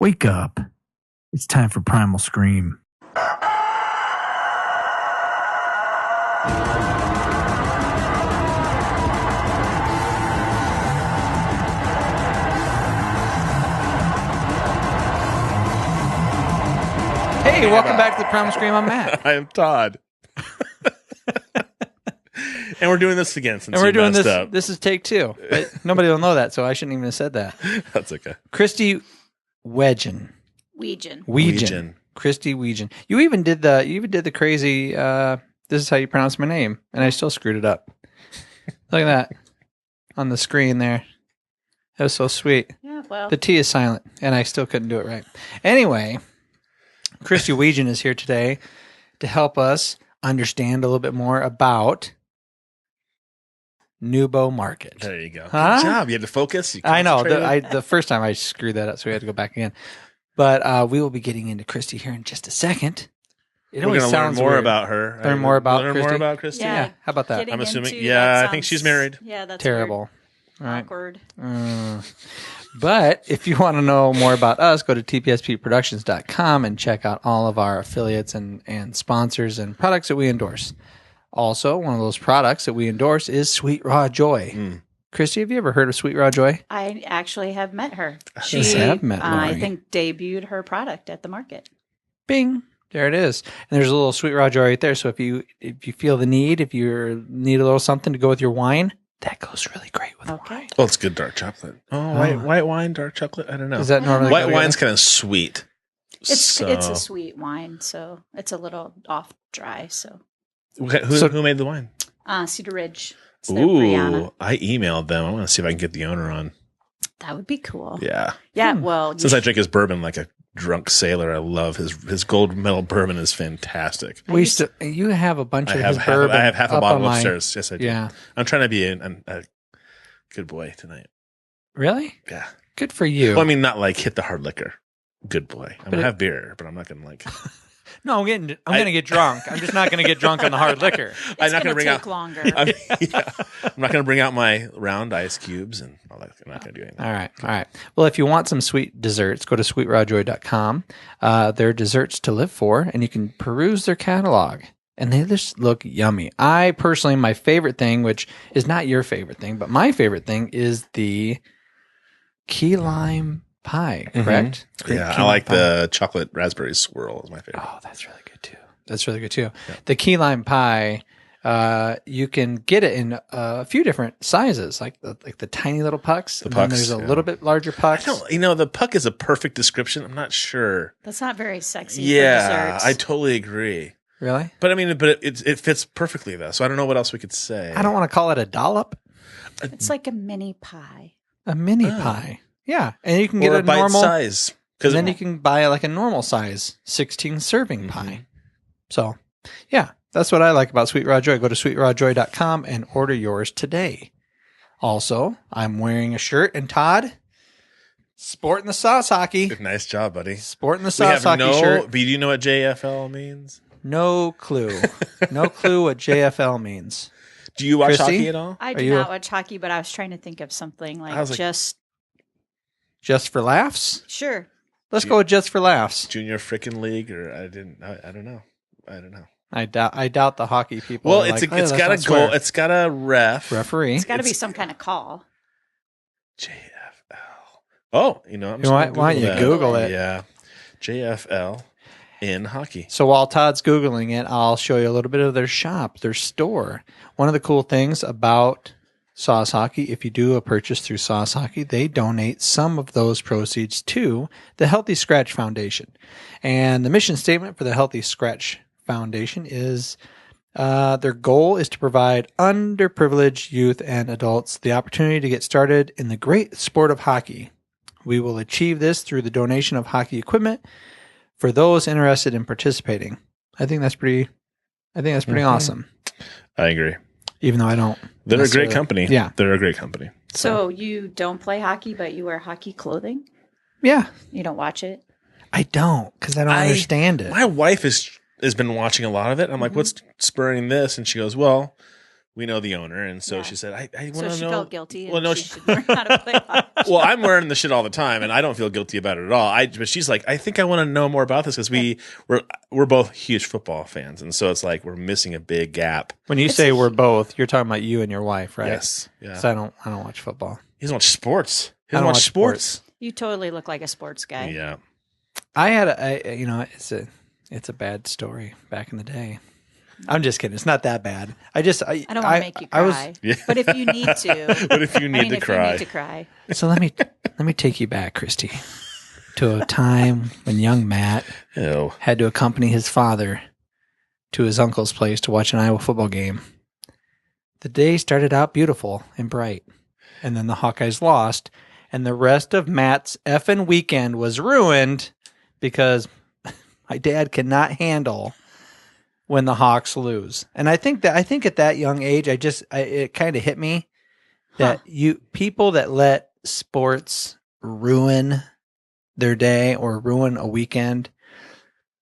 Wake up. It's time for Primal Scream. Hey, welcome back to the Primal Scream. I'm Matt. I am Todd. And we're doing this again since you messed up. This is take 2. But nobody will know that, so I shouldn't even have said that. That's okay. Kristie Wetjen. Wetjen. Kristie Wetjen. You even did the crazy this is how you pronounce my name, and I still screwed it up. Look at that. On the screen there. That was so sweet. Yeah, well. The T is silent, and I still couldn't do it right. Anyway, Kristie Wetjen is here today to help us understand a little bit more about Newbo Market. There you go. Huh? Good job. You had to focus. I know. The first time I screwed that up, so we had to go back again. But we will be getting into Kristie here in just a second. We're going to learn more about her. Learn more about Kristie? Yeah. How about that? I'm assuming. Yeah, I think she's married. Yeah, that's terrible. Right. Awkward. But if you want to know more about us, go to tpspproductions.com and check out all of our affiliates and sponsors and products that we endorse. Also, one of those products that we endorse is Sweet Raw Joy. Kristie, have you ever heard of Sweet Raw Joy? I actually have met her. She have met Lori. I think debuted her product at the market. Bing. There it is. And there's a little Sweet Raw Joy right there. So if you feel the need, if you need a little something to go with your wine, that goes really great with wine. Well, it's good dark chocolate. White wine, dark chocolate? I don't know. Is that normally white wine's kind of sweet. It's a sweet wine, so it's a little off dry. So who made the wine? Cedar Ridge. It's Ooh, I emailed them. I want to see if I can get the owner on. That would be cool. Yeah. Yeah, well. Since I drink his bourbon like a drunk sailor, I love his gold medal bourbon is fantastic. You have a bunch of his bourbon. I have half a bottle upstairs. Yes, I do. Yeah. I'm trying to be a good boy tonight. Really? Yeah. Good for you. Well, I mean, not like hit the hard liquor. Good boy. I'm going to have beer, but I'm not going to like... No, I'm going to get drunk. I'm just not going to get drunk on the hard liquor. I'm not going to take longer. I'm not going to bring out my round ice cubes and all that. I'm not going to do anything. All right. Well, if you want some sweet desserts, go to sweetrawjoy.com. There are desserts to live for, and you can peruse their catalog. And they just look yummy. I personally, my favorite thing, which is not your favorite thing, but my favorite thing is the key lime pie, correct? Mm-hmm. Yeah, I like the chocolate raspberry swirl is my favorite. Oh, that's really good too. Yeah. The key lime pie, you can get it in a few different sizes, like the tiny little pucks. The pucks. There's a little bit larger pucks. The puck is a perfect description. I'm not sure. That's not very sexy. Yeah, for desserts. I totally agree. Really? But I mean, it fits perfectly though. So I don't know what else we could say. I don't want to call it a dollop. It's like a mini pie. A mini pie. Yeah, and you can get a normal size. And then you can buy like a normal size 16 serving pie. So, yeah, that's what I like about Sweet Raw Joy. Go to sweetrawjoy.com and order yours today. Also, I'm wearing a shirt, and Todd, sporting the sauce hockey. Nice job, buddy. Sporting the sauce hockey shirt. But do you know what JFL means? No clue. No clue what JFL means. Do you watch Kristie? hockey at all? I do not watch hockey, but I was trying to think of something just for laughs? Sure. Let's go with just for laughs. Junior frickin' league, or I don't know. I doubt the hockey people. Well, it's got a goal. It's got a referee. It's got to be some kind of call. JFL. Oh, I'm just why don't you Google it? Yeah, JFL in hockey. So while Todd's Googling it, I'll show you a little bit of their shop, their store. One of the cool things about Sauce Hockey, if you do a purchase through Sauce Hockey, they donate some of those proceeds to the Healthy Scratch Foundation. And the mission statement for the Healthy Scratch Foundation is their goal is to provide underprivileged youth and adults the opportunity to get started in the great sport of hockey. We will achieve this through the donation of hockey equipment for those interested in participating. I think that's pretty awesome. I agree. Even though I don't. They're a great company. Yeah. They're a great company. So you don't play hockey, but you wear hockey clothing? Yeah. You don't watch it? I don't, because I don't understand it. My wife has been watching a lot of it. I'm like, what's spurring this? And she goes, well, we know the owner, and so she said, "I want to know." So she felt guilty. Well, And no, she should learn how to play hockey. well, I'm wearing the shit all the time, and I don't feel guilty about it at all. But she's like, I think I want to know more about this because we're both huge football fans, and so it's like we're missing a big gap. When you say we're both, you're talking about you and your wife, right? Yes, yeah. So I don't watch football. He doesn't watch sports. He I doesn't don't watch watch sports. You totally look like a sports guy. Yeah. I had it's a bad story back in the day. I'm just kidding. It's not that bad. I don't want to make you cry. But if you need to. But if you need to cry. You need to cry. So let me take you back, Kristie, to a time when young Matt had to accompany his father to his uncle's place to watch an Iowa football game. The day started out beautiful and bright, and then the Hawkeyes lost, and the rest of Matt's effing weekend was ruined because my dad cannot handle when the Hawks lose. And I think at that young age, it kind of hit me that people that let sports ruin their day or ruin a weekend,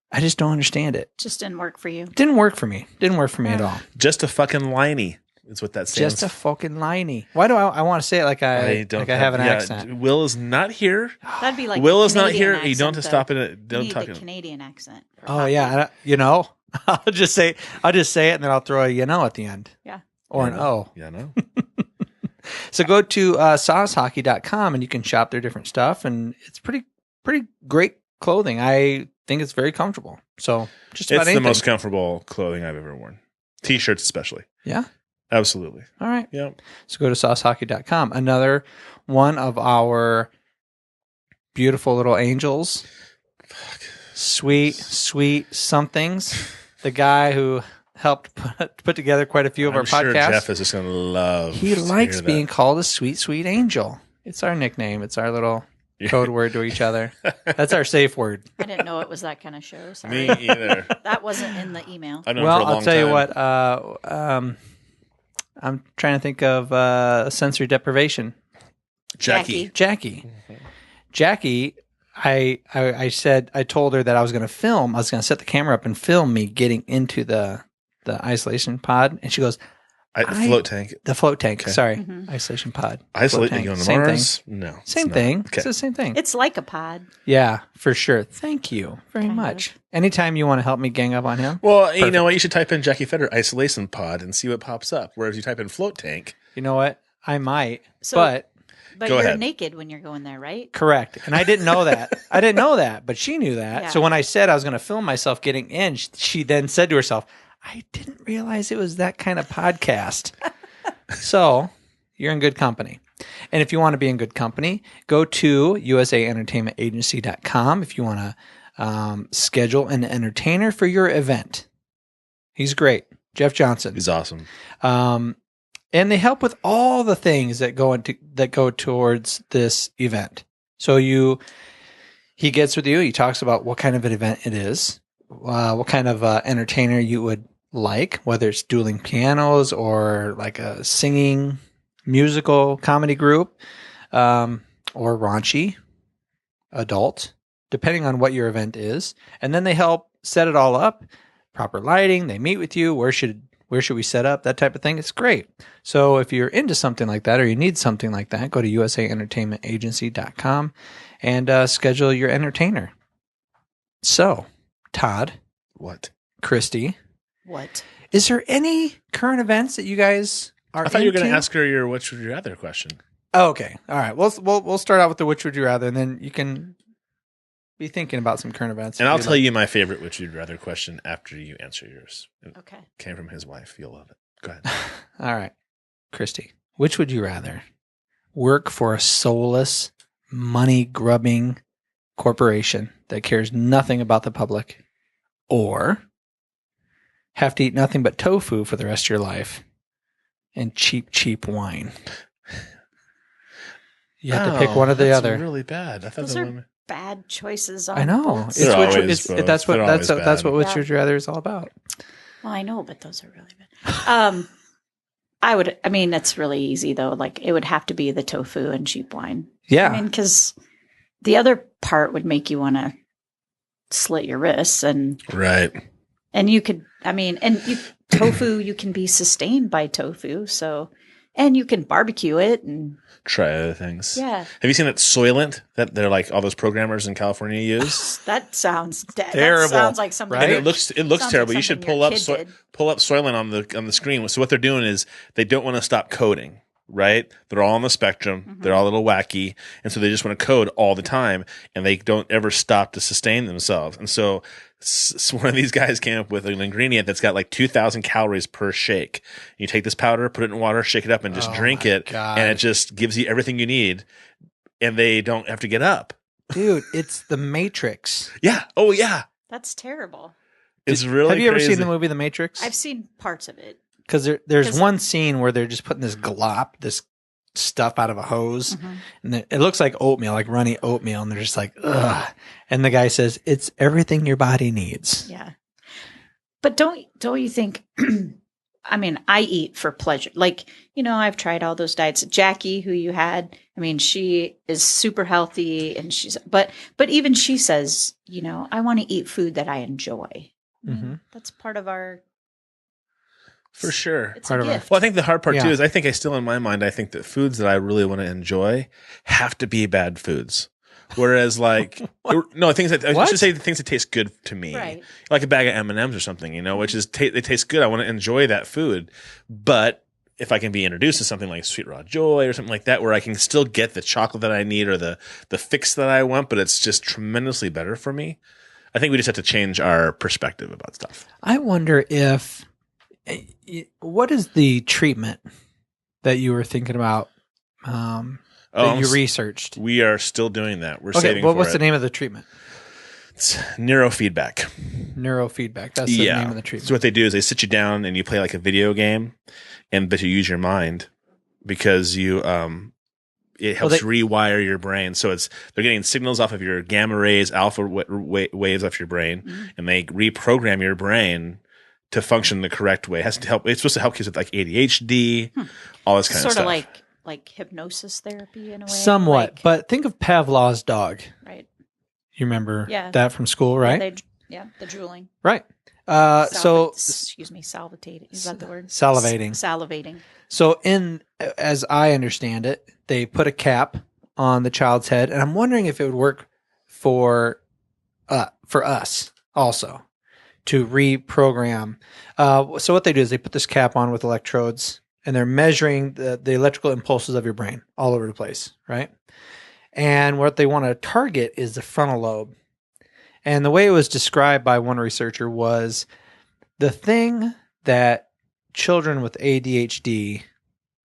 I just don't understand it. Just didn't work for you. Didn't work for me. Didn't work for me at all. Just a fucking liney is what that stands. Just a fucking liney. Why do I want to say it like I have an accent? Will is not here. That'd be like Will is not Canadian here. You don't have to stop it. Don't talk. The Canadian accent. Oh yeah, I'll just say it and then I'll throw a at the end. Yeah. Or an O. Yeah, no. So go to saucehockey.com and you can shop their different stuff, and it's pretty great clothing. I think it's very comfortable. So just about anything. It's the most comfortable clothing I've ever worn. T-shirts especially. Yeah. Absolutely. All right. Yeah. So go to saucehockey.com. Another one of our beautiful little angels. Fuck. Sweet somethings. The guy who helped put together quite a few of our podcasts. I'm sure Jeff is just going to love. He likes being called a sweet angel. It's our nickname. It's our little code word to each other. That's our safe word. I didn't know it was that kind of show. Sorry. Me either. That wasn't in the email. I'll tell you what. I'm trying to think of sensory deprivation. Jackie. Mm-hmm. Jackie. I told her that I was going to set the camera up and film me getting into the isolation pod. And she goes, float tank. The float tank. Okay. Sorry. Mm-hmm. Isolation pod. Isolate you on same Mars? Thing. No. Same thing. Okay. It's the same thing. It's like a pod. Yeah, for sure. Thank you very much. Anytime you want to help me gang up on him. Well, you know what? You should type in Jackie Feder isolation pod and see what pops up. Whereas you type in float tank. You know what? I might. But you're naked when you're going there, right? Correct. And I didn't know that. But she knew that. Yeah. So when I said I was going to film myself getting in, she then said to herself, I didn't realize it was that kind of podcast. So you're in good company. And if you want to be in good company, go to usaentertainmentagency.com if you want to schedule an entertainer for your event. He's great. Jeff Johnson. He's awesome. And they help with all the things that go towards this event. So he gets with you. He talks about what kind of an event it is, what kind of entertainer you would like, whether it's dueling pianos or like a singing musical comedy group, or raunchy adult, depending on what your event is. And then they help set it all up, proper lighting. They meet with you. Where should we set up? That type of thing. It's great. So if you're into something like that or you need something like that, go to usaentertainmentagency.com and schedule your entertainer. So, Todd. What? Kristie. What? Is there any current events that you guys are into? I thought you were going to ask her your which would you rather question. Oh, okay. All right. We'll start out with the which would you rather, and then you can be thinking about some current events. And I'll tell you my favorite which you'd rather question after you answer yours. Okay. Came from his wife. You'll love it. Go ahead. All right. Kristie, which would you rather? Work for a soulless, money-grubbing corporation that cares nothing about the public, or have to eat nothing but tofu for the rest of your life and cheap wine? You have to pick one or the other. That's really bad. I thought those are bad choices. I know. Both. That's what which would you rather is all about. Well, I know, but those are really bad. It's really easy though. Like it would have to be the tofu and cheap wine. Yeah. I mean, because the other part would make you want to slit your wrists and right. And you could, and tofu, you can be sustained by tofu. So, and you can barbecue it and Try other things. yeah. Have you seen that Soylent that they're like all those programmers in California use? That sounds Terrible, That sounds like something. And right? it looks Sounds terrible. like You should something pull your up kid did. pull up Soylent on the screen. So what they're doing is they don't want to stop coding, right? They're all on the spectrum. Mm-hmm. They're all a little wacky, and so they just want to code all the time, and they don't ever stop to sustain themselves. And so one of these guys came up with an ingredient that's got like 2,000 calories per shake. You take this powder, put it in water, shake it up, and just drink my it, God. and it just gives you everything you need, and they don't have to get up. Dude, it's the Matrix. Yeah. Oh yeah. That's terrible. It's really. Have you ever crazy. seen the movie The Matrix? I've seen parts of it. Because there's 'Cause- one scene where they're just putting this glop, this stuff out of a hose, Mm-hmm. and it looks like oatmeal, like runny oatmeal, and they're just like, ugh. And the guy says, "It's everything your body needs." Yeah. But don't you think I mean, I eat for pleasure. Like, I've tried all those diets. Jackie, who you had, I mean, she is super healthy and but even she says, I want to eat food that I enjoy. I mean, that's part of our For sure. It's Part a of our- gift. Well, I think the hard part Yeah. too is I think in my mind, I think that foods that I really want to enjoy have to be bad foods. Whereas like, no, things that I What? should say the things that taste good to me, Right. like a bag of M&Ms or something, which is, they taste good. I want to enjoy that food. But if I can be introduced to something like Sweet Raw Joy or something like that, where I can still get the chocolate that I need or the fix that I want, but it's just tremendously better for me. I think we just have to change our perspective about stuff. I wonder if what is the treatment that you were thinking about that you researched? We are still doing that. We're Okay, saving well, for what's it. the name of the treatment? It's neurofeedback. Neurofeedback. That's the name of the treatment. So what they do is they sit you down and you play like a video game, but you use your mind because it helps rewire your brain. So they're getting signals off of your gamma rays, alpha waves off your brain, and they reprogram your brain to function the correct way. It has to help. It's supposed to help kids with like ADHD, all this kind of sort stuff. of like hypnosis therapy in a way. Somewhat, like- but think of Pavlov's dog. right. You remember Yeah. that from school, right? The drooling. Right. Excuse me, salivating. Is that the word? Salivating. Salivating. So as I understand it, they put a cap on the child's head, and I'm wondering if it would work for us also to reprogram. So what they do is they put this cap on with electrodes, and they're measuring the electrical impulses of your brain all over the place, right? And what they want to target is the frontal lobe. And the way it was described by one researcher was the thing that children with ADHD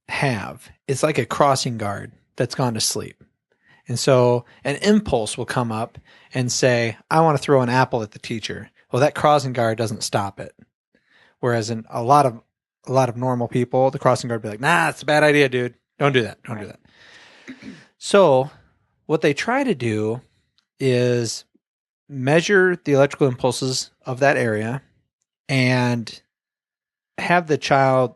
have is like a crossing guard that's gone to sleep. And so an impulse will come up and say, I want to throw an apple at the teacher. Well, that crossing guard doesn't stop it. Whereas in a lot of normal people, the crossing guard would be like, nah, it's a bad idea, dude. Don't do that. Don't do that. So what they try to do is measure the electrical impulses of that area and have the child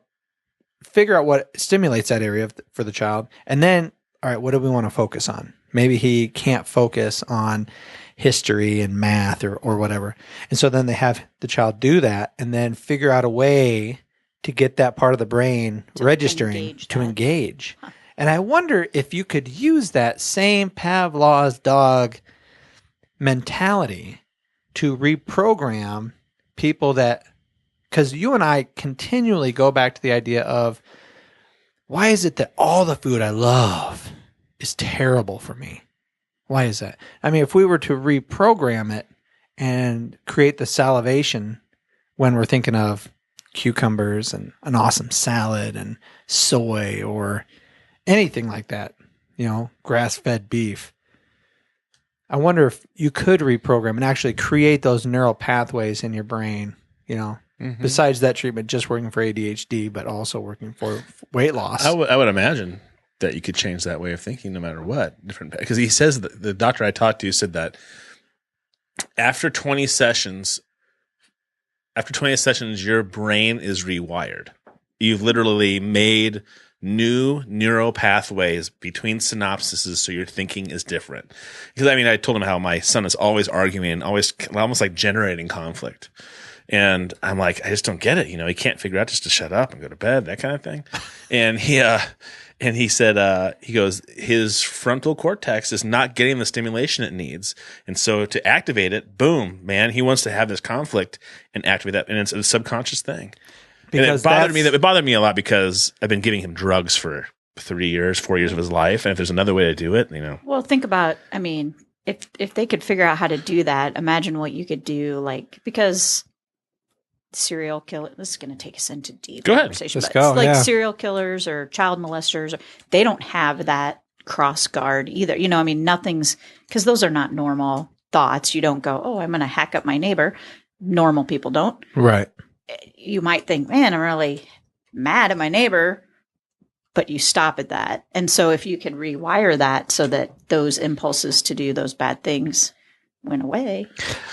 figure out what stimulates that area for the child. And then, all right, what do we want to focus on? Maybe he can't focus on history and math or whatever. And so then they have the child do that and then figure out a way to get that part of the brain registering to engage. Huh. And I wonder if you could use that same Pavlov's dog mentality to reprogram people because you and I continually go back to the idea of why is it that all the food I love is terrible for me? Why is that? I mean, if we were to reprogram it and create the salivation when we're thinking of cucumbers and an awesome salad and soy or anything like that, grass-fed beef. I wonder if you could reprogram and actually create those neural pathways in your brain, besides that treatment just working for ADHD, but also working for weight loss. I would imagine that you could change that way of thinking no matter what. Because he says that the doctor I talked to said that after 20 sessions, your brain is rewired. You've literally made new neural pathways between synapses, so your thinking is different. Because I told him how my son is always arguing and always almost like generating conflict. And I'm like, I just don't get it. He can't figure out just to shut up and go to bed, that kind of thing. And he said, he goes, his frontal cortex is not getting the stimulation it needs. And so to activate it, boom, man, he wants to have this conflict and activate that. And it's a subconscious thing. Because and it bothered me a lot because I've been giving him drugs for 4 years of his life. And if there's another way to do it, Well, think about, if they could figure out how to do that, imagine what you could do, because serial killer, this is going to take us into deep conversation. Let's go. Like serial killers or child molesters, they don't have that cross guard either. Nothing's, because those are not normal thoughts. You don't go, oh, I'm going to hack up my neighbor. Normal people don't. Right. You might think, man, I'm really mad at my neighbor, but you stop at that. And so if you can rewire that so that those impulses to do those bad things went away.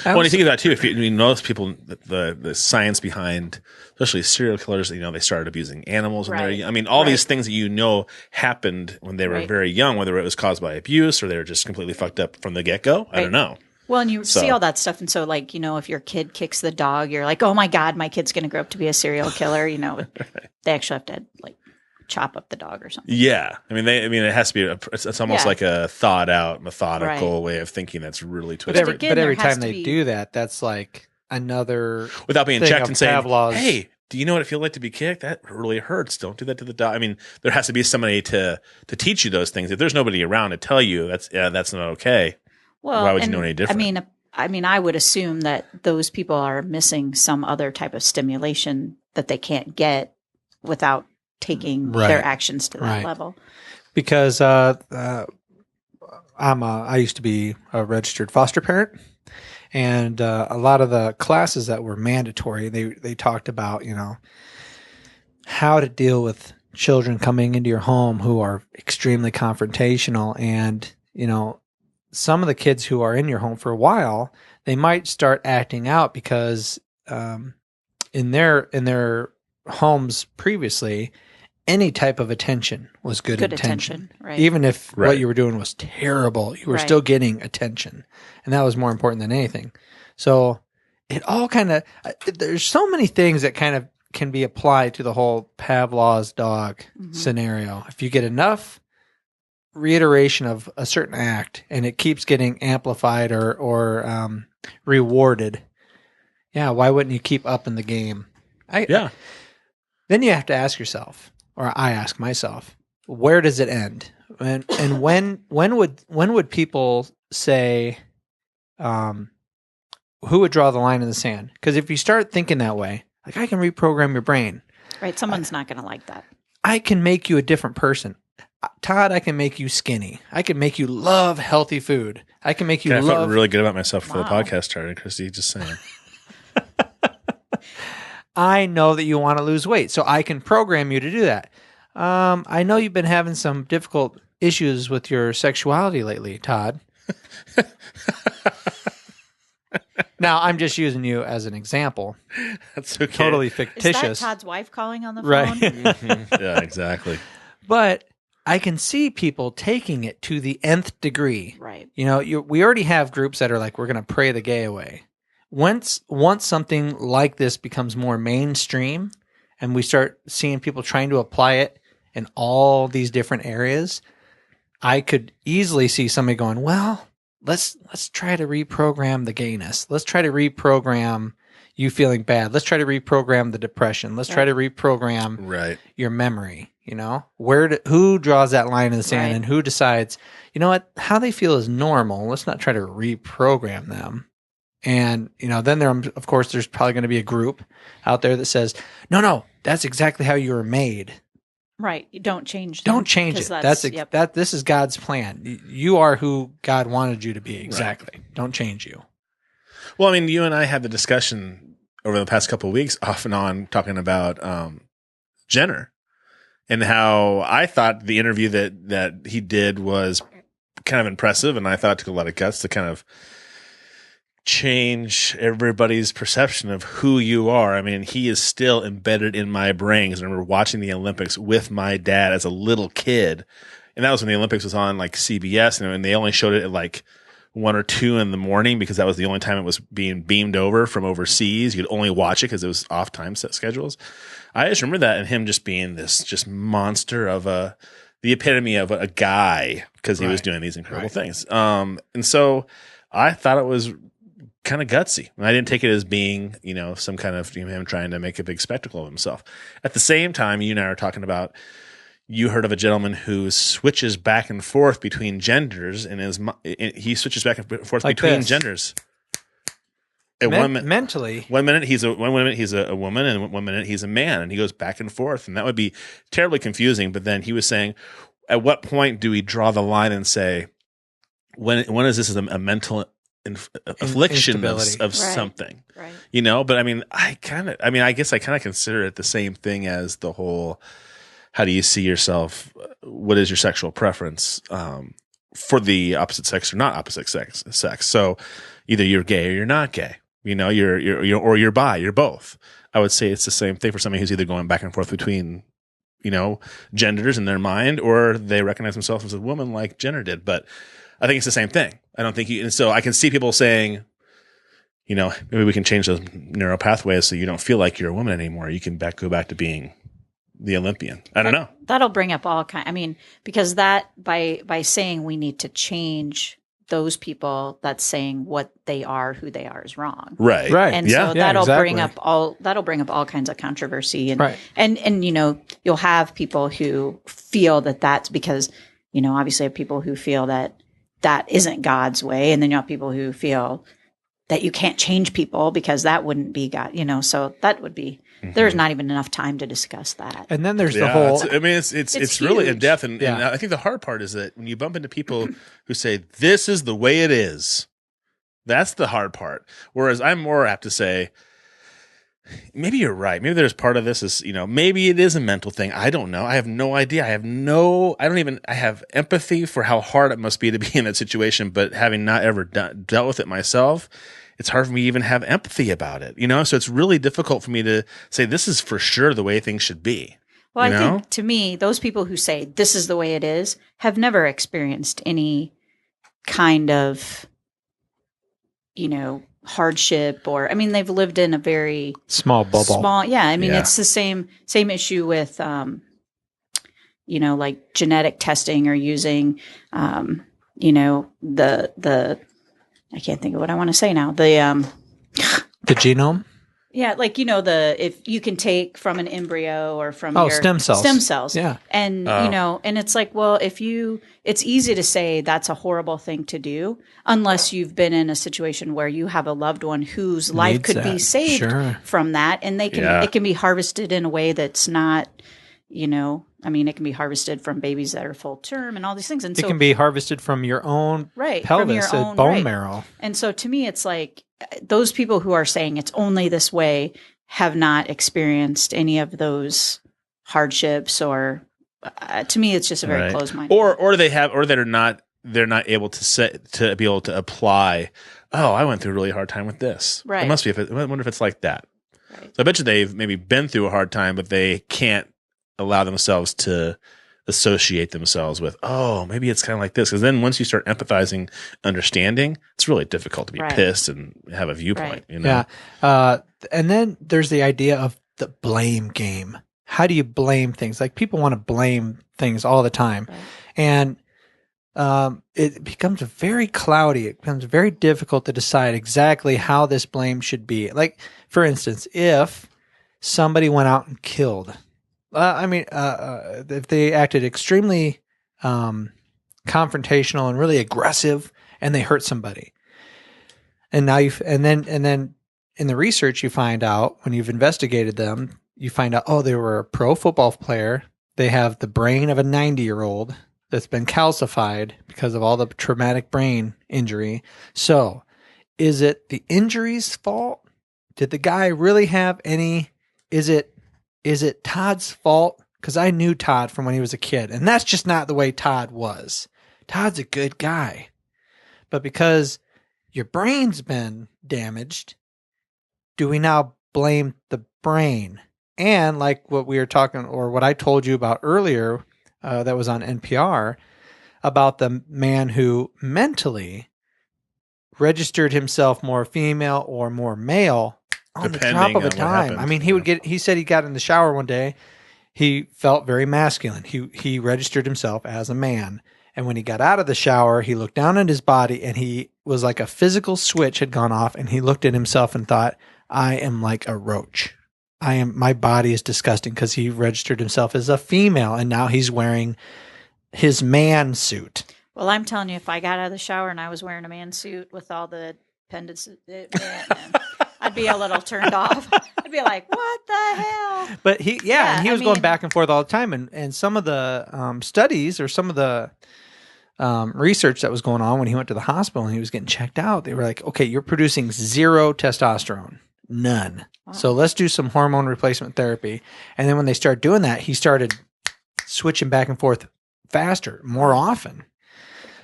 Well, when you think about it too, if you notice people, the science behind, especially serial killers, they started abusing animals. And all these things that happened when they were very young, whether it was caused by abuse or they were just completely fucked up from the get-go. I don't know. Well, and you see all that stuff. And so, if your kid kicks the dog, you're like, oh my God, my kid's going to grow up to be a serial killer. They actually have to chop up the dog or something. Yeah. It has to be, it's almost like a thought out, methodical way of thinking that's really twisted. But every time they do that, that's like another without being checked and saying, Pavlov's. Hey, do you know what it feels like to be kicked? That really hurts. Don't do that to the dog. There has to be somebody to teach you those things. If there's nobody around to tell you that's not okay. Well, why would you know any different? I would assume that those people are missing some other type of stimulation that they can't get without taking their actions to that level. Because I used to be a registered foster parent, and a lot of the classes that were mandatory, they talked about, how to deal with children coming into your home who are extremely confrontational. And, some of the kids who are in your home for a while, they might start acting out because in their homes previously, any type of attention was good attention. Right. Even if what you were doing was terrible, you were still getting attention. And that was more important than anything. So it all kind of, there's so many things that kind of can be applied to the whole Pavlov's dog scenario. If you get enough reiteration of a certain act and it keeps getting amplified or rewarded, why wouldn't you keep up in the game? Then you have to ask yourself, or I ask myself, where does it end? And when would people say, who would draw the line in the sand? Because if you start thinking that way, I can reprogram your brain. Right, someone's not going to like that. I can make you a different person. Todd, I can make you skinny. I can make you love healthy food. I can make you love... I felt really good about myself for the podcast started, Kristie, just saying. I know that you want to lose weight, so I can program you to do that. I know you've been having some difficult issues with your sexuality lately, Todd. Now, I'm just using you as an example. That's okay. Totally fictitious. Is that Todd's wife calling on the phone? Right. Yeah, exactly. But I can see people taking it to the nth degree. Right. We already have groups that are like, we're going to pray the gay away. Once something like this becomes more mainstream and we start seeing people trying to apply it in all these different areas, I could easily see somebody going, well, let's try to reprogram the gayness. Let's try to reprogram you feeling bad. Let's try to reprogram the depression. Let's try to reprogram your memory. Who draws that line in the sand and who decides, how they feel is normal. Let's not try to reprogram them. And, then of course, there's probably going to be a group out there that says, no, that's exactly how you were made. Right. You don't change them. Don't change it. This is God's plan. You are who God wanted you to be. Exactly. Right. Don't change you. Well, you and I had the discussion over the past couple of weeks off and on talking about Jenner and how I thought the interview that he did was kind of impressive. And I thought it took a lot of guts to kind of change everybody's perception of who you are. He is still embedded in my brain. Because I remember watching the Olympics with my dad as a little kid. And that was when the Olympics was on CBS and they only showed it at 1 or 2 in the morning because that was the only time it was being beamed over from overseas. You could only watch it because it was off time set schedules. I just remember that and him just being this just monster of the epitome of a guy because he was doing these incredible things. And so I thought it was kind of gutsy. And I didn't take it as being, some kind of him trying to make a big spectacle of himself. At the same time, you and I are talking about, you heard of a gentleman who switches back and forth between genders, and he switches back and forth like between genders. Mentally, one minute he's a woman, and 1 minute he's a man, and he goes back and forth, and that would be terribly confusing. But then he was saying, at what point do we draw the line and say, when is this a mental affliction of something? Right. But I guess I kind of consider it the same thing as the whole, how do you see yourself? What is your sexual preference for the opposite sex or not opposite sex? So either you're gay or you're not gay. You're bi. You're both. I would say it's the same thing for somebody who's either going back and forth between, genders in their mind, or they recognize themselves as a woman like Jenner did. But I think it's the same thing. I don't think and so I can see people saying, maybe we can change those neural pathways so you don't feel like you're a woman anymore. You can go back to being the Olympian. I don't know. That'll bring up all kind. Because that by saying we need to change those people, that's saying what they are, who they are, is wrong. Right. And so that'll bring up all kinds of controversy, and you'll have people who feel that that's because obviously have people who feel that isn't God's way, and then you have people who feel that you can't change people because that wouldn't be God. So that would be. There's not even enough time to discuss that. And then there's the whole. It's really in depth, and I think the hard part is that when you bump into people who say this is the way it is, that's the hard part. Whereas I'm more apt to say, maybe you're right. Maybe there's part of this is maybe it is a mental thing. I don't know. I have no idea. I have empathy for how hard it must be to be in that situation, but having not ever dealt with it myself, it's hard for me to even have empathy about it, So it's really difficult for me to say this is for sure the way things should be. Well, I think to me, those people who say this is the way it is have never experienced any kind of, hardship or, they've lived in a very small bubble. It's the same issue with, like genetic testing or using, the I can't think of what I want to say now. The genome? Yeah, like if you can take from an embryo or from your stem cells. Yeah. And and it's like, well, it's easy to say that's a horrible thing to do unless you've been in a situation where you have a loved one whose life could be saved from that, and it can be harvested in a way that's not, it can be harvested from babies that are full term and all these things. And it can be harvested from your own pelvis, bone marrow. And so to me, it's like those people who are saying it's only this way have not experienced any of those hardships, or to me, it's just a very closed mind. Or they're not able to be able to apply. Oh, I went through a really hard time with this. Right. It must be. I wonder if it's like that. Right. So I bet you they've maybe been through a hard time, but they can't allow themselves to associate themselves with, oh, maybe it's kind of like this. Because then once you start empathizing, understanding, it's really difficult to be pissed and have a viewpoint. Yeah. And then there's the idea of the blame game. How do you blame things? Like people want to blame things all the time. Right. And it becomes very cloudy. It becomes very difficult to decide exactly how this blame should be. Like, for instance, if somebody went out and killed, if they acted extremely confrontational and really aggressive, and they hurt somebody, and now and then in the research you find out, when you've investigated them, you find out, they were a pro football player. They have the brain of a 90-year-old that's been calcified because of all the traumatic brain injury. So, is it the injury's fault? Did the guy really have any? Is it Todd's fault? Because I knew Todd from when he was a kid, and that's just not the way Todd was. Todd's a good guy. But because your brain's been damaged, do we now blame the brain? And like what we were talking, or what I told you about earlier, that was on NPR, about the man who mentally registered himself more female or more male on the drop Depending of a on what time. happened. I mean, he said he got in the shower one day. He felt very masculine. He registered himself as a man. And when he got out of the shower, he looked down at his body and he was like a physical switch had gone off, and he looked at himself and thought, I am like a roach. My body is disgusting, because he registered himself as a female and now he's wearing his man suit. Well, I'm telling you, if I got out of the shower and I was wearing a man suit with all the pendants, I'd be a little turned off. I'd be like, what the hell? But he was going back and forth all the time. And some of the studies, or some of the research that was going on when he went to the hospital and he was getting checked out, they were like, okay, you're producing 0 testosterone. None. Wow. So let's do some hormone replacement therapy. And then when they started doing that, he started switching back and forth faster, more often.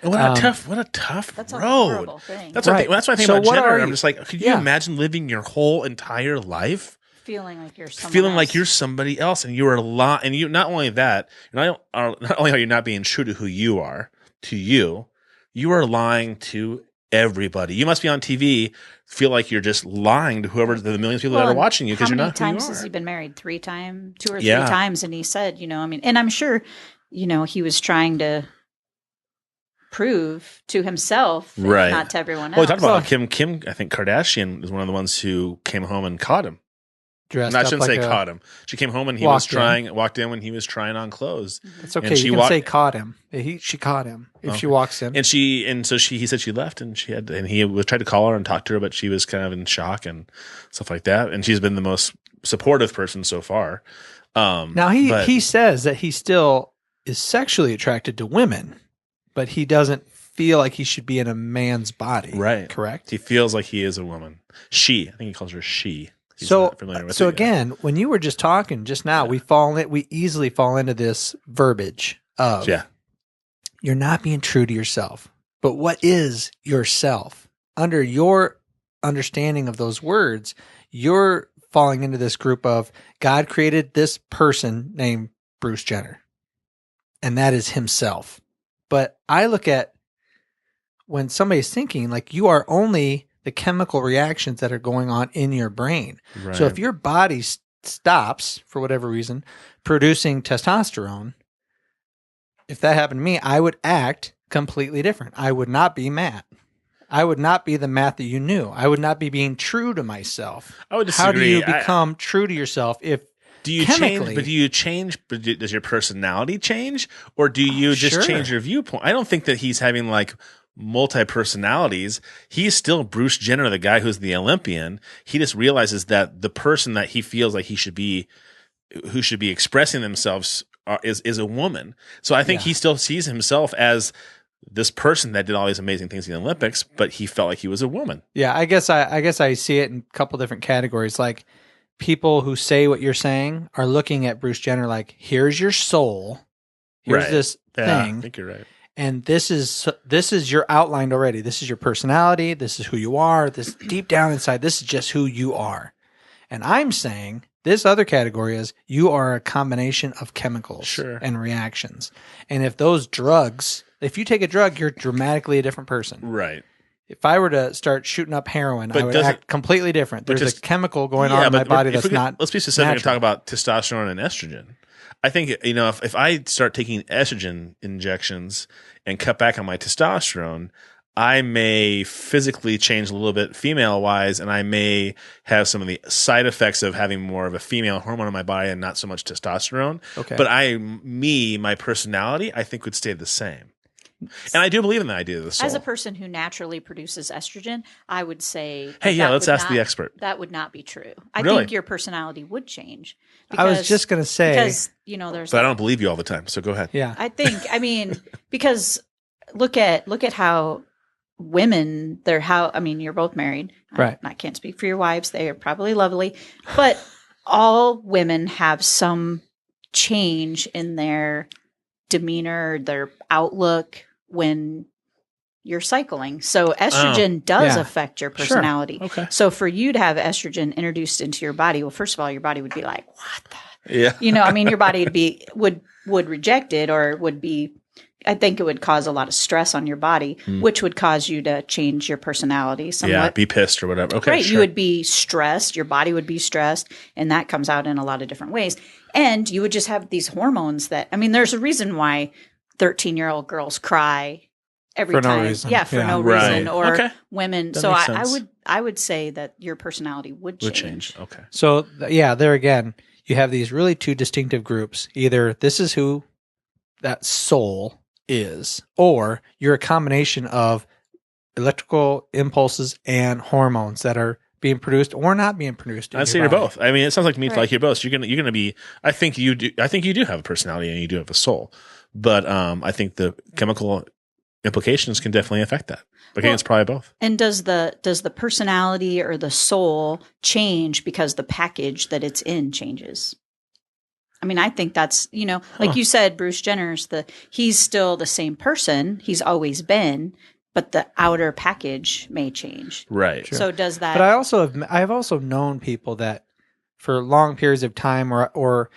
What a tough that's road. A horrible thing. That's what I think about gender. I'm just like, could you Yeah. imagine living your whole entire life feeling like you're someone feeling else. like you're somebody else, and you are a lot, and you not only that, not only are you not being true to who you are, to you are lying to everybody. You must be on TV, feel like you're just lying to whoever the millions of people that are watching you, because you're not who you are. How many times has he been married? 2 or 3 times, and he said, and I'm sure, he was trying to prove to himself, right, not to everyone else. Well, we talked about Kim. I think Kardashian is one of the ones who came home and caught him. Dressed I up shouldn't like say caught him. She came home and he walked in when he was trying on clothes. It's okay. You can say caught him. She caught him if she walks in. And he said she left, and he was tried to call her and talk to her, but she was kind of in shock and stuff like that. And she's been the most supportive person so far. Now he says that he still is sexually attracted to women, but he doesn't feel like he should be in a man's body. Right. Correct? He feels like he is a woman. She. I think he calls her she. So again, when you were just talking just now, we easily fall into this verbiage of you're not being true to yourself. But what is yourself? Under your understanding of those words, you're falling into this group of God created this person named Bruce Jenner, and that is himself. But I look at when somebody's thinking, like, you are only the chemical reactions that are going on in your brain. Right. So if your body stops, for whatever reason, producing testosterone, if that happened to me, I would act completely different. I would not be Matt. I would not be the Matt that you knew. I would not be being true to myself. I would disagree. How do you become true to yourself if chemically? Do you change? But does your personality change, or do you just change your viewpoint? I don't think that he's having like multi-personalities. He's still Bruce Jenner, the guy who's the Olympian. He just realizes that the person that he feels like he should be, who should be expressing themselves, is a woman. So I think he still sees himself as this person that did all these amazing things in the Olympics, but he felt like he was a woman. Yeah, I guess I see it in a couple different categories. Like, people who say what you're saying are looking at Bruce Jenner like, here's your soul, here's this thing. I think you're right. And this is your outlined already. This is your personality. This is who you are. This deep down inside, this is just who you are. And I'm saying this other category is you are a combination of chemicals and reactions. And if you take a drug, you're dramatically a different person. Right. If I were to start shooting up heroin, I would act completely different. There's a chemical going on in my body that's not. Let's be specific and talk about testosterone and estrogen. I think, if I start taking estrogen injections and cut back on my testosterone, I may physically change a little bit female-wise, and I may have some of the side effects of having more of a female hormone in my body and not so much testosterone. Okay. But my personality, I think would stay the same. And I do believe in the idea of the soul. As a person who naturally produces estrogen, I would say, let's ask the expert. That would not be true. I think your personality would change. I was just going to say, because there's. But I don't believe you all the time. So go ahead. Yeah, because look at how women, you're both married, right? I can't speak for your wives; they are probably lovely, but all women have some change in their demeanor, their outlook when you're cycling. So estrogen does affect your personality. Sure. Okay. So for you to have estrogen introduced into your body, well, first of all, your body would be like, what the? Yeah. Your body would reject it, or would be I think it would cause a lot of stress on your body, which would cause you to change your personality somewhat. Yeah, be pissed or whatever. Okay, right. sure. You would be stressed. Your body would be stressed. And that comes out in a lot of different ways. And you would just have these hormones that, I mean, there's a reason why 13-year-old girls cry every For time. no reason. Yeah, for Yeah. no Right. reason. Or Okay. women. That So makes I sense. would say that your personality would change. Okay. So yeah, there again, you have these really two distinctive groups. Either this is who that soul is, or you're a combination of electrical impulses and hormones that are being produced or not being produced. I'd say you're both. I mean, it sounds like to me Right. like you're both. So you're gonna be. I think you do have a personality and you do have a soul, but I think the chemical implications can definitely affect that. But again, Well, it's probably both. And does the personality or the soul change because the package that it's in changes? I mean, I think that's, like you said, Bruce Jenner's he's still the same person. He's always been, but the outer package may change. Right. Sure. So does that? But I've also known people that for long periods of time, there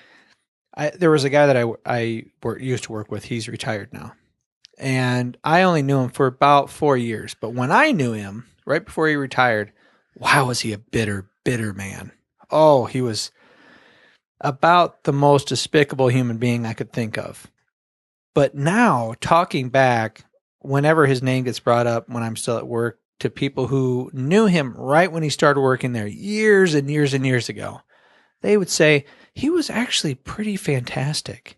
was a guy that I used to work with. He's retired now, and I only knew him for about 4 years. But when I knew him, right before he retired, wow, was he a bitter man? Oh, he was about the most despicable human being I could think of. But now, talking back, whenever his name gets brought up when I'm still at work, to people who knew him right when he started working there years and years and years ago, they would say he was actually pretty fantastic.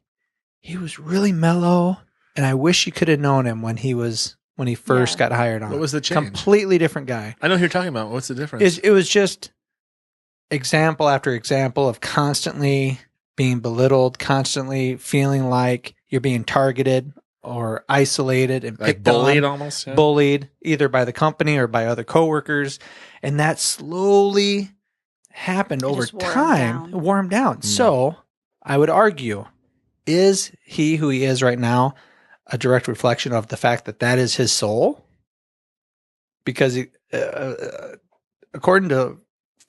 He was really mellow, and I wish you could have known him when he first got hired on. What was the change? Completely different guy. I know who you're talking about. What's the difference? It was just example after example of constantly being belittled, constantly feeling like you're being targeted or isolated and like picked bullied on, almost? Yeah. bullied either by the company or by other coworkers. And that slowly happened over just wore him time. down. It wore him down. So I would argue, is he who he is right now a direct reflection of the fact that is his soul? Because according to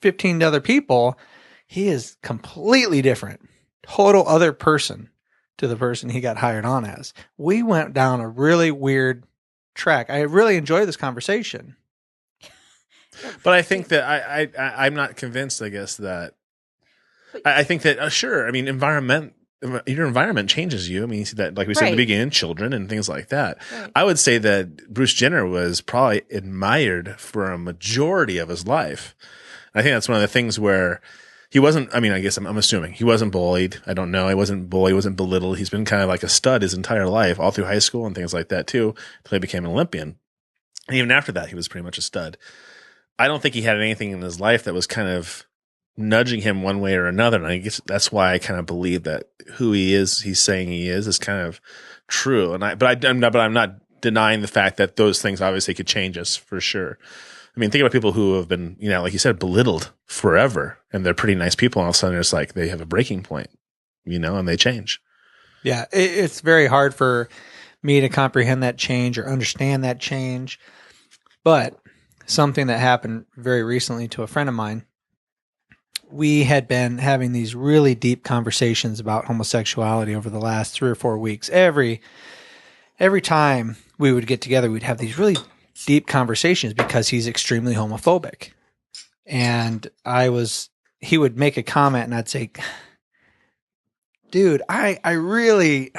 15 other people, he is completely different, total other person to the person he got hired on as. We went down a really weird track. I really enjoyed this conversation. But I think that I'm not convinced, I guess, that I think that, sure, I mean, your environment changes you. I mean, you see that, like we said in the beginning, children and things like that. Right. I would say that Bruce Jenner was probably admired for a majority of his life. I think that's one of the things where he wasn't, I mean, I guess I'm assuming he wasn't bullied. I don't know. He wasn't bullied. He wasn't belittled. He's been kind of like a stud his entire life, all through high school and things like that too, until he became an Olympian. And even after that, he was pretty much a stud. I don't think he had anything in his life that was kind of nudging him one way or another. And I guess that's why I kind of believe that who he is, he's saying he is kind of true. And I'm not denying the fact that those things obviously could change us for sure. I mean, think about people who have been, like you said, belittled forever, and they're pretty nice people. And all of a sudden it's like they have a breaking point, and they change. Yeah. It's very hard for me to comprehend that change or understand that change. But something that happened very recently to a friend of mine, we had been having these really deep conversations about homosexuality over the last 3 or 4 weeks. Every time we would get together, we'd have these really deep conversations because he's extremely homophobic. And he would make a comment and I'd say, dude, I really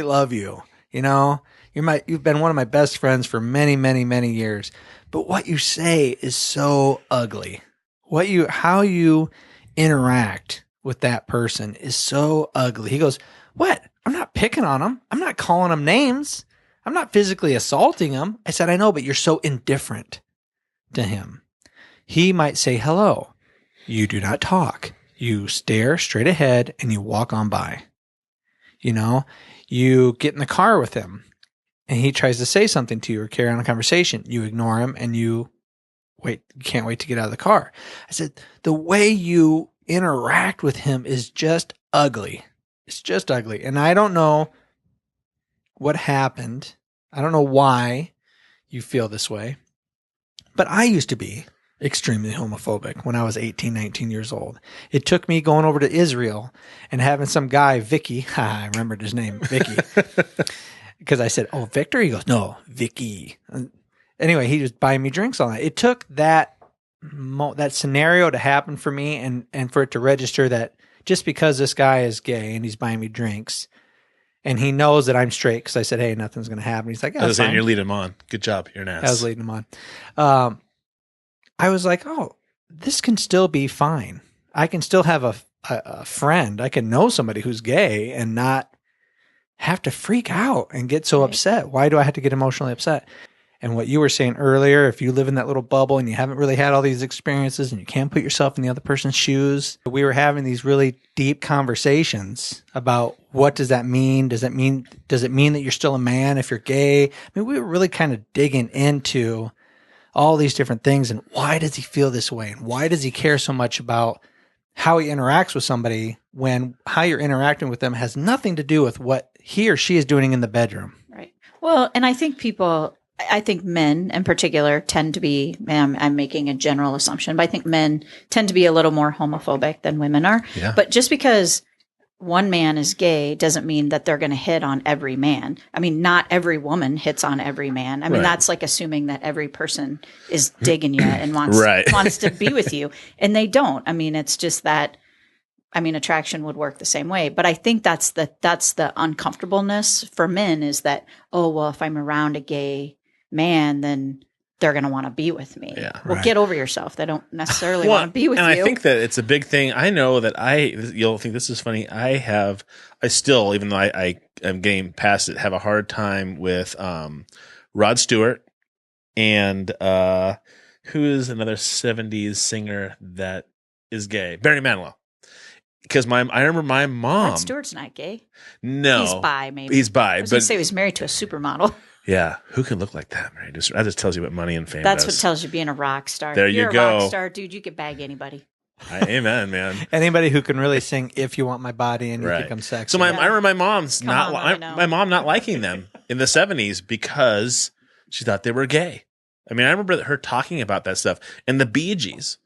love you. You've been one of my best friends for many, many, many years. But what you say is so ugly. How you interact with that person is so ugly. He goes, what? I'm not picking on him. I'm not calling him names. I'm not physically assaulting him. I said, I know, but you're so indifferent to him. He might say hello. You do not talk. You stare straight ahead and you walk on by. You get in the car with him and he tries to say something to you or carry on a conversation. You ignore him and you can't wait to get out of the car. I said, the way you interact with him is just ugly. It's just ugly. And I don't know what happened. I don't know why you feel this way. But I used to be extremely homophobic when I was 18, 19 years old. It took me going over to Israel and having some guy, Vicky, I remembered his name, Vicky, because I said, "Oh, Victor." He goes, "No, Vicky." Anyway, he was buying me drinks all night. It took that scenario to happen for me, and for it to register that just because this guy is gay and he's buying me drinks, and he knows that I'm straight, because I said, "Hey, nothing's going to happen." He's like, "Yeah, I was saying, fine." you're leading him on. Good job. You're an ass. I was leading him on. I was like, "Oh, this can still be fine. I can still have a friend. I can know somebody who's gay and not have to freak out and get so upset. Why do I have to get emotionally upset?" And what you were saying earlier, if you live in that little bubble and you haven't really had all these experiences and you can't put yourself in the other person's shoes, we were having these really deep conversations about what does that mean? Does it mean that you're still a man if you're gay? I mean, we were really kind of digging into all these different things, and why does he feel this way? And why does he care so much about how he interacts with somebody when how you're interacting with them has nothing to do with what he or she is doing in the bedroom? Right. Well, and I think men in particular tend to be, I'm making a general assumption, but I think men tend to be a little more homophobic than women are. Yeah. But just because one man is gay doesn't mean that they're going to hit on every man. I mean, not every woman hits on every man. I mean, that's like assuming that every person is digging you and wants to be with you. And they don't. I mean, it's just that, attraction would work the same way. But I think that's the uncomfortableness for men, is that, oh, well, if I'm around a gay man, then they're going to want to be with me. Yeah, well, get over yourself. They don't necessarily want to be with you. And I think that it's a big thing. I know that you'll think this is funny. I still, even though I am getting past it, have a hard time with Rod Stewart and who is another 70s singer that is gay? Barry Manilow. Because I remember my mom. Rod Stewart's not gay. No. He's bi, maybe. He's bi. I was going to say he was married to a supermodel. Yeah. Who can look like that, Mary? That just tells you what money and fame That's does. what tells you being a rock star. There You're you go. a rock star, dude. You could bag anybody. Amen, man. Anybody who can really sing "If You Want My Body" and You Think I'm Sexy. So I remember my mom's my mom not liking them in the 70s because she thought they were gay. I mean, I remember her talking about that stuff and the Bee Gees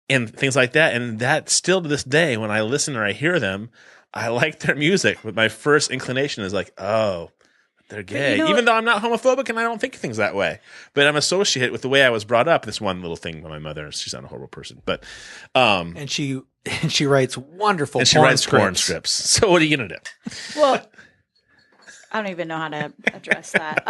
and things like that. And that still to this day, when I listen or I hear them, I like their music. But my first inclination is like, oh, they're gay. Even though I'm not homophobic and I don't think things that way. But I'm associated with the way I was brought up. This one little thing with my mother. She's not a horrible person. But and she writes wonderful porn scripts. So what are you going to do? Well, I don't even know how to address that.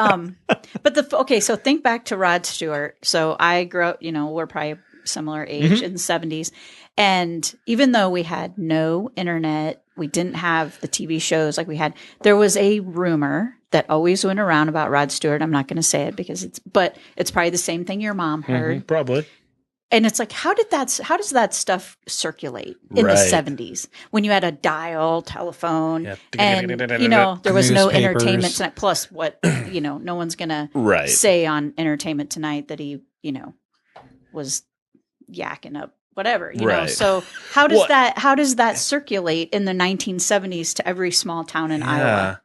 So think back to Rod Stewart. So I grew up, we're probably similar age in the 70s. And even though we had no internet, we didn't have the TV shows like we had, there was a rumor that always went around about Rod Stewart. I'm not going to say it but it's probably the same thing your mom heard. Probably. And it's like, how does that stuff circulate in the 70s when you had a dial telephone and, there was no entertainment tonight. Plus what, no one's going to say on Entertainment Tonight that he, was yakking up whatever, know. So how does that circulate in the 1970s to every small town in Iowa?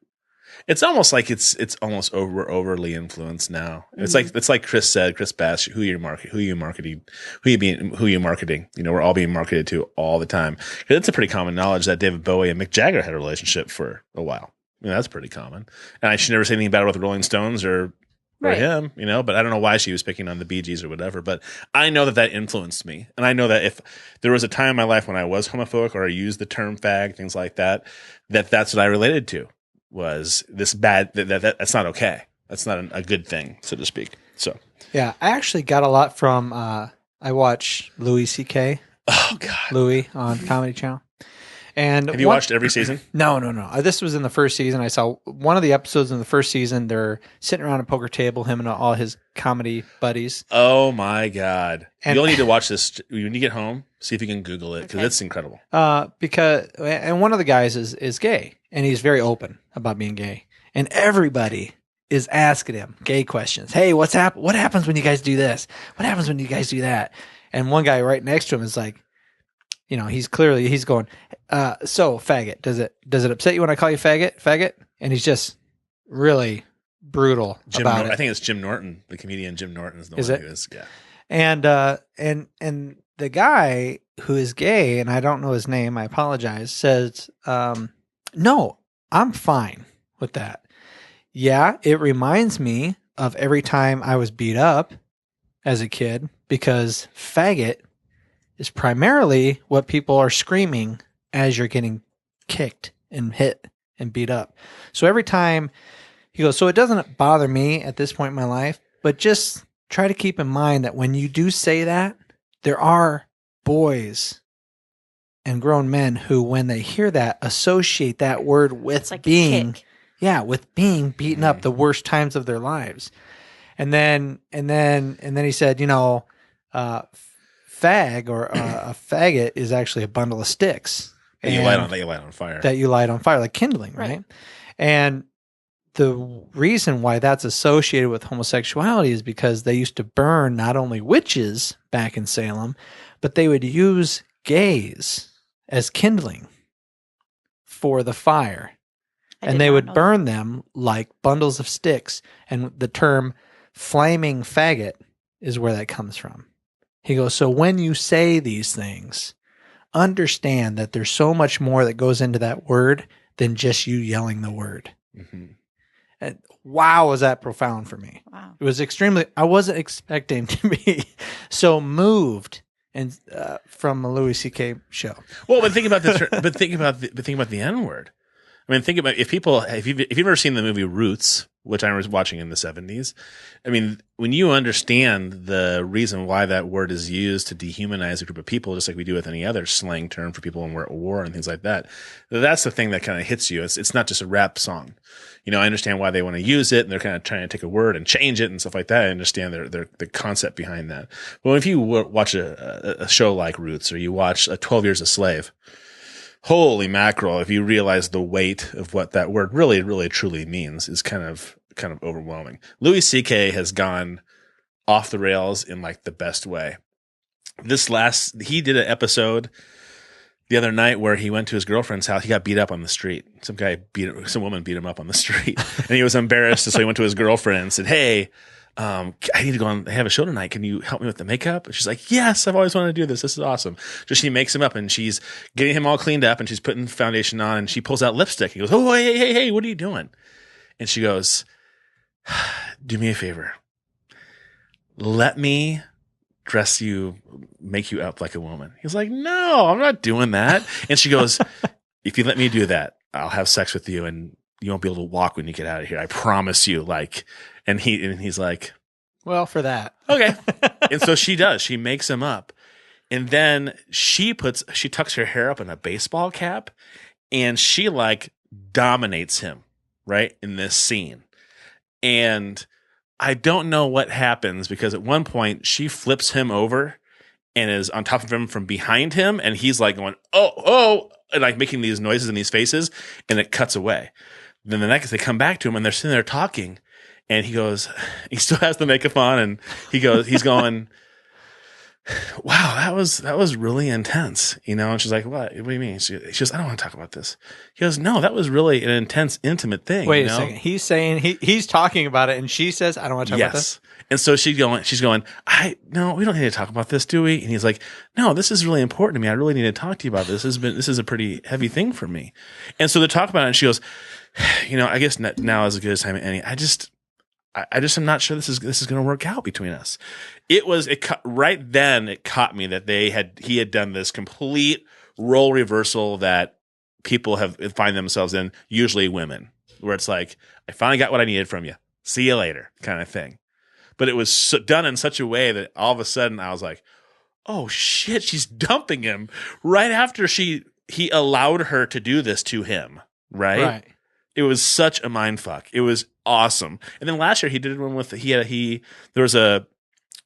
It's almost like it's almost overly influenced now. Mm-hmm. It's like Chris Bass, who you marketing. We're all being marketed to all the time. It's a pretty common knowledge that David Bowie and Mick Jagger had a relationship for a while. That's pretty common. And I should never say anything bad about the Rolling Stones or him, but I don't know why she was picking on the Bee Gees or whatever. But I know that influenced me. And I know that if there was a time in my life when I was homophobic or I used the term fag, things like that, that's what I related to, was this bad, that's not okay. That's not a good thing, so to speak. So, yeah, I actually got a lot from, I watch Louis C.K. Oh, God. Louis on Comedy Channel. And have you watched every season? No. This was in the first season. I saw one of the episodes in the first season. They're sitting around a poker table, him and all his comedy buddies. Oh my God! You'll need to watch this when you get home. See if you can Google it because it's incredible. And one of the guys is gay, and he's very open about being gay, and everybody is asking him gay questions. Hey, what happens when you guys do this? What happens when you guys do that? And one guy right next to him is like, he's going, so faggot, does it upset you when I call you faggot? And he's just really brutal about it. I think it's Jim Norton, the comedian Jim Norton is the one who is, yeah. And the guy who is gay, and I don't know his name, I apologize, says, no, I'm fine with that. yeah, it reminds me of every time I was beat up as a kid, because faggot is primarily what people are screaming as you're getting kicked and hit and beat up. So every time he goes, so it doesn't bother me at this point in my life, but just try to keep in mind that when you do say that, there are boys and grown men who, when they hear that, associate that word with like being, a kick. yeah, with being beaten up the worst times of their lives. And then he said, fag or a faggot is actually a bundle of sticks that you light on fire. That you light on fire, like kindling, right? And the reason why that's associated with homosexuality is because they used to burn not only witches back in Salem, but they would use gays as kindling for the fire. And they would burn them like bundles of sticks. And the term flaming faggot is where that comes from. He goes, so when you say these things, understand that there's so much more that goes into that word than just you yelling the word. Mm-hmm. And wow, was that profound for me. Wow. It was I wasn't expecting to be so moved and from a Louis C.K. show. Well, but think about the N-word. I mean, think about if you've ever seen the movie Roots, which I was watching in the 70s. I mean, when you understand the reason why that word is used to dehumanize a group of people, just like we do with any other slang term for people when we're at war and things like that, that's the thing that kind of hits you. It's not just a rap song. I understand why they want to use it, and they're kind of trying to take a word and change it and stuff like that. I understand the concept behind that. But if you watch a show like Roots, or you watch 12 Years a Slave, holy mackerel, if you realize the weight of what that word really, really, truly means, is kind of overwhelming. Louis C.K. has gone off the rails in like the best way. He did an episode the other night where he went to his girlfriend's house. He got beat up on the street. Some woman beat him up on the street, and he was embarrassed. So he went to his girlfriend and said, "Hey, I need to go on. I have a show tonight. Can you help me with the makeup?" And she's like, "Yes, I've always wanted to do this. This is awesome." So she makes him up, and she's getting him all cleaned up, and she's putting foundation on, and she pulls out lipstick. He goes, "Oh, hey, what are you doing?" And she goes, "Do me a favor. Let me dress you, make you up like a woman." He's like, "No, I'm not doing that." And she goes, "If you let me do that, I'll have sex with you, and you won't be able to walk when you get out of here. I promise you." And he's like, "Well, for that." Okay. And so she does. She makes him up. And then she tucks her hair up in a baseball cap, and she like dominates him, right, in this scene. And I don't know what happens, because at one point she flips him over and is on top of him from behind him, and he's like going, oh, and like making these noises and these faces, and it cuts away. Then the next they come back to him, and they're sitting there talking, and he goes, he still has the makeup on, and he's going, "Wow, that was really intense," And she's like, "What do you mean?" She goes, "I don't want to talk about this." He goes, "No, that was really an intense, intimate thing." Wait a second. He's saying he's talking about it, and she says, "I don't want to talk about this." And so she's going, "No, we don't need to talk about this, do we?" And he's like, "No, this is really important to me. I really need to talk to you about this. This is a pretty heavy thing for me." And so they talk about it, and she goes, "I guess now is as good a time as any. I just am not sure this is going to work out between us." Right then it caught me that he had done this complete role reversal that people find themselves in, usually women, where it's like, "I finally got what I needed from you. See you later," kind of thing. But it was done in such a way that all of a sudden I was like, "Oh shit, she's dumping him right after he allowed her to do this to him." Right. It was such a mind fuck. It was awesome. And then last year he did one with there was a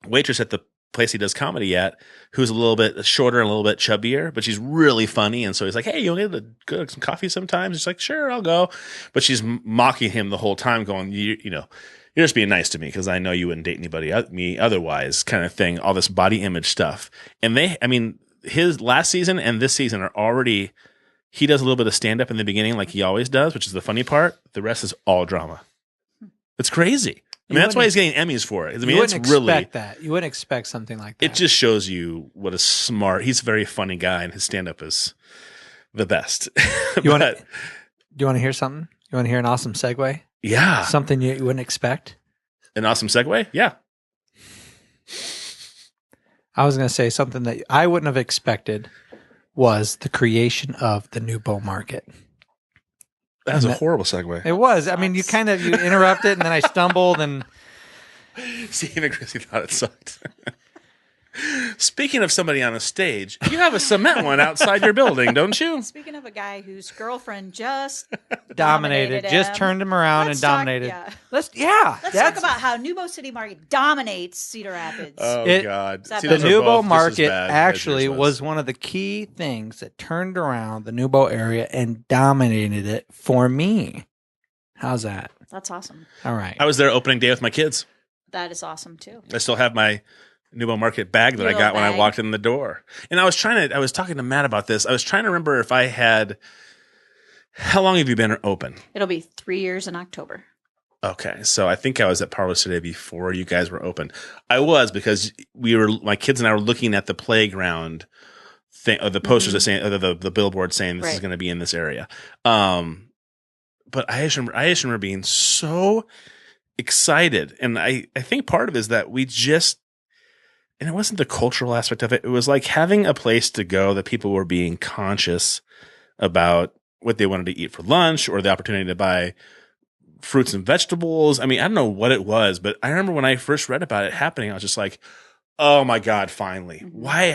waitress at the place he does comedy at who's a little bit shorter and a little bit chubbier, but she's really funny. And so he's like, "Hey, you need to go some coffee sometimes?" She's like, "Sure, I'll go." But she's mocking him the whole time, going, you're just being nice to me because I know you wouldn't date me otherwise, kind of thing. All this body image stuff. And his last season and this season are already, he does a little bit of stand up in the beginning, like he always does, which is the funny part. The rest is all drama. It's crazy. That's why he's getting Emmys for it. You wouldn't expect that. You wouldn't expect something like that. It just shows you what a smart. He's a very funny guy, and his stand up is the best. Do you want to hear something? You want to hear an awesome segue? Yeah. Something you wouldn't expect. An awesome segue? Yeah. I was going to say something that I wouldn't have expected was the creation of the Newbo Market. That was a horrible segue. It was. I mean, you interrupted, and then I stumbled, and Steve and Kristie thought it sucked. Speaking of somebody on a stage, you have a cement one outside your building, don't you? Speaking of a guy whose girlfriend just dominated, just him. turned him around and dominated. Let's talk about how Newbo City Market dominates Cedar Rapids. Oh, God. The Newbo Market actually was one of the key things that turned around the Newbo area and dominated it for me. How's that? That's awesome. All right. I was there opening day with my kids. That is awesome, too. I still have my Newbo Market bag that I got when I walked in the door. And I was talking to Matt about this. I was trying to remember if I had, how long have you been open? It'll be 3 years in October. Okay. So I think I was at Parlors today before you guys were open. I was, because my kids and I were looking at the playground thing, the posters that saying, the billboard saying this is going to be in this area. But I just remember being so excited. And I think part of it is that and it wasn't the cultural aspect of it. It was like having a place to go that people were being conscious about what they wanted to eat for lunch, or the opportunity to buy fruits and vegetables. I mean, I don't know what it was, but I remember when I first read about it happening, I was just like, oh my God, finally. Why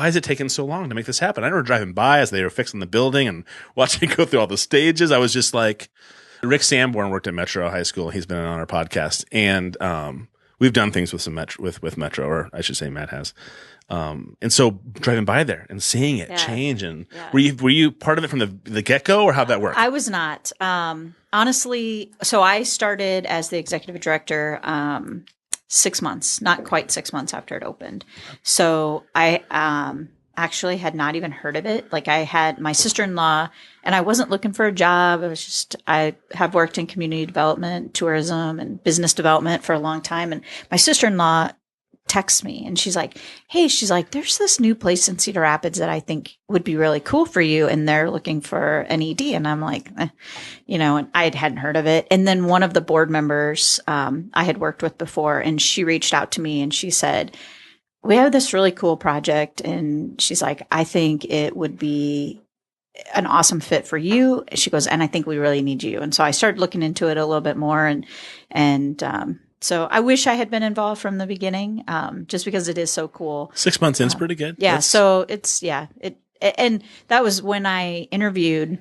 is it taking so long to make this happen? I remember driving by as they were fixing the building and watching it go through all the stages. I was just like, Rick Sanborn worked at Metro High School. He's been on our podcast, and we've done things with with Metro, or I should say Matt has. And so driving by there and seeing it change, and were you part of it from the get-go, or how'd that work? I was not. Honestly, so I started as the executive director 6 months, not quite 6 months after it opened. So I actually had not even heard of it. Like, I had my sister-in-law, and I wasn't looking for a job. It was just, I have worked in community development, tourism, and business development for a long time. And my sister-in-law texts me, and she's like, hey, there's this new place in Cedar Rapids that I think would be really cool for you. And they're looking for an ED. And I'm like, and I hadn't heard of it. And then one of the board members I had worked with before, and she reached out to me and she said, we have this really cool project. And she's like, I think it would be an awesome fit for you. She goes, and I think we really need you. And so I started looking into it a little bit more. And so I wish I had been involved from the beginning, just because it is so cool. 6 months in is pretty good. Yeah. So and that was when I interviewed.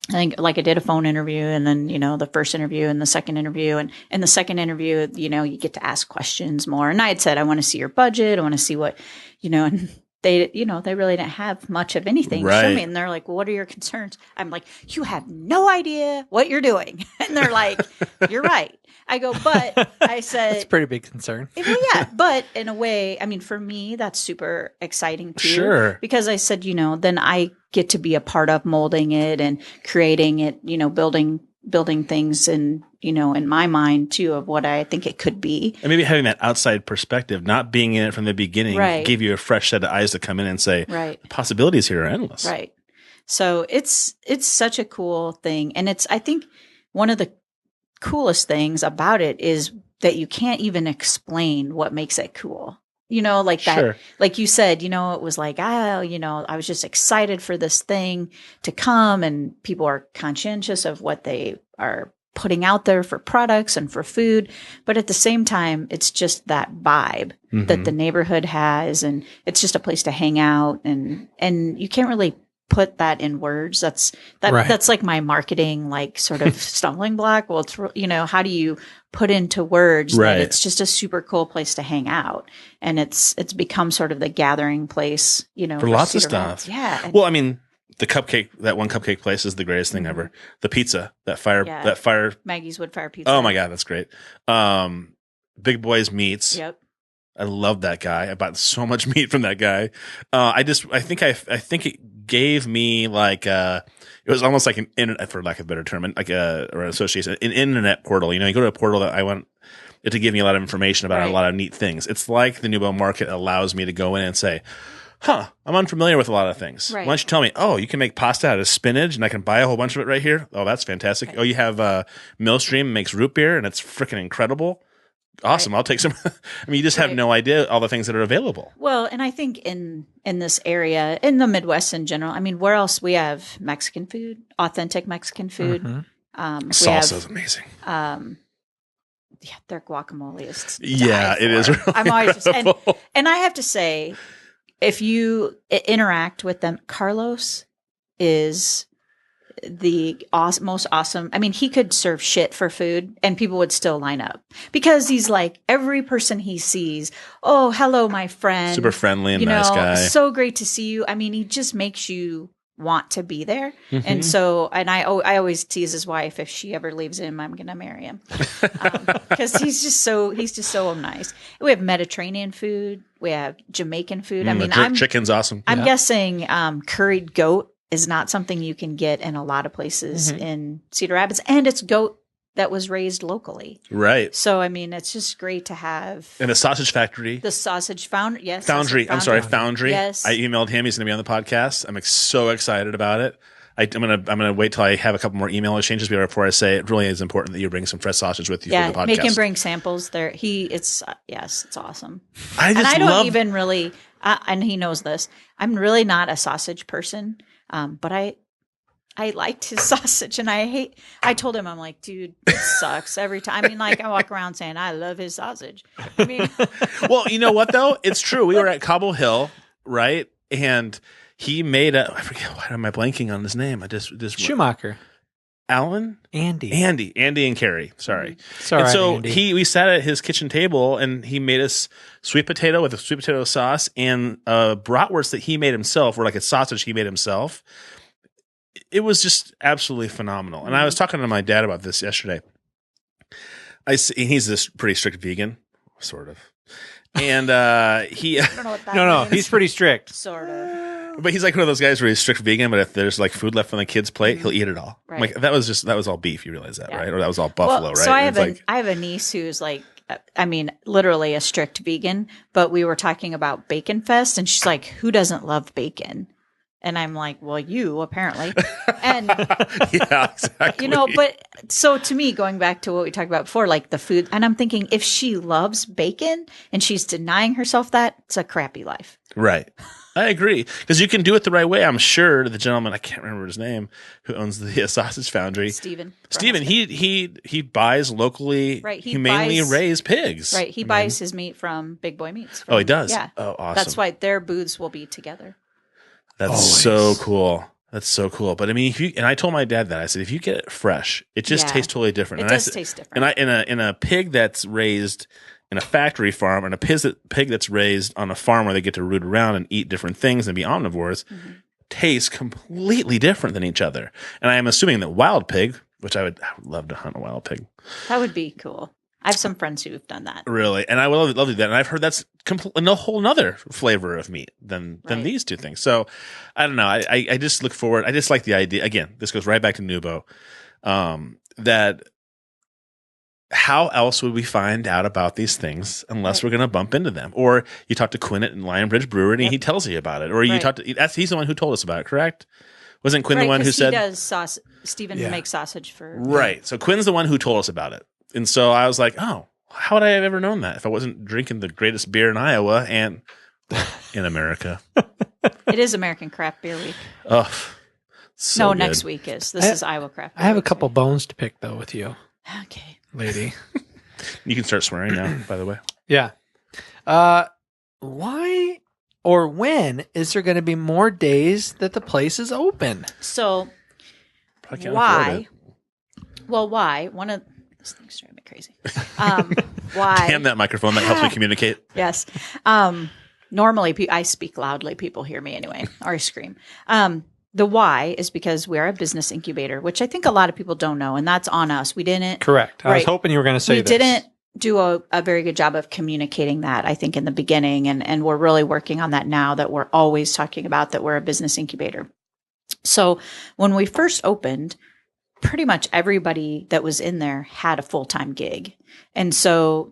I think, like, I did a phone interview, and then, the first interview and the second interview, and in the second interview, you get to ask questions more. And I had said, I want to see your budget. I want to see what, and they really didn't have much of anything to show me. And they're like, well, what are your concerns? I'm like, you have no idea what you're doing. And they're like, you're right. I go, but I said, it's a pretty big concern. Well, yeah, but in a way, I mean, for me, that's super exciting too. Sure. Because I said, then I get to be a part of molding it and creating it, building things and, in my mind too, of what I think it could be. And maybe having that outside perspective, not being in it from the beginning, gave you a fresh set of eyes to come in and say, the possibilities here are endless. Right. So it's such a cool thing. And I think one of the coolest things about it is that you can't even explain what makes it cool. Like that, sure. Like you said, it was like, I was just excited for this thing to come, and people are conscientious of what they are putting out there for products and for food. But at the same time, it's just that vibe that the neighborhood has, and it's just a place to hang out, and you can't really put that in words. That's like my marketing, like, sort of stumbling block. Well, it's, how do you put into words that it's just a super cool place to hang out, and it's become sort of the gathering place, for lots of Cedar stuff. Rapids. Yeah. Well, I mean, that one cupcake place is the greatest thing ever. The pizza, that fire, Maggie's Wood Fire Pizza. Oh my God, that's great. Big Boys Meats. Yep. I love that guy. I bought so much meat from that guy. I think it gave me like it was almost like an internet, for lack of a better term, like or an association, an internet portal. You go to a portal that I want it to give me a lot of information about a lot of neat things. It's like the Newbo Market allows me to go in and say, I'm unfamiliar with a lot of things. Right. Why don't you tell me, oh, you can make pasta out of spinach and I can buy a whole bunch of it right here? Oh, that's fantastic. Right. Oh, you have Millstream makes root beer and it's freaking incredible. Awesome. Right. I'll take some. I mean, you just have no idea all the things that are available. Well, and I think in this area, in the Midwest in general, I mean, where else we have Mexican food, authentic Mexican food. Salsa is amazing. Yeah, their guacamole is. It is. Really I'm always just, and I have to say, if you interact with them, Carlos is the most awesome. I mean, he could serve shit for food and people would still line up because he's like every person he sees. Oh, hello, my friend. Super friendly and nice guy. So great to see you. I mean, he just makes you want to be there. And so, and I always tease his wife, if she ever leaves him, I'm going to marry him. Cause he's just so nice. We have Mediterranean food. We have Jamaican food. I mean, chicken's awesome. I'm guessing, curried goat is not something you can get in a lot of places in Cedar Rapids, and it's goat that was raised locally. Right. So, I mean, it's just great to have. And a sausage factory. The sausage foundry. Yes. Foundry. I'm sorry, Foundry. Yes. I emailed him. He's going to be on the podcast. I'm so excited about it. I'm gonna wait till I have a couple more email exchanges before I say it really is important that you bring some fresh sausage with you for the podcast. Make him bring samples there. It's awesome. I even really, and he knows this, I'm really not a sausage person, but I liked his sausage, and I told him, I'm like, dude, it sucks every time. I mean, like, I walk around saying, I love his sausage. I mean, well, you know what, though? It's true. We were at Cobble Hill, right? And he made I forget, why am I blanking on his name? Schumacher. Alan? Andy and Carrie. Sorry. Sorry. And so Andy. we sat at his kitchen table and he made us sweet potato with a sweet potato sauce and bratwurst that he made himself, or like a sausage he made himself. It was just absolutely phenomenal. And I was talking to my dad about this yesterday. He's this pretty strict vegan, sort of. And he I don't know what that means. He's pretty strict. Sort of. But he's like one of those guys where he's strict vegan, but if there's like food left on the kid's plate, he'll eat it all. Right. Like that was all beef. You realize that, right? Or that was all buffalo, right? So I have a niece who's like, I mean, literally a strict vegan, but we were talking about Bacon Fest, and she's like, who doesn't love bacon? And I'm like, well, you apparently. And yeah, exactly. But so to me, going back to what we talked about before, like the food, and I'm thinking if she loves bacon and she's denying herself that, it's a crappy life. Right. I agree. Because you can do it the right way. I'm sure the gentleman, I can't remember his name, who owns the sausage foundry. Steven, he buys locally, right, humanely raised pigs. Right. He buys his meat from Big Boy Meats. He does? Yeah. Oh, awesome. That's why their booths will be together. That's so cool. That's so cool. But I mean, and I told my dad that, I said, if you get it fresh, it just tastes totally different. It does taste different. And in a pig that's raised in a factory farm and a pig that's raised on a farm where they get to root around and eat different things and be omnivores, tastes completely different than each other. And I am assuming that wild pig, which I would love to hunt a wild pig. That would be cool. I have some friends who've done that. Really? And I would love to do that. And I've heard that's a whole nother flavor of meat than these two things. So I don't know. I just look forward. I just like the idea. Again, this goes right back to Newbo. That how else would we find out about these things unless we're going to bump into them? Or you talk to Quinn at Lionbridge Brewery and he tells you about it. Or you talk to, he's the one who told us about it, correct? Wasn't Quinn the one who said? He does Steven makes sausage for. Right. So Quinn's the one who told us about it. And so I was like, oh, how would I have ever known that if I wasn't drinking the greatest beer in Iowa and in America? It is American Craft Beer Week. Oh, so good. Next week is. This is Iowa Craft Beer I have a Week, couple bones to pick, though, with you. Okay. Lady. You can start swearing now, by the way. Yeah. Why or when is there going to be more days that the place is open? So, why? Well, why? This thing's driving me crazy. Why? Damn that microphone. That helps me communicate. Yes. Normally, I speak loudly. People hear me anyway, or I scream. The why is because we are a business incubator, which I think a lot of people don't know, and that's on us. We didn't. Correct. I was hoping you were going to say this. We didn't do a very good job of communicating that, I think, in the beginning, and we're really working on that now, that we're always talking about that we're a business incubator. So when we first opened, pretty much everybody that was in there had a full-time gig. And so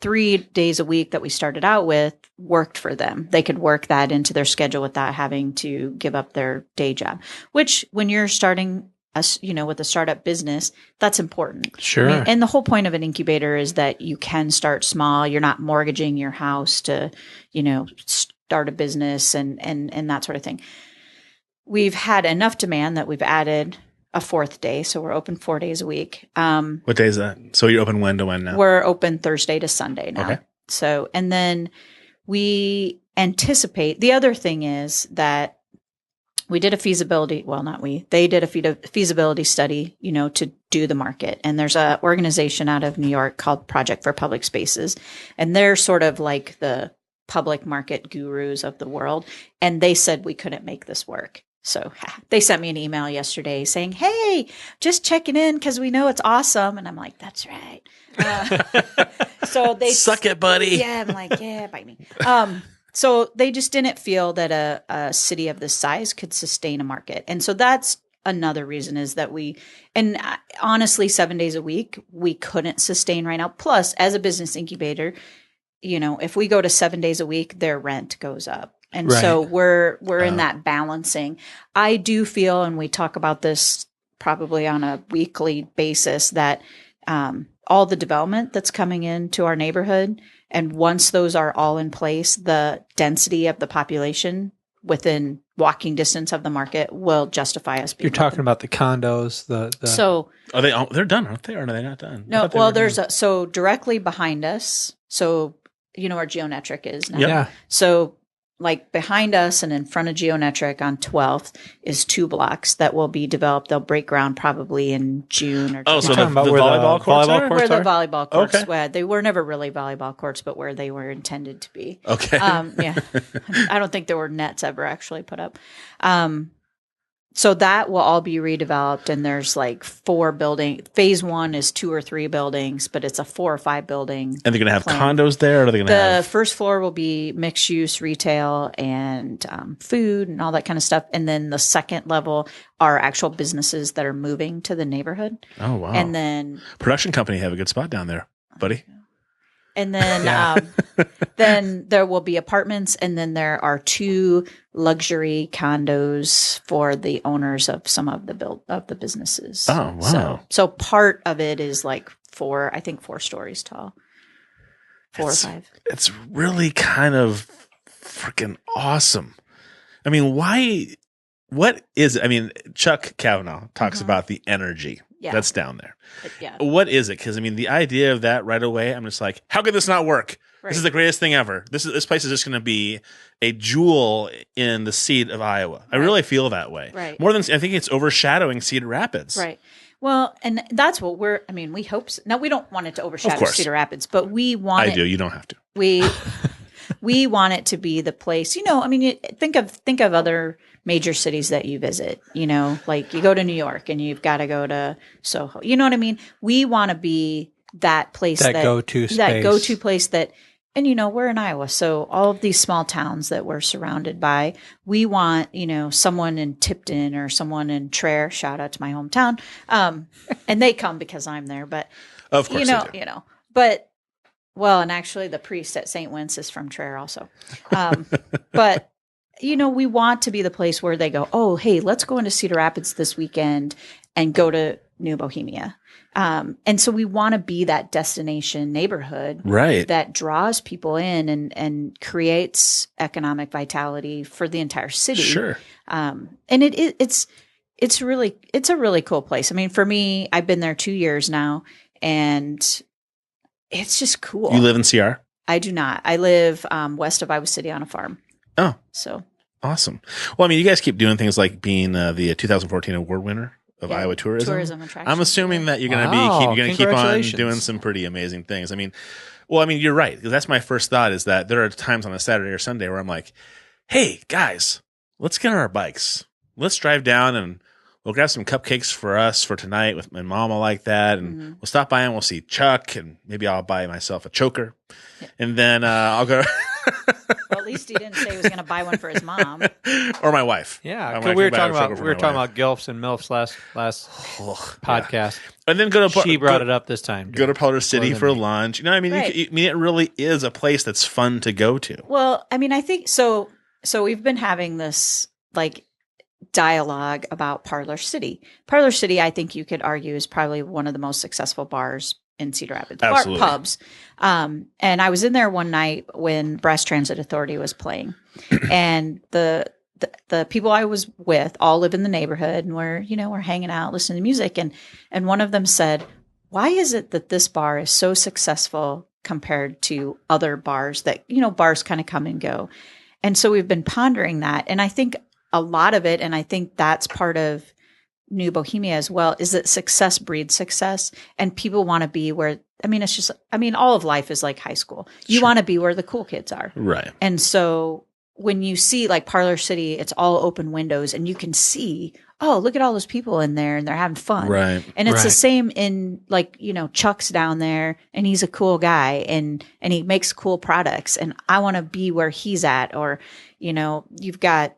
3 days a week that we started out with worked for them. They could work that into their schedule without having to give up their day job, which when you're starting with a startup business, that's important. Sure. And the whole point of an incubator is that you can start small. You're not mortgaging your house to, start a business and that sort of thing. We've had enough demand that we've added a 4th day. So we're open 4 days a week. What day is that? So you're open when to when now? We're open Thursday to Sunday now. Okay. So, and then we anticipate, the other thing is that we did a feasibility, well, not we, they did a feasibility study, to do the market. And there's an organization out of New York called Project for Public Spaces. And they're sort of like the public market gurus of the world. And they said we couldn't make this work. So they sent me an email yesterday saying, hey, just checking in because we know it's awesome. And I'm like, that's right. So they suck it, buddy. Yeah, I'm like, yeah, bite me. So they just didn't feel that a city of this size could sustain a market. And so that's another reason is that honestly, 7 days a week, we couldn't sustain right now. Plus, as a business incubator, if we go to 7 days a week, their rent goes up. And so we're in that balancing. I do feel, and we talk about this probably on a weekly basis, that all the development that's coming into our neighborhood, and once those are all in place, the density of the population within walking distance of the market will justify us being You're talking open. about the condos, So are they're done, aren't they? Or are they not done? No, well, so directly behind us. So where Geometric is now. Yeah. So like behind us and in front of Geometric on 12th is 2 blocks that will be developed. They'll break ground probably in June or Oh, so talking the about where volleyball the courts volleyball are? courts where the volleyball courts Okay. were. They were never really volleyball courts, but where they were intended to be. Okay. Yeah. I don't think there were nets ever actually put up. So that will all be redeveloped, and there's like 4 buildings. Phase 1 is 2 or 3 buildings, but it's a 4 or 5 building. And they're going to have plan. condos there? Or are they going to The have... first floor will be mixed use retail and food and all that kind of stuff. And then the second level are actual businesses that are moving to the neighborhood. Oh, wow. And then Production company have a good spot down there, buddy. And then, then there will be apartments, and then there are 2 luxury condos for the owners of some of the businesses. Oh, wow. So part of it is like 4 stories tall, 4 or 5. It's really kind of freaking awesome. I mean, what is it? I mean, Chuck Kavanaugh talks about the energy that's down there. Yeah. What is it? Because I mean, the idea of that right away, I'm just like, how could this not work? Right. This is the greatest thing ever. This place is just going to be a jewel in the seed of Iowa. I really feel that way. Right. More than I think it's overshadowing Cedar Rapids. Right. Well, and that's what we hope so. Now, we don't want it to overshadow Cedar Rapids, but we want I do. You don't have to. We want it to be the place, think of other major cities that you visit, like you go to New York and you've got to go to Soho. You know what I mean? We want to be that place, that go-to space. That go-to place that, and we're in Iowa. So all of these small towns that we're surrounded by, we want, someone in Tipton or someone in Traer, shout out to my hometown. And they come because I'm there, but Of course, but well, and actually the priest at St. Wentz is from Traer also. But, we want to be the place where they go, oh, hey, let's go into Cedar Rapids this weekend and go to New Bohemia. And so we want to be that destination neighborhood that draws people in and creates economic vitality for the entire city. Sure. And it's a really cool place. I mean, for me, I've been there 2 years now, and it's just cool. You live in CR? I do not. I live west of Iowa City on a farm. Oh, so awesome. Well, I mean, you guys keep doing things like being the 2014 award winner of Iowa Tourism attraction. I'm assuming that you're going to keep on doing some pretty amazing things. I mean, you're right, because that's my first thought is that there are times on a Saturday or Sunday where I'm like, hey, guys, let's get on our bikes. Let's drive down and we'll grab some cupcakes for us for tonight with my mama like that. And we'll stop by and we'll see Chuck, and maybe I'll buy myself a choker. Yeah. And then I'll go. Well, at least he didn't say he was going to buy one for his mom or my wife. Yeah, we were talking about gilfs and milfs last podcast, and then she brought it up this time. Go to Parlor City for lunch. You know what I mean? Right. It really is a place that's fun to go to. Well, I mean, I think so. So we've been having this like dialogue about Parlor City. Parlor City, I think you could argue, is probably one of the most successful bars in Cedar Rapids. Pubs. And I was in there one night when Brass Transit Authority was playing, and the people I was with all live in the neighborhood, and we're hanging out, listening to music, and one of them said, "Why is it that this bar is so successful compared to other bars that bars kind of come and go?" And so we've been pondering that, and I think a lot of it, and I think that's part of New Bohemia as well, is that success breeds success, and people want to be where, all of life is like high school. You want to be where the cool kids are. Right. And so when you see like Parlor City, it's all open windows and you can see, oh, look at all those people in there and they're having fun. Right. And it's the same in Chuck's down there and he's a cool guy and he makes cool products and I want to be where he's at. Or, you've got,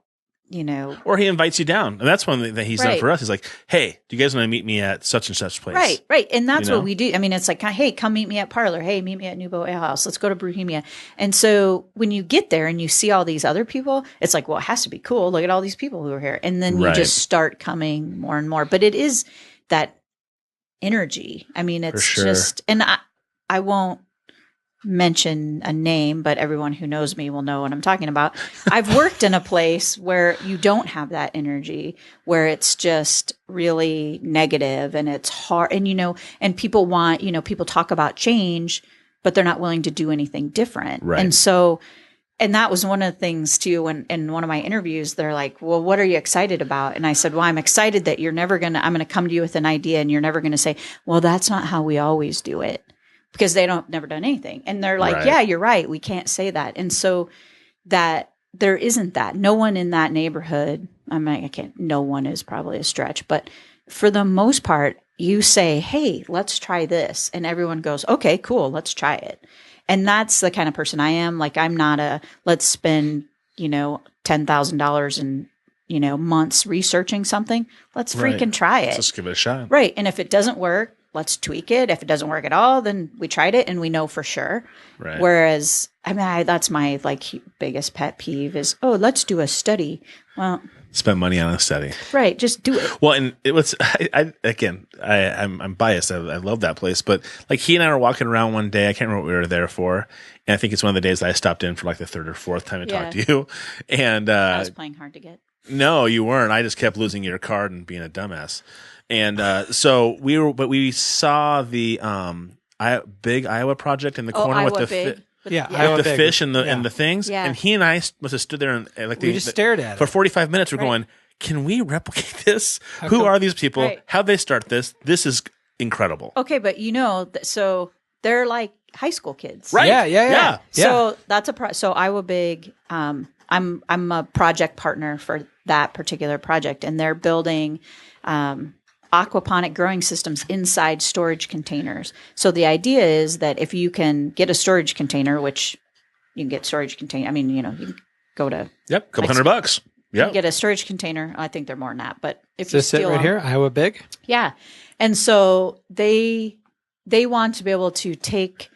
or he invites you down. And that's one thing that he's done for us. He's like, hey, do you guys want to meet me at such and such place? Right. And that's what we do. I mean, it's like, hey, come meet me at Parlor. Hey, meet me at Newbo Ale House. Let's go to Bohemia. And so when you get there and you see all these other people, it's like, well, it has to be cool. Look at all these people who are here. And then you just start coming more and more. But it is that energy. I mean, it's just, and I won't mention a name, but everyone who knows me will know what I'm talking about. I've worked in a place where you don't have that energy, where it's just really negative and it's hard. And, and people want, people talk about change, but they're not willing to do anything different. Right. And so, and that was one of the things too, when in one of my interviews, they're like, well, what are you excited about? And I said, well, I'm excited that I'm going to come to you with an idea and you're never going to say, well, that's not how we always do it. Because they never done anything. And they're like, yeah, you're right. We can't say that. And so that there isn't that. No one in that neighborhood, no one is probably a stretch, but for the most part, you say, hey, let's try this. And everyone goes, okay, cool, let's try it. And that's the kind of person I am. Like, I'm not let's spend, $10,000 in, months researching something. Let's freaking try it. Let's give it a shot. Right. And if it doesn't work, let's tweak it. If it doesn't work at all, then we tried it and we know for sure. Right. Whereas, that's my biggest pet peeve is, oh, let's do a study. Well, spend money on a study. Right. Just do it. Well, and it was, I'm biased. I love that place, but like he and I were walking around one day. I can't remember what we were there for. And I think it's one of the days that I stopped in for like the third or fourth time to talk to you. And, I was playing hard to get. No, you weren't. I just kept losing your card and being a dumbass. And so we saw the big Iowa project in the corner with the fish and the things. Yeah. And he and I must have stood there and we just stared at it for 45 minutes. We're going, can we replicate this? Who are these people? Right. How'd they start this? This is incredible. Okay, but so they're like high school kids, right? Yeah. So that's so Iowa Big. I'm a project partner for that particular project, and they're building aquaponic growing systems inside storage containers. So the idea is that if you can get a storage container, which you can get storage container, you can go to couple $100. You can get a storage container. I think they're more than that, but if you steal right here, Iowa Big, and so they want to be able to take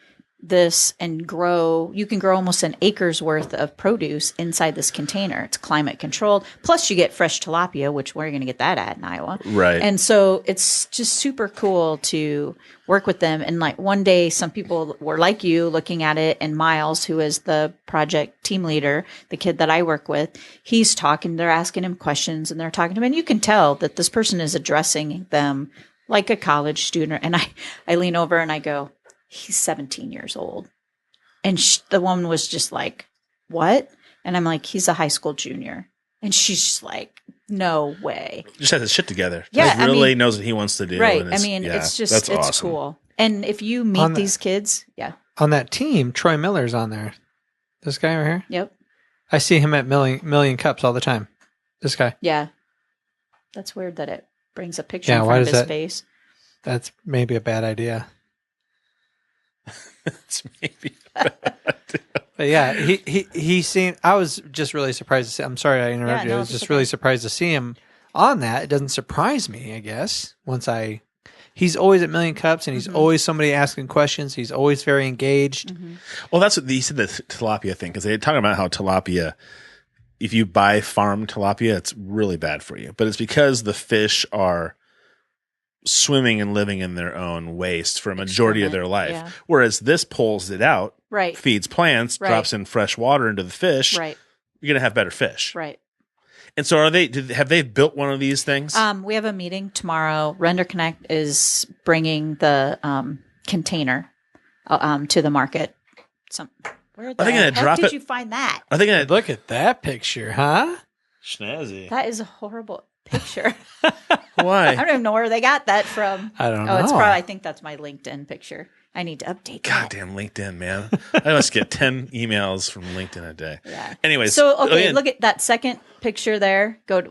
this and grow. You can grow almost an acre's worth of produce inside this container. It's climate controlled. Plus you get fresh tilapia, which where are you going to get that at in Iowa? Right. And so it's just super cool to work with them. And like one day some people were like you looking at it, and Miles, who is the project team leader, the kid that I work with, he's talking, they're asking him questions and they're talking to him. And you can tell that this person is addressing them like a college student. And I lean over and I go, he's 17 years old. And the woman was just like, what? And I'm like, he's a high school junior. And she's just like, no way. Just has his shit together. Yeah. He really knows what he wants to do. Right. It's just, it's awesome. Cool. And if you meet these kids, on that team, Troy Miller's on there. This guy right here? Yep. I see him at Million Cups all the time. This guy. Yeah. That's weird that brings a picture in front of his face. That's maybe a bad idea. It's maybe a bad idea. But yeah, he seemed. I was just really surprised to see. I'm sorry I interrupted you. I was just really surprised to see him on that. It doesn't surprise me, I guess. He's always at Million Cups, and he's always somebody asking questions. He's always very engaged. Well, that's what he said, the tilapia thing, because they're talking about how tilapia, if you buy farmed tilapia, it's really bad for you. But it's because the fish are swimming and living in their own waste for a majority of their life. Yeah. Whereas this pulls it out, feeds plants, drops in fresh water into the fish. Right. You're going to have better fish. Right. And so have they built one of these things? We have a meeting tomorrow. Render Connect is bringing the container to the market. Where the heck did you find that? Are they going to look at that picture, huh? Snazzy. That is a horrible picture. Why? I don't even know where they got that from. I don't know. It's probably, I think that's my LinkedIn picture. I need to update that. Goddamn LinkedIn, man. I must get 10 emails from LinkedIn a day. Yeah. Anyways. So, okay, look at that second picture there. Go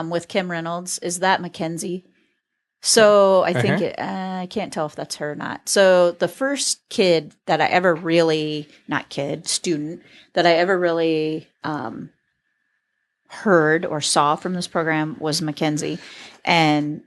with Kim Reynolds. Is that Mackenzie? So I think I can't tell if that's her or not. So the first student that I ever really heard or saw from this program was Mackenzie. And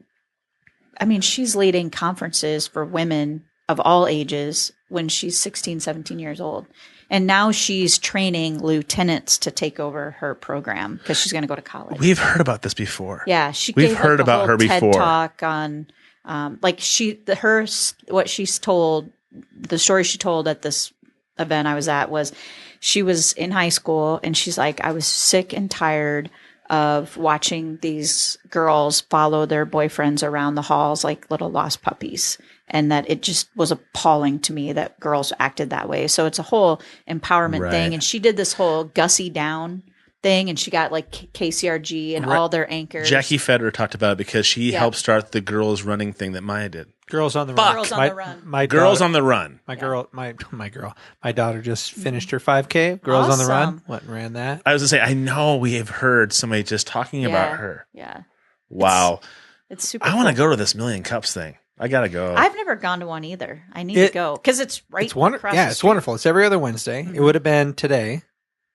I mean, she's leading conferences for women of all ages when she's 16, 17 years old. And now she's training lieutenants to take over her program because she's going to go to college. We've heard about this before. Yeah. We've heard about her before. TED talk on, what she's told, the story she told at this event I was at was she was in high school and she's like, I was sick and tired of watching these girls follow their boyfriends around the halls like little lost puppies. And that it just was appalling to me that girls acted that way. So it's a whole empowerment thing. And she did this whole Gussie Down thing. And she got like KCRG and all their anchors. Jackie Federer talked about it because she helped start the girls running thing that Maya did. Girls on the Run. Girls on the Run. My Girls on the Run. My daughter just finished her 5K. Girls on the Run. Went and ran that. I was going to say, I know we have heard somebody just talking about her. Yeah. Wow. It's super I want to go to this Million Cups thing. I got to go. I've never gone to one either. I need to go because it's right across the street. It's wonderful. It's every other Wednesday. It would have been today.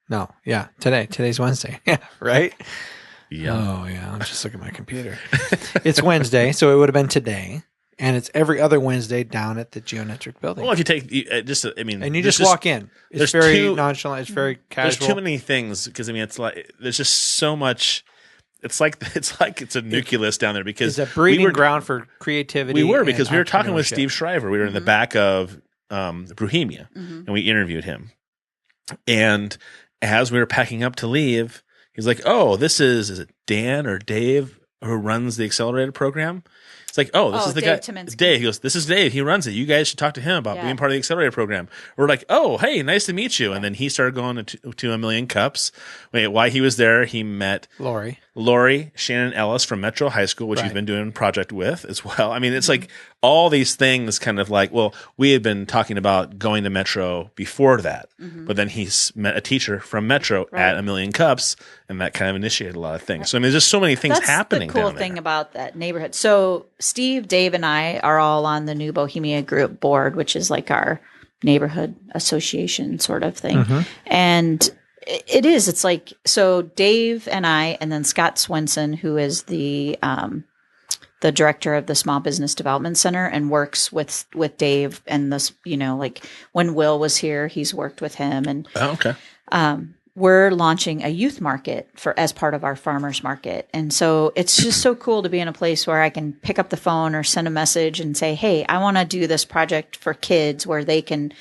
No, yeah, today. Today's Wednesday. Yeah, right? Yeah. Oh, yeah. I'm just looking at my computer. It's Wednesday, so it would have been today. And it's every other Wednesday down at the Geometric building. Well, if you take and you just walk in. It's very nonchalant. It's very casual. There's too many things because it's like there's just so much. It's like it's a nucleus down there because it's a breeding ground for creativity. We were because we were talking with Steve Shriver. We were in the back of Bruhemia, and we interviewed him. And as we were packing up to leave, he's like, "Oh, is it Dan or Dave who runs the accelerated program?" It's like, this is the Dave guy. Tyminski. Dave. He goes, "This is Dave. He runs it. You guys should talk to him about being part of the accelerator program." We're like, "Oh, hey, nice to meet you." And then he started going to a Million Cups. While he was there, he met Lori Shannon Ellis from Metro High School, which he's been doing a project with as well. I mean, it's like all these things kind of like, well, we had been talking about going to Metro before that, but then he's met a teacher from Metro at a Million Cups, and that kind of initiated a lot of things. So I mean, there's just so many things happening. That's the cool thing about that neighborhood. So Steve, Dave, and I are all on the New Bohemia Group board, which is like our neighborhood association sort of thing. And it's like, so Dave and I, and then Scott Swenson, who is the director of the Small Business Development Center and works with Dave and this, like when Will was here, he's worked with him. And we're launching a youth market as part of our farmers market. And so it's just so cool to be in a place where I can pick up the phone or send a message and say, hey, I want to do this project for kids where they can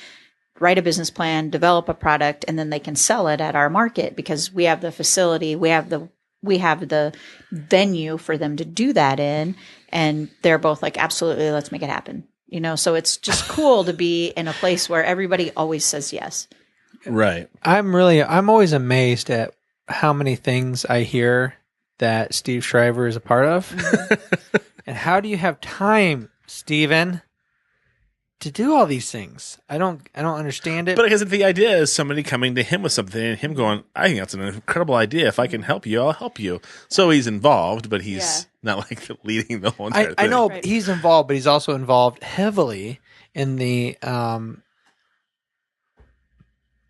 write a business plan, develop a product, and then they can sell it at our market because we have the facility, we have the venue for them to do that in. And they're both like, absolutely, let's make it happen. So it's just cool to be in a place where everybody always says yes. Right. I'm always amazed at how many things I hear that Steve Shriver is a part of. And how do you have time, Steven, to do all these things? I don't understand it. But because the idea is somebody coming to him with something and him going, I think that's an incredible idea. If I can help you, I'll help you. So he's involved, but he's not like leading the whole entire thing. I know he's involved, but he's also involved heavily in the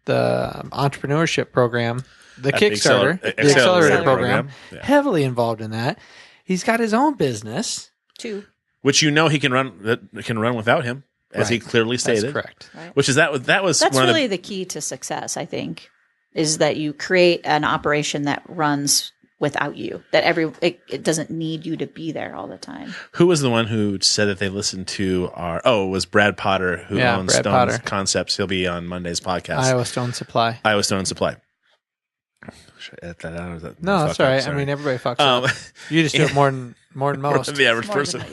entrepreneurship program, the Kickstarter, the accelerator program. Yeah. Heavily involved in that. He's got his own business too, which he can run without him. As he clearly stated. That's correct. Right. Which is that's really the key to success, I think, is that you create an operation that runs without you, that it doesn't need you to be there all the time. Who was the one who said that they listened to it was Brad Potter, who owns Stone Concepts. He'll be on Monday's podcast. Iowa Stone Supply. Should I edit that out? Or is that no, that's all right. I mean, everybody fucks up. You just do it more than most. More than the average person.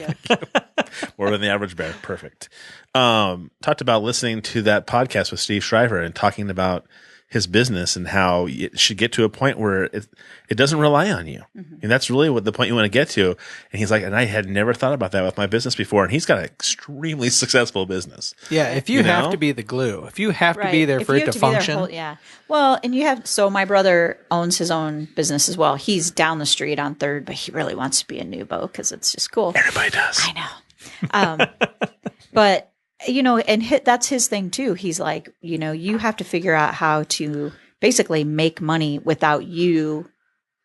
More than the average bear. Perfect. Talked about listening to that podcast with Steve Shriver and talking about his business and how it should get to a point where it doesn't rely on you. Mm-hmm. And that's really what the point you want to get to. And he's like, and I had never thought about that with my business before. And he's got an extremely successful business. Yeah. If you have to be the glue, if you have to be there for it to function. Well, and my brother owns his own business as well. He's down the street on 3rd, but he really wants to be a Newbo because it's just cool. Everybody does. I know. But and that's his thing too. He's like, you have to figure out how to basically make money without you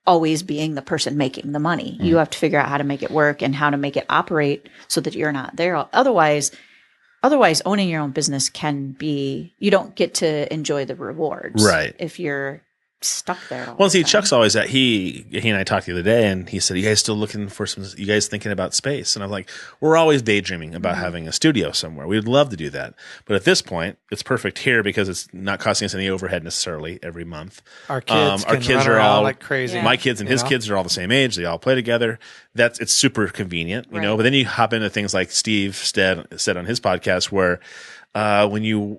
always being the person making the money. Mm-hmm. You have to figure out how to make it work and how to make it operate so that you're not there. Otherwise owning your own business you don't get to enjoy the rewards. Right. If you're stuck there. Well, see, Chuck's always at, he and I talked the other day and he said, you guys still looking for you guys thinking about space? And I'm like, we're always daydreaming about having a studio somewhere. We'd love to do that. But at this point, it's perfect here because it's not costing us any overhead necessarily every month. Our kids are all like crazy. Yeah. My kids and his kids are all the same age. They all play together. It's super convenient, but then you hop into things like Steve said on his podcast where, when your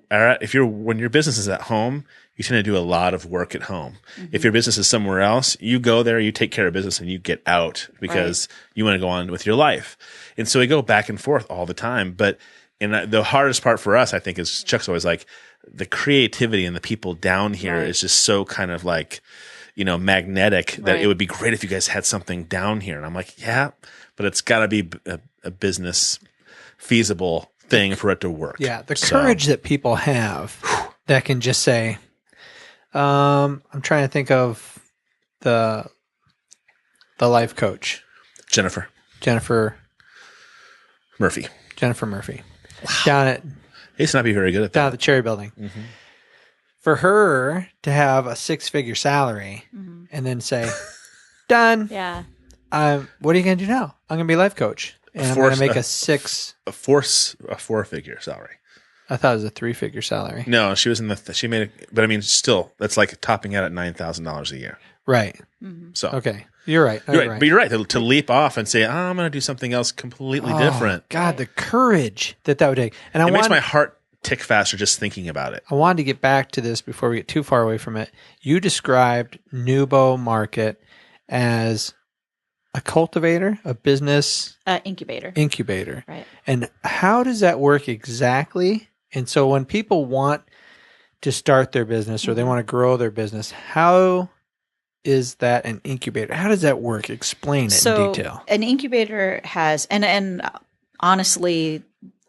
business is at home, you tend to do a lot of work at home. Mm-hmm. If your business is somewhere else, you go there, you take care of business, and you get out because you want to go on with your life. And so we go back and forth all the time. And the hardest part for us, I think, is Chuck's always like, the creativity and the people down here is just so kind of like, magnetic that it would be great if you guys had something down here. And I'm like, yeah, but it's got to be a business feasible thing for it to work. Yeah, the courage that people have that can just say, I'm trying to think of the life coach. Jennifer Murphy. Wow. Down at he used to not be very good at that. Down at the Cherry Building. Mm-hmm. For her to have a 6-figure salary and then say, done. Yeah. What are you going to do now? I'm going to be a life coach. And I'm going to make a 4-figure salary. I thought it was a 3-figure salary. No, she was she made it, but I mean, still, that's like topping out at $9,000 a year. Right. Mm-hmm. So, okay. You're right. You're right. But you're right. To leap off and say, I'm going to do something else completely different. God, the courage that would take. And it makes my heart tick faster just thinking about it. I wanted to get back to this before we get too far away from it. You described Newbo Market as a cultivator, a business incubator. Right. And how does that work exactly? And so when people want to start their business or they want to grow their business, how is that an incubator? How does that work? Explain it in detail. An incubator has, and honestly,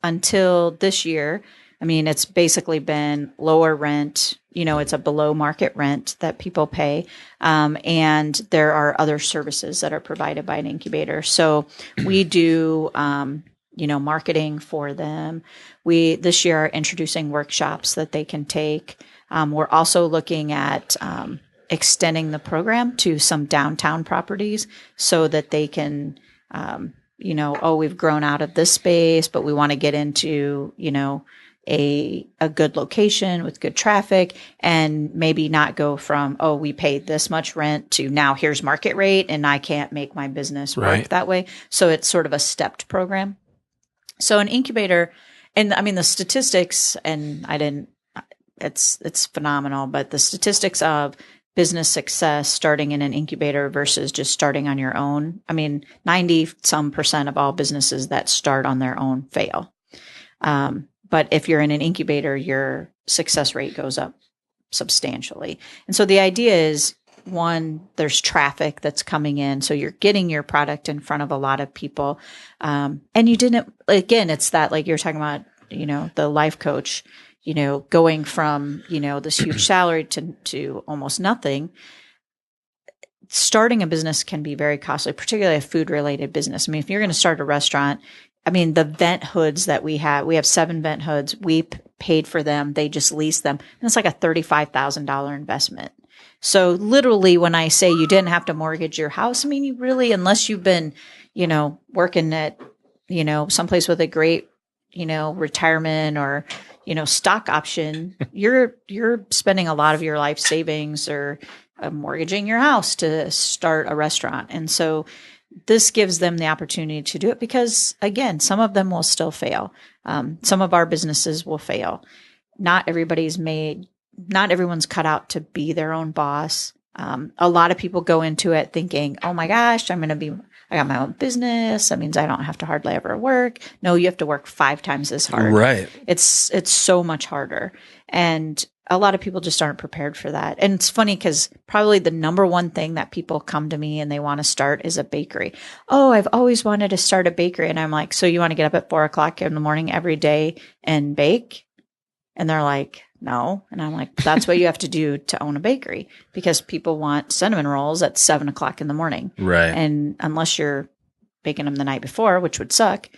until this year, I mean, it's basically been lower rent. It's a below market rent that people pay. And there are other services that are provided by an incubator. So we do, marketing for them. We this year are introducing workshops that they can take. We're also looking at extending the program to some downtown properties so that they can, we've grown out of this space, but we want to get into, a good location with good traffic and maybe not go from, we paid this much rent to now here's market rate and I can't make my business work that way. So it's sort of a stepped program. So an incubator, and I mean, the statistics, and it's phenomenal, but the statistics of business success starting in an incubator versus just starting on your own. I mean, 90% of all businesses that start on their own fail. But if you're in an incubator, your success rate goes up substantially. And so the idea is, one, there's traffic that's coming in. So you're getting your product in front of a lot of people. And you didn't, again, it's that, like you're talking about, the life coach, going from, this huge salary to almost nothing. Starting a business can be very costly, particularly a food related business. I mean, if you're going to start a restaurant, the vent hoods that we have 7 vent hoods. We paid for them. They just leased them. And it's like a $35,000 investment. So literally when I say you didn't have to mortgage your house, you really, unless you've been, working at, someplace with a great, retirement or, stock option, you're spending a lot of your life savings or mortgaging your house to start a restaurant. And so this gives them the opportunity to do it because, again, some of them will still fail. Some of our businesses will fail. Not everyone's cut out to be their own boss. A lot of people go into it thinking, oh my gosh, I got my own business. That means I don't have to hardly ever work. No, you have to work 5 times as hard. Right. It's so much harder. And a lot of people just aren't prepared for that. And it's funny because probably the number one thing that people come to me and they want to start is a bakery. Oh, I've always wanted to start a bakery. And I'm like, so you want to get up at 4:00 in the morning every day and bake? And they're like, no. And I'm like, that's what you have to do to own a bakery because people want cinnamon rolls at 7:00 in the morning. Right. And unless you're baking them the night before, which would suck.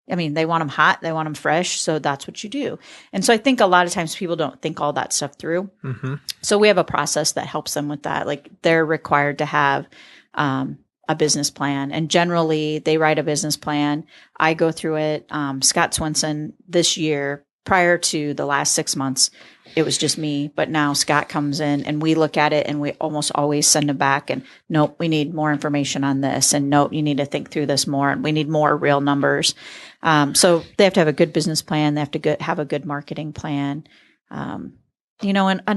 They want them hot. They want them fresh. So that's what you do. And so I think a lot of times people don't think all that stuff through. Mm-hmm. So we have a process that helps them with that. Like they're required to have a business plan. And generally they write a business plan. I go through it. Scott Swenson this year, prior to the last 6 months, it was just me. But now Scott comes in and we look at it and we almost always send him back and nope, we need more information on this. And nope, you need to think through this more. And we need more real numbers. So they have to have a good business plan. They have to have a good marketing plan. And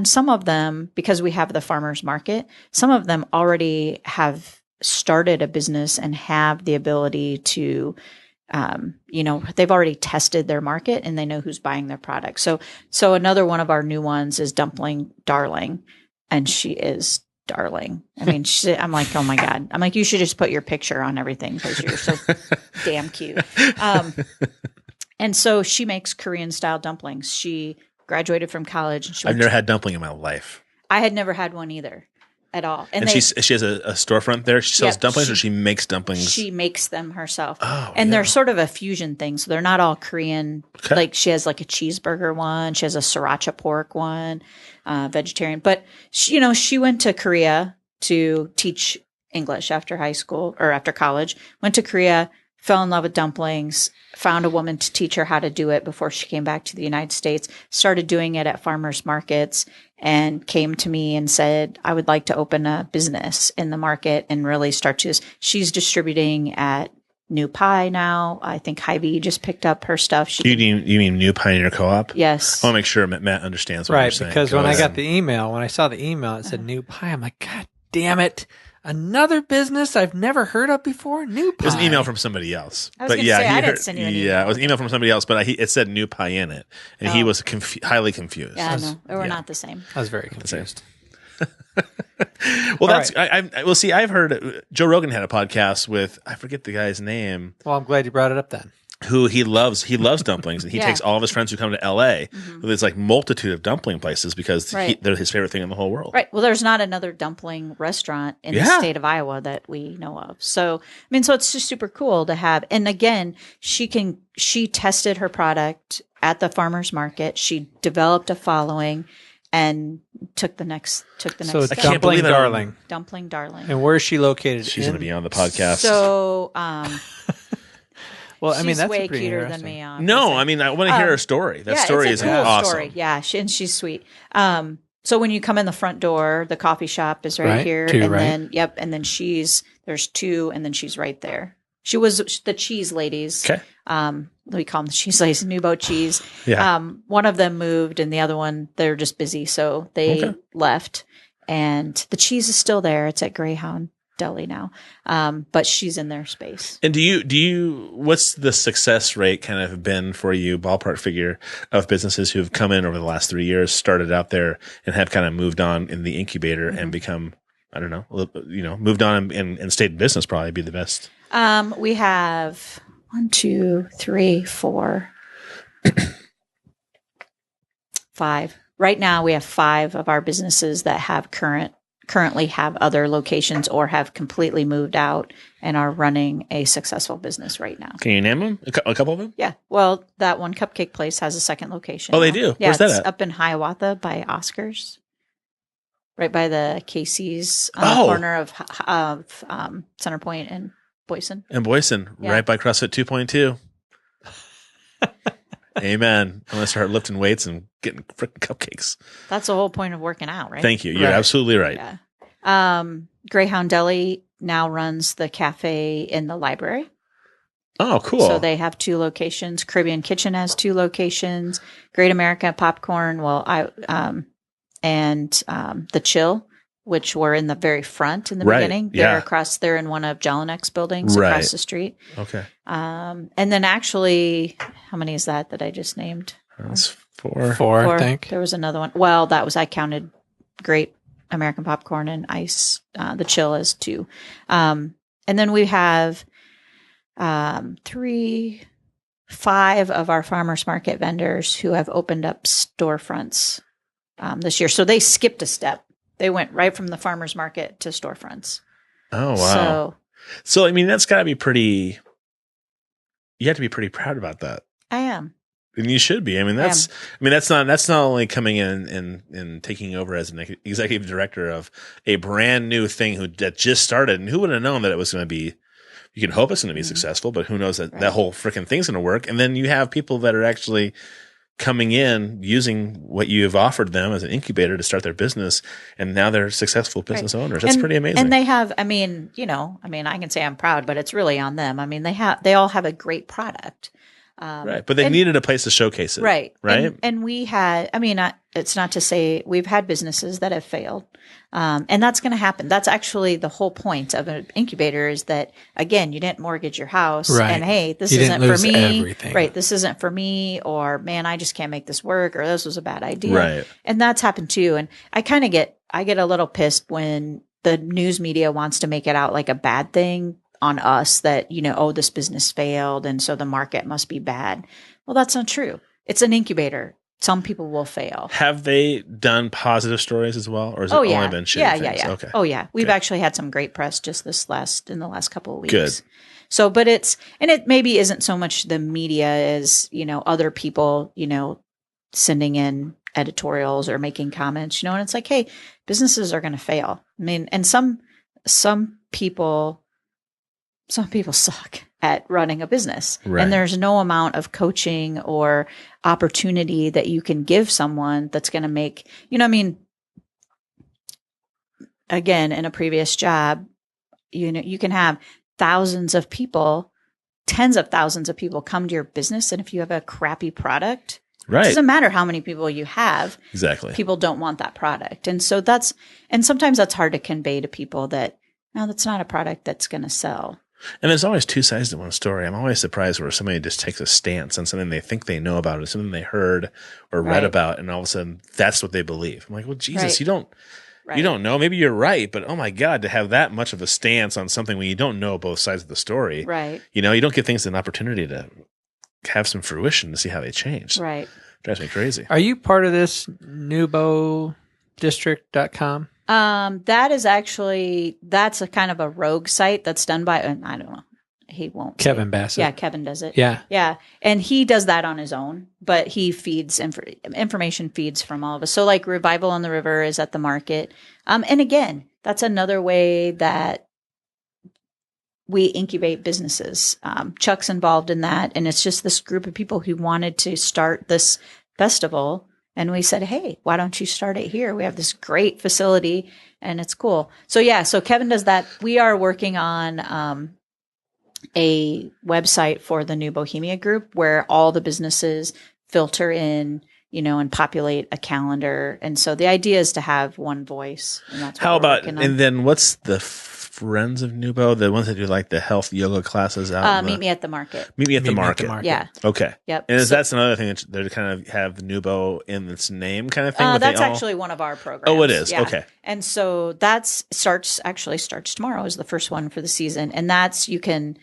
some of them, because we have the farmers market, some of them already have started a business and have the ability to, they've already tested their market and they know who's buying their product. So another one of our new ones is Dumpling Darling, and she is darling. I'm like, oh my God. I'm like, you should just put your picture on everything because you're so damn cute. And so she makes Korean style dumplings. She graduated from college. And I've never had dumpling in my life. I had never had one either. At all. And she has a storefront there. She sells dumplings or she makes dumplings? She makes them herself. Oh, and they're sort of a fusion thing. So they're not all Korean. Okay. Like she has like a cheeseburger one. She has a sriracha pork one, vegetarian. But she went to Korea to teach English after high school or after college, went to Korea, fell in love with dumplings, found a woman to teach her how to do it before she came back to the United States, started doing it at farmers markets, and came to me and said, I would like to open a business in the market and really start to. She's distributing at New Pie now. I think Hy-Vee just picked up her stuff. You mean New Pioneer Co-op? Yes. I want to make sure Matt understands what you're saying. Right, because when I saw the email, it said New Pie. I'm like, God damn it. Another business I've never heard of before? New Pie. It was an email from somebody else. I was going to say, I didn't send you an email. Yeah, it was an email from somebody else, but it said New Pie in it. And he was highly confused. Yeah, no, we're not the same. I was very confused. Well, that's right. We'll see. I've heard Joe Rogan had a podcast with, I forget the guy's name. Well, I'm glad you brought it up then. Who he loves dumplings, and he takes all of his friends who come to LA. Mm-hmm. There's like multitude of dumpling places because they're his favorite thing in the whole world. Right. Well, there's not another dumpling restaurant in the state of Iowa that we know of. So, so it's just super cool to have. And again, she tested her product at the farmer's market. She developed a following and took the next So step. it's Dumpling Darling. Dumpling Darling. And where is she located? She's going to be on the podcast. So, well, she's that's way pretty cuter than me. No, I want to hear her story. That story is awesome. Story. Yeah, and she's sweet. So when you come in the front door, the coffee shop is right here, then and then there's 2, and then she's right there. She was the cheese ladies. Okay. We call them the cheese ladies, Newbo Cheese. Yeah. One of them moved, and the other one they're just busy, so they left. And the cheese is still there. It's at Greyhound. deli now. But she's in their space. And what's the success rate kind of been for you, ballpark figure, of businesses who have come in over the last 3 years, started out there and have kind of moved on in the incubator and become, I don't know, moved on and stayed in business probably be the best? We have 1, 2, 3, 4, 5. Right now we have 5 of our businesses that have currently have other locations or have completely moved out and are running a successful business right now. Can you name them? A couple of them? Yeah. Well, that one cupcake place has a second location. Oh, they do? Yeah, Where's that it's at? up in Hiawatha by Oscars. Right by the Casey's on the corner of Center Point and Boyson. Yeah. Right by CrossFit 2.2. Amen. I'm going to start lifting weights and getting freaking cupcakes. That's the whole point of working out, right? Thank you. You're absolutely right. Yeah. Greyhound Deli now runs the cafe in the library. Oh, cool. So they have 2 locations. Caribbean Kitchen has 2 locations. Great America Popcorn, and the Chill, which were in the very front in the beginning. They're in one of Jelinek's buildings across the street. Okay. And then actually, how many is that I just named? That's 4. 4, I think. There was another one. Well, I counted Great American Popcorn and Ice, the Chill as 2. And then we have 5 of our farmers market vendors who have opened up storefronts this year. So they skipped a step. They went right from the farmers market to storefronts. Oh, wow. So I mean, that's got to be pretty, you have to be pretty proud about that. I am. And you should be. I mean, that's not only coming in and taking over as an executive director of a brand new thing that just started. And who would have known that it was going to be, you can hope it's going to be successful, but who knows that whole freaking thing's going to work. And then you have people that are actually coming in using what you have offered them as an incubator to start their business, and now they're successful business owners. That's pretty amazing. And they have, I can say I'm proud, but it's really on them. I mean, they all have a great product. Right. But they needed a place to showcase it. Right. Right. And we had, it's not to say we've had businesses that have failed. And that's going to happen. That's actually the whole point of an incubator is that, again, you didn't mortgage your house and hey, this isn't for me. Everything. Right. This isn't for me, or man, I just can't make this work, or this was a bad idea. Right. And that's happened too. And I get a little pissed when the news media wants to make it out like a bad thing on us that, this business failed and so the market must be bad. Well, that's not true. It's an incubator. Some people will fail. Have they done positive stories as well? Or has it only been shitty things? Yeah. Okay. Oh, yeah. We've actually had some great press just in the last couple of weeks. Good. So, but it maybe isn't so much the media as, other people, sending in editorials or making comments, and it's like, hey, businesses are going to fail. I mean, and some people suck at running a business. Right. And there's no amount of coaching or opportunity that you can give someone that's going to make, again, in a previous job, you can have thousands of people, tens of thousands of people come to your business. And if you have a crappy product, right, it doesn't matter how many people you have. Exactly. People don't want that product. And so sometimes that's hard to convey to people that, no, that's not a product that's going to sell. And there's always 2 sides to one story. I'm always surprised where somebody just takes a stance on something they think they know about, or something they heard or read about, and all of a sudden that's what they believe. I'm like, well, Jesus, you don't know. Maybe you're right, but oh my God, to have that much of a stance on something when you don't know both sides of the story, right? You don't give things an opportunity to have some fruition to see how they change. Right. Drives me crazy. Are you part of this NewboDistrict.com? That's a kind of a rogue site that's done by, I don't know. He won't. Kevin Bassett. Yeah, Kevin does it. Yeah. Yeah. And he does that on his own, but he feeds information feeds from all of us. So like Revival on the River is at the market. And again, that's another way that we incubate businesses. Chuck's involved in that. And it's just this group of people who wanted to start this festival. And we said, hey, why don't you start it here? We have this great facility and it's cool. So so Kevin does that. We are working on a website for the New Bohemia group where all the businesses filter in, and populate a calendar. And so the idea is to have one voice. And that's what How about, and then what's friends of Newbo, the ones that do like the health yoga classes out. Meet me at the market. Meet me at the market. Yeah. Okay. Yep. And that's another thing that they kind of have Newbo in its name, kind of thing. That's actually one of our programs. Oh, it is. Yeah. Okay. And so that starts tomorrow is the first one for the season, and that's you can.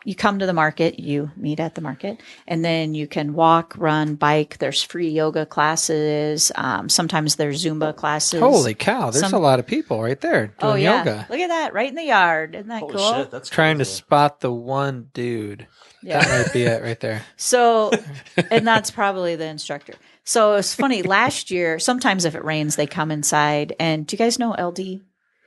You come to the market, you meet at the market, and then you can walk, run, bike. There's free yoga classes. Sometimes there's Zumba classes. Holy cow. There's a lot of people right there doing yoga. Look at that. Right in the yard. Isn't that Holy cool? shit, that's Trying to crazy. spot the one dude. Yeah. That might be it right there. So, and that's probably the instructor. So it's funny. Last year, sometimes if it rains, they come inside. And do you guys know LD?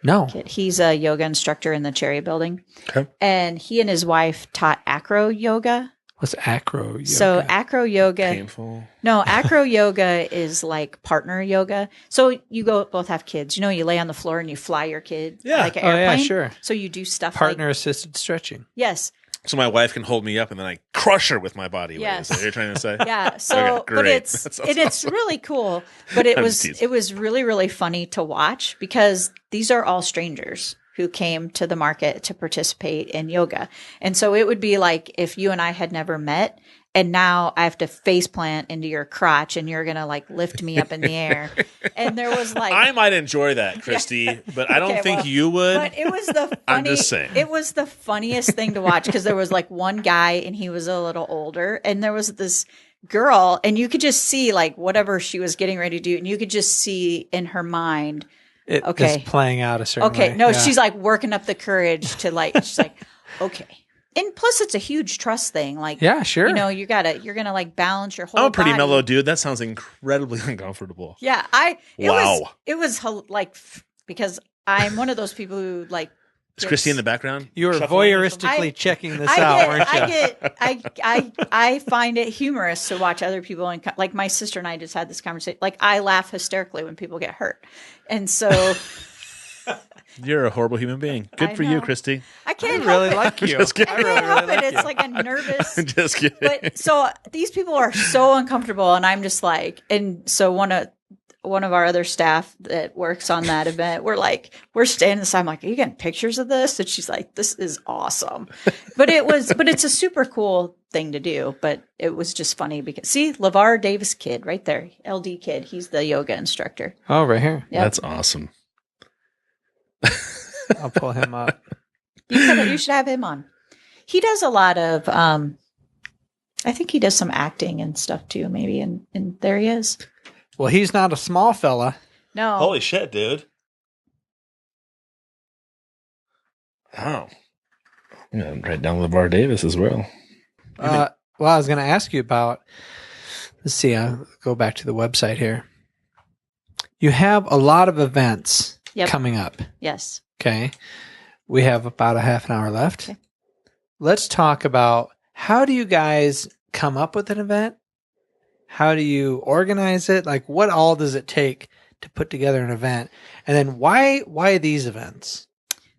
No. He's a yoga instructor in the Cherry Building. Okay. And he and his wife taught acro yoga. What's acro yoga? So acro yoga. Painful. No, acro yoga is like partner yoga. So you both have kids. You lay on the floor and you fly your kid like an airplane. Yeah, sure. So you do stuff Partner assisted stretching. Yes. So my wife can hold me up and then I crush her with my body weight. Yes. Is that what you're trying to say? Yeah. So, Okay, but great. it's really cool. But it I'm was just teasing. it was really really funny to watch because these are all strangers who came to the market to participate in yoga, and so it would be like if you and I had never met. And now I have to face plant into your crotch and you're going to like lift me up in the air. And there was like, I might enjoy that, Kristie, but I don't Okay, think well, you would. but it was the I'm just saying. it was the funniest thing to watch because there was like one guy and he was a little older and there was this girl and you could just see like whatever she was getting ready to do. And you could just see in her mind, It Okay. is playing out a certain way. no, Yeah. she's like working up the courage to like, she's like, okay. And plus it's a huge trust thing. Like, Yeah, sure. you're going to like balance your whole I'm a pretty body. mellow dude. That sounds incredibly uncomfortable. Yeah. Wow. It was like, because I'm one of those people who like, Is Kristie in the background? You were shuffling or something? voyeuristically checking this out, weren't you? I find it humorous to watch other people and like my sister and I just had this conversation. Like I laugh hysterically when people get hurt, and so You're a horrible human being. Good I for you, know. Kristie. I I can't really help like you. Just kidding. it. I can't help it. like It's you. like a nervous. Just kidding. But so these people are so uncomfortable, and I'm just like, and so one of our other staff that works on that event, we're standing aside. I'm like, are you getting pictures of this? And she's like, this is awesome. But it's a super cool thing to do. But it was just funny because see, LeVar Davis kid right there, LD kid. He's the yoga instructor. Oh, right here. Yep. That's awesome. I'll pull him up. You should have him on. He does a lot of, I think he does some acting and stuff too, maybe. And there he is. Well, he's not a small fella. No. Holy shit, dude. Oh. I'm going to write down LeVar Davis as well. Well, I was going to ask you about, let's see, I'll go back to the website here. You have a lot of events Yep. coming up. Yes. Okay. We have about a half an hour left. Okay. Let's talk about how do you guys come up with an event? How do you organize it? Like what all does it take to put together an event? And then why these events?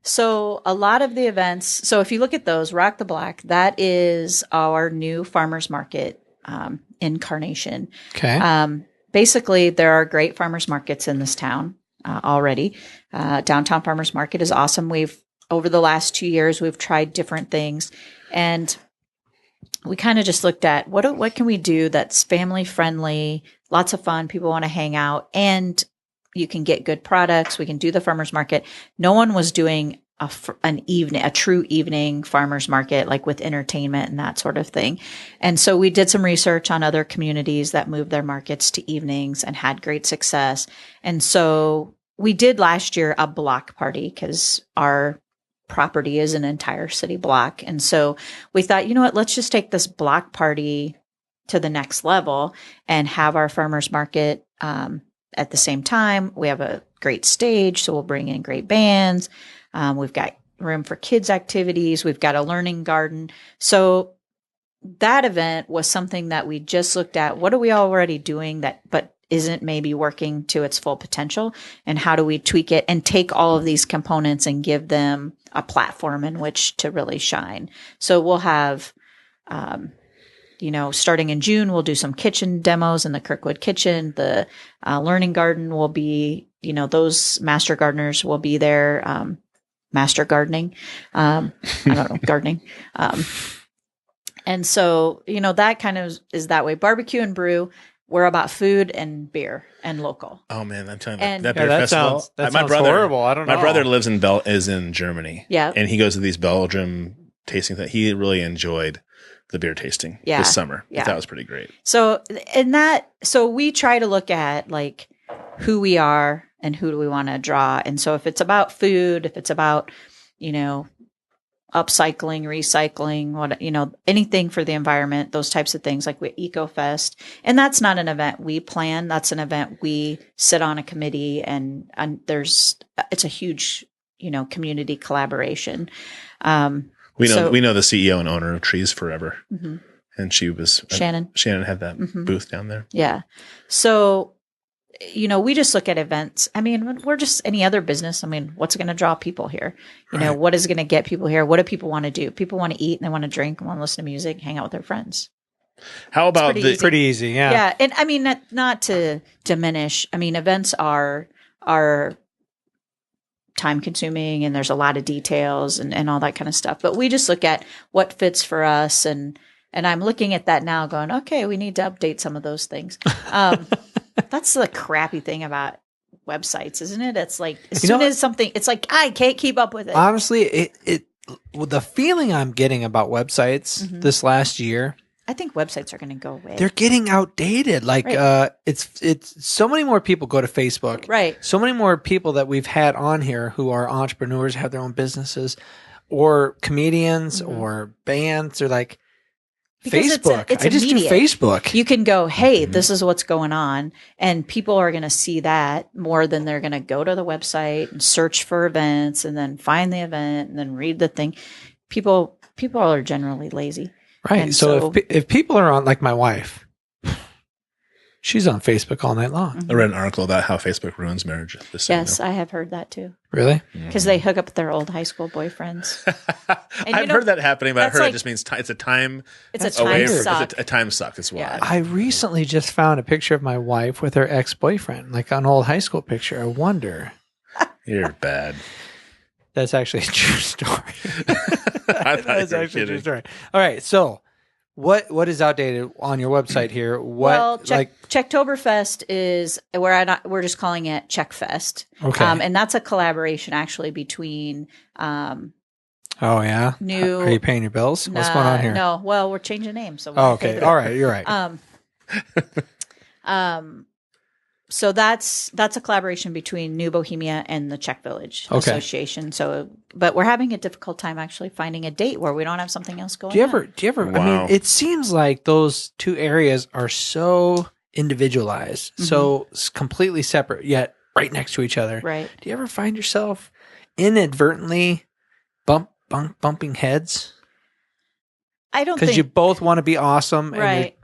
So a lot of the events, so if you look at those, Rock the Block, that is our new farmers market incarnation. Okay. Basically, there are great farmers markets in this town already. Downtown Farmers Market is awesome. Over the last 2 years, we've tried different things, and we kind of just looked at what can we do that's family friendly, lots of fun, people want to hang out, and you can get good products. We can do the farmers market. No one was doing a true evening farmers market, like with entertainment and that sort of thing. And so we did some research on other communities that moved their markets to evenings and had great success. And so we did last year a block party because our property is an entire city block. And so we thought, you know what, let's just take this block party to the next level and have our farmers market at the same time. We have a great stage, so we'll bring in great bands. We've got room for kids' activities. We've got a learning garden. So that event was something that we just looked at. What are we already doing but isn't maybe working to its full potential? And how do we tweak it and take all of these components and give them a platform in which to really shine? So we'll have, starting in June, we'll do some kitchen demos in the Kirkwood kitchen. The learning garden will be, those master gardeners will be there master gardening. I don't know, gardening. And so, that kind of is that way. Barbecue and brew, we're about food and beer and local. Oh man, I'm telling you, And- that beer festival. That my sounds brother, horrible. I don't know. My brother lives is in Germany. Yeah. And he goes to these Belgium tasting things. He really enjoyed the beer tasting this summer. Yeah. That was pretty great. So we try to look at like who we are and who do we want to draw. And so if it's about food, if it's about, upcycling, recycling, anything for the environment, those types of things like EcoFest. And that's not an event we plan. That's an event we sit on a committee and it's a huge, community collaboration. We know the CEO and owner of Trees Forever. Mm-hmm. And she was Shannon had that booth down there. Yeah. So, we just look at events. I mean, we're just any other business. I mean, what's going to draw people here? What is going to get people here? What do people want to do? People want to eat and they want to drink and want to listen to music, hang out with their friends. How about pretty easy? Yeah. Yeah. And I mean, not to diminish. I mean, events are time consuming and there's a lot of details and all that kind of stuff. But we just look at what fits for us. And I'm looking at that now going, okay, we need to update some of those things. That's the crappy thing about websites, isn't it? It's like as soon as something, it's like I can't keep up with it. Honestly, the feeling I'm getting about websites this last year, I think websites are going to go away. they're getting outdated. Like it's so many more people go to Facebook, right? So many more people that we've had on here who are entrepreneurs, have their own businesses, or comedians or bands. They're like. Because Facebook. It's I just immediate. do Facebook. You can go, hey, this is what's going on. And people are going to see that more than they're going to go to the website and search for events and then find the event and then read the thing. People are generally lazy. Right. And So if people are on, like my wife, she's on Facebook all night long. I read an article about how Facebook ruins marriage. Yes, I have heard that too. Really? Because they hook up with their old high school boyfriends. I've heard that happening, but I heard like, it just means it's a time. It's a time suck. It's a time suck. That's why. Yeah. I recently just found a picture of my wife with her ex-boyfriend, like an old high school picture. I wonder. You're bad. That's actually a true story. I thought That's you were actually a true kidding. story. All right. So what is outdated on your website here? Checktoberfest is we're just calling it Checkfest. Okay. And that's a collaboration actually between oh yeah. New. Are you paying your bills? What's going on here? No. Well, we're changing names. So Oh, okay. All right. You're right. So that's a collaboration between New Bohemia and the Czech Village Association. So, but we're having a difficult time actually finding a date where we don't have something else going on. Do you ever, Wow. I mean, it seems like those two areas are so individualized, so completely separate, yet right next to each other. Right. Do you ever find yourself inadvertently bumping heads? I don't Because think you both want to be awesome. right.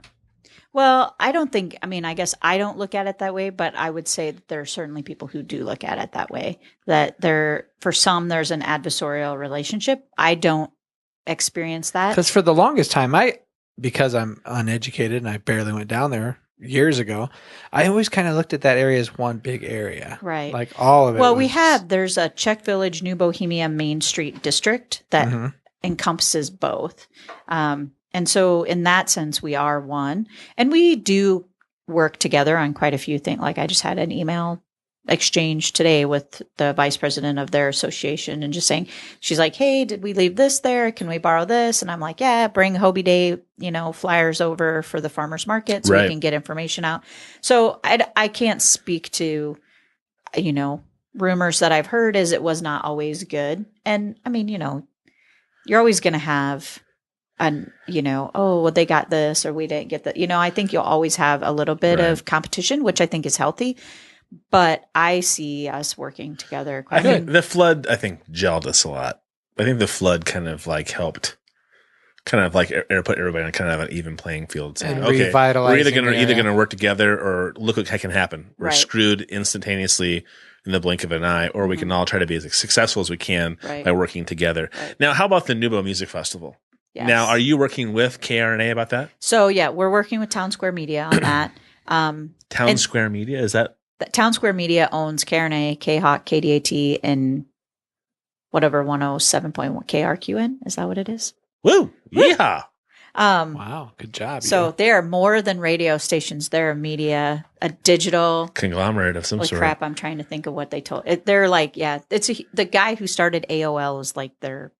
Well, I don't think, I mean, I guess I don't look at it that way, but I would say that there are certainly people who do look at it that way, that for some, there's an adversarial relationship. I don't experience that. Because for the longest time, because I'm uneducated and I barely went down there years ago, I always kind of looked at that area as one big area. Right. Like all of it. Well, there's a Czech Village, New Bohemia Main Street district that encompasses both. And so in that sense, we are one. And we do work together on quite a few things. Like I just had an email exchange today with the vice president of their association and just saying, she's like, hey, did we leave this there? Can we borrow this? And I'm like, yeah, bring Hobie Day, flyers over for the farmer's market so we can get information out. So I can't speak to, rumors that I've heard is it was not always good. And I mean, you're always going to have they got this or we didn't get that. I think you'll always have a little bit of competition, which I think is healthy. But I see us working together. I think the flood, gelled us a lot. I think the flood kind of like helped, put everybody on kind of an even playing field. Saying, okay, we're either going to work together or look what can happen. We're screwed instantaneously in the blink of an eye, or we can all try to be as successful as we can by working together. Right. Now, how about the Newbo Music Festival? Yes. Now, are you working with KRNA about that? So, yeah, we're working with Town Square Media on that. Town Square Media? Is that? Town Square Media owns KRNA, K-Hawk, KDAT, and whatever 107.1 KRQN. Is that what it is? Woo! Yeah. Wow, good job. So they are more than radio stations. They're a media, a digital Conglomerate of some holy sort. crap. I'm trying to think of what they told. They're like, yeah, the guy who started AOL is like their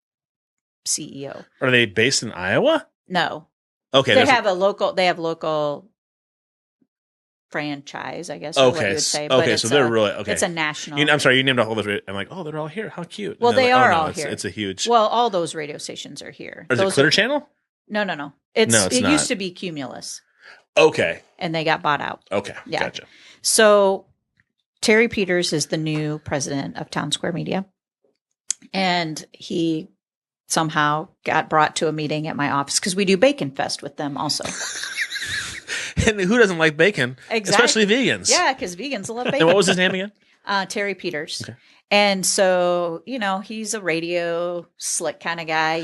CEO. Are they based in Iowa? No. Okay. They have local franchise, I guess. Or what you would say. But Okay. So they're really, okay. It's a national. I'm sorry. You named all those. I'm like, oh, they're all here. How cute. Well, And they're they like, are oh, no, all it's, here. It's a huge. Well, all those radio stations are here. Is it Clear Channel? No. No, It it's not. used to be Cumulus. Okay. And they got bought out. Okay. Yeah. Gotcha. So Terry Peters is the new president of Town Square Media. And he somehow got brought to a meeting at my office because we do Bacon Fest with them also. And who doesn't like bacon? Exactly. Especially vegans. Yeah, because vegans love bacon. And what was his name again? Terry Peters. Okay. And so, he's a radio slick kind of guy,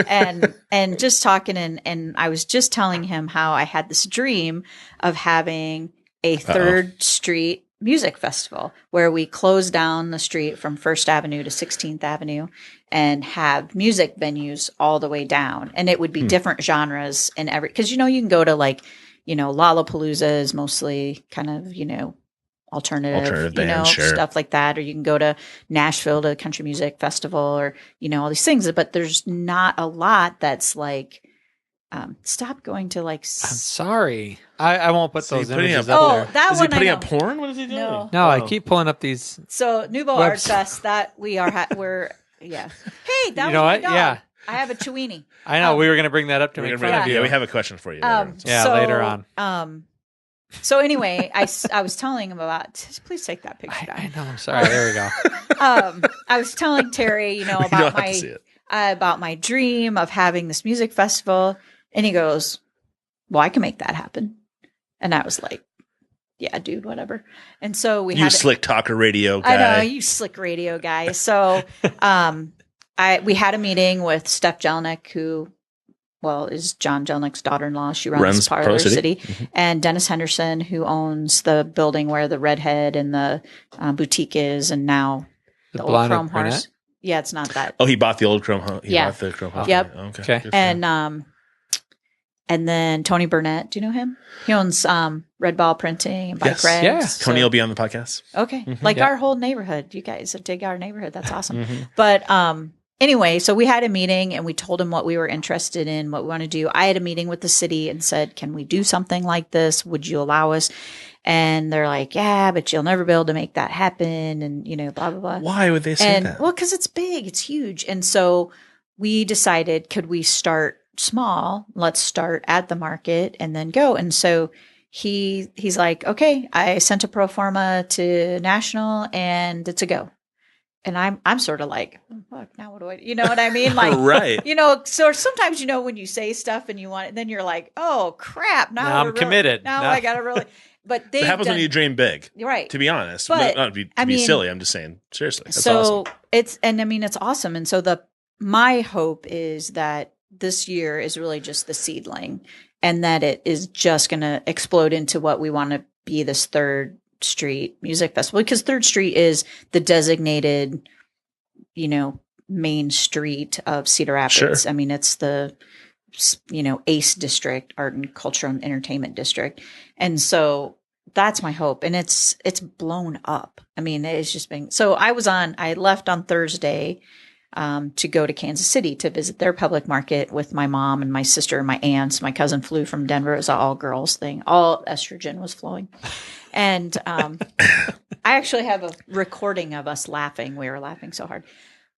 and just talking and I was just telling him how I had this dream of having a Third Street music festival where we close down the street from First Avenue to 16th Avenue and have music venues all the way down. And it would be different genres in every, because, you can go to like, Lollapalooza is mostly kind of, alternative band, sure. Stuff like that. Or you can go to Nashville to country music festival or, all these things, but there's not a lot that's like, stop going to like. I'm sorry. I won't put those images up there. That is one he putting I up porn? What is he doing? No, I keep pulling up these. So Newbo Art Fest that we are, we're, yeah. Hey, that was my dog. Yeah. I have a Chewini. I know. We were going to bring that up to make fun of you. Yeah, we have a question for you. Later on. So anyway, I was telling him about. Please take that picture down. I know. I'm sorry. There we go. I was telling Terry, about my dream of having this music festival, and he goes, "Well, I can make that happen." And I was like, "Yeah, dude, whatever." And so we had slick talker radio guy. I know, you slick radio guy. So, we had a meeting with Steph Jelinek, who. Well, is John Jelnick's daughter-in-law. She runs Parlor City. Mm-hmm. And Dennis Henderson, who owns the building where the Redhead and the boutique is, and now the old Chrome Horse. Yeah, it's not that. Oh, he bought the old Chrome Horse. Yeah. Bought the Chrome Horse. Yep. Okay. And then Tony Burnett. Do you know him? He owns Red Ball Printing and Bike Reds. Yeah. Tony will be on the podcast. Okay. Mm-hmm. Our whole neighborhood. You guys dig our neighborhood. That's awesome. Mm-hmm. But anyway, so we had a meeting and we told him what we were interested in, what we want to do. I had a meeting with the city and said, can we do something like this? Would you allow us? And they're like, yeah, but you'll never be able to make that happen. And, blah, blah, blah. Why would they say that? Well, because it's big, it's huge. And so we decided, could we start small? Let's start at the market and then go. And so he's like, okay, I sent a pro forma to National and it's a go. And I'm sort of like, oh, fuck, now what do I, you know what I mean? Like, right. So sometimes, when you say stuff and you want it, then you're like, oh crap. Now I'm committed. Now I got to really, but they It happens when you dream big. Right. To be honest. But, not to be silly. I'm just saying, seriously. That's so awesome. it's awesome. And so my hope is that this year is really just the seedling and that it is just going to explode into what we want to be this Third Street Music Festival, because Third Street is the designated, main street of Cedar Rapids. Sure. I mean, it's the, ACE district, Art and Culture and Entertainment District. And so that's my hope. And it's blown up. I mean, it's just been, so I left on Thursday to go to Kansas City to visit their public market with my mom and my sister and my aunts. My cousin flew from Denver. It was an all girls thing. All estrogen was flowing. And I actually have a recording of us laughing. We were laughing so hard.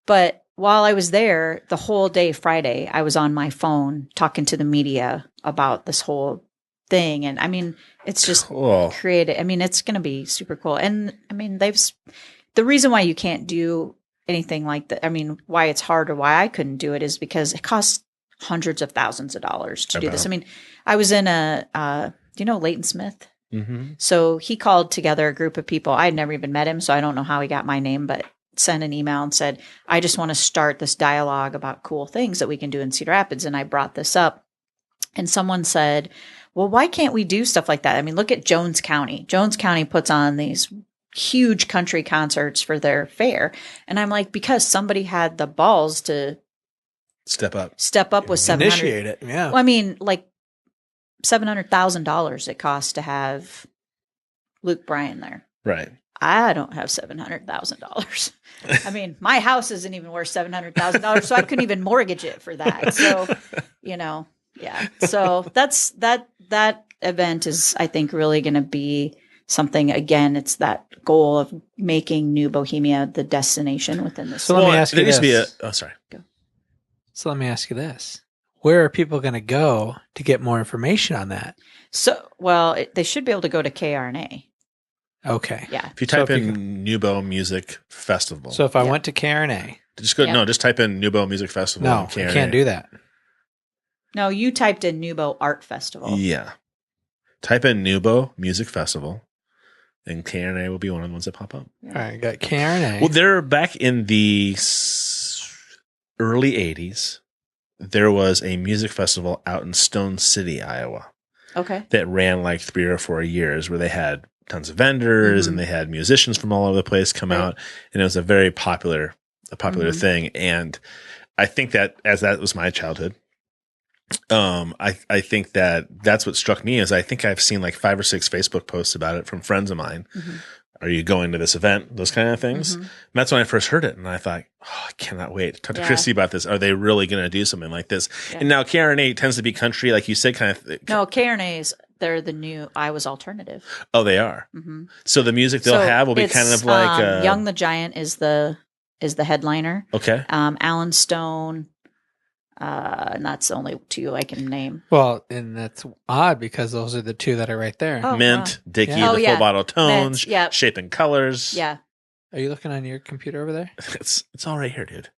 But while I was there, the whole day Friday, I was on my phone talking to the media about this whole thing. And I mean, it's just created. I mean, it's going to be super cool. And I mean, the reason why you can't do anything like that, I mean, why it's hard or why I couldn't do it is because it costs hundreds of thousands of dollars to do this. I mean, I was in Leighton Smith? Mm-hmm. So he called together a group of people. I had never even met him, so I don't know how he got my name, but sent an email and said, I just want to start this dialogue about cool things that we can do in Cedar Rapids. And I brought this up and someone said, well, why can't we do stuff like that? I mean, look at Jones County. Jones County puts on these huge country concerts for their fair. And I'm like, because somebody had the balls to Step up with 700. Initiate it. Yeah. Well, I mean, like $700,000 it costs to have Luke Bryan there. Right. I don't have $700,000. I mean, my house isn't even worth $700,000, so I couldn't even mortgage it for that. So, yeah. So that event is, I think, really going to be something. Again, it's that goal of making New Bohemia the destination within the city. So let me ask you this. Sorry. Go. So let me ask you this. Where are people going to go to get more information on that? So, well, they should be able to go to KRNA. Okay. Yeah. If you type in Newbo Music Festival. So if I went to KRNA. Just type in Newbo Music Festival. No, I can't do that. No, you typed in Newbo Art Festival. Yeah. Type in Newbo Music Festival, and KRNA will be one of the ones that pop up. All right, got KRNA. Well, they're back in the early 80s. There was a music festival out in Stone City, Iowa. Okay. That ran like 3 or 4 years, where they had tons of vendors and they had musicians from all over the place come out, and it was a very popular thing. And I think that was my childhood. I think that's what struck me is I think I've seen like 5 or 6 Facebook posts about it from friends of mine. Mm-hmm. Are you going to this event? Those kind of things. Mm-hmm. And that's when I first heard it. And I thought, I cannot wait to talk to Kristie about this. Are they really going to do something like this? Yeah. And now KRNA tends to be country, like you said, kind of. No, KRNA they're the new Iowa's alternative. Oh, they are. Mm-hmm. So the music they'll have will be kind of like Young the Giant is the headliner. Okay. Alan Stone. And that's the only 2 I can name. Well, and that's odd because those are the 2 that are right there. Oh, Mint, wow. Dickie, the full bottle tones, Mint, Shape and Colors. Yeah. Are you looking on your computer over there? It's all right here, dude.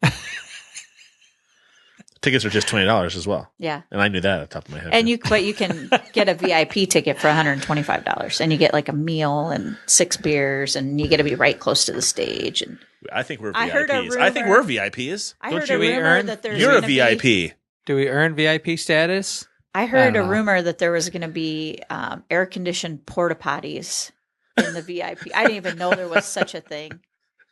Tickets are just $20 as well. Yeah. And I knew that at the top of my head. And but you can get a VIP ticket for $125, and you get like a meal and 6 beers, and you get to be right close to the stage. And I think we're VIPs. I think we're VIPs. I heard a rumor that there's You're a VIP. Do we earn VIP status? I heard a rumor that there was going to be air-conditioned porta potties in the VIP. I didn't even know there was such a thing.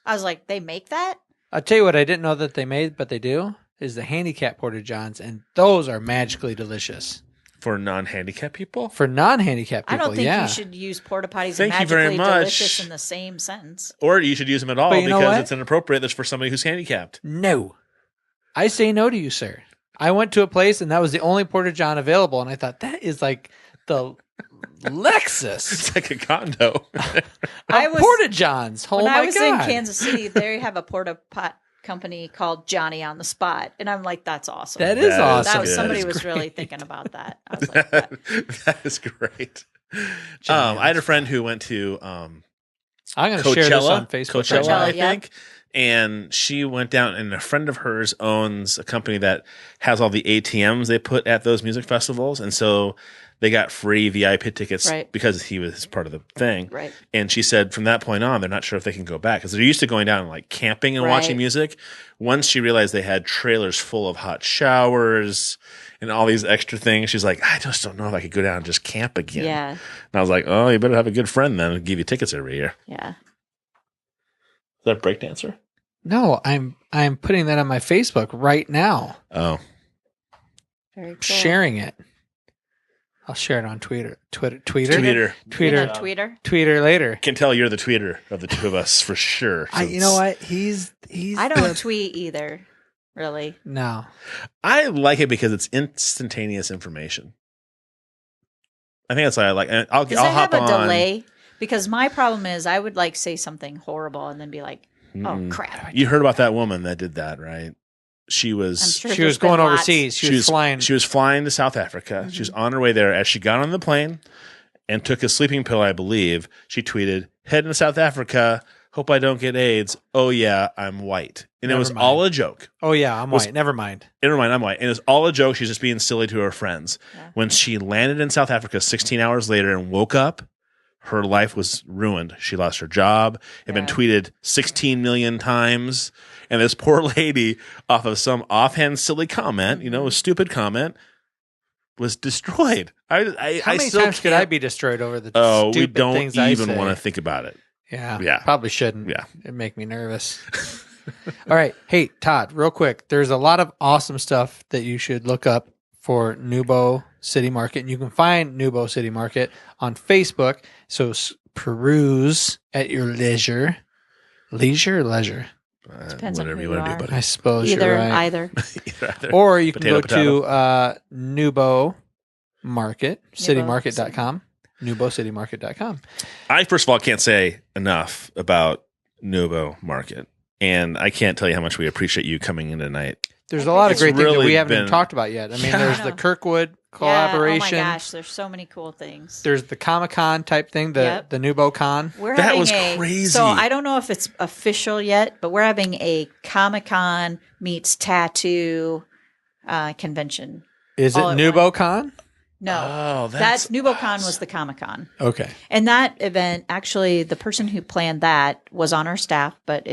I was like, they make that? I'll tell you what I didn't know that they made, but they do, is the handicap porta johns, and those are magically delicious. For non-handicapped people? For non-handicapped people, I don't think you should use porta potties Thank magically you very much. delicious in the same sentence. Or you should use them at all because it's inappropriate. That's for somebody who's handicapped. No. I say no to you, sir. I went to a place and that was the only porta john available, and I thought that is like the Lexus. It's like a condo. Porta johns. Oh when my I was God. in Kansas City, they have a porta pot company called Johnny on the Spot, and I'm like, that's awesome. That is awesome. Somebody was really thinking about that. I was like, that is great. I had a friend who went to I'm going to share this on Facebook. Coachella, I think. And she went down, and a friend of hers owns a company that has all the ATMs they put at those music festivals. And so they got free VIP tickets because he was part of the thing. Right. And she said from that point on, they're not sure if they can go back because they're used to going down and like camping and watching music. Once she realized they had trailers full of hot showers and all these extra things, she's like, I just don't know if I could go down and just camp again. Yeah. And I was like, oh, you better have a good friend then and give you tickets every year. Yeah. Is that a breakdancer? No, I'm putting that on my Facebook right now. Oh. Very cool. Sharing it. I'll share it on Twitter later. Can tell you're the tweeter of the 2 of us for sure. You know what? He's I don't tweet either, really. No. I like it because it's instantaneous information. I think that's what I like. And I'll hop on. Have a delay? Because my problem is I would like say something horrible and then be like, oh crap. You heard about that woman that did that, right? She was going overseas. She was flying. She was flying to South Africa. Mm-hmm. She was on her way there. As she got on the plane and took a sleeping pill, I believe, she tweeted, heading to South Africa. Hope I don't get AIDS. Oh, yeah, I'm white. And it was all a joke. Oh, yeah, I'm white. Never mind, I'm white. And it was all a joke. She's just being silly to her friends. Yeah. When she landed in South Africa 16 hours later and woke up, her life was ruined. She lost her job. It had been tweeted 16 million times. And this poor lady, off of some offhand silly comment, a stupid comment, was destroyed. How many times could I be destroyed over the stupid things I say? We don't even want to think about it. Yeah. Yeah. Probably shouldn't. Yeah. It'd make me nervous. All right. Hey, Todd, real quick. There's a lot of awesome stuff that you should look up for Newbo City Market. And you can find Newbo City Market on Facebook. So peruse at your leisure. Leisure or leisure? Depends on whatever who you you want to are. do, buddy. I suppose Either, you're right. either. Either. Or you can Potato, go to Newbo Market, Newbo citymarket.com. NewboCityMarket.com. I first of all can't say enough about Newbo Market, and I can't tell you how much we appreciate you coming in tonight. There's a lot of It's great things that really we haven't even been- talked about yet. I mean, Yeah. there's I the know. Kirkwood collaboration. Yeah, oh my gosh, there's so many cool things. There's the Comic-Con type thing, the Newbo Con. We're That having was crazy. So I don't know if it's official yet, but we're having a Comic-Con meets tattoo convention. Is it all at Newbo Con? No, Oh, that's that's NewboCon was the Comic-Con. Okay. And that event, actually, the person who planned that was on our staff, but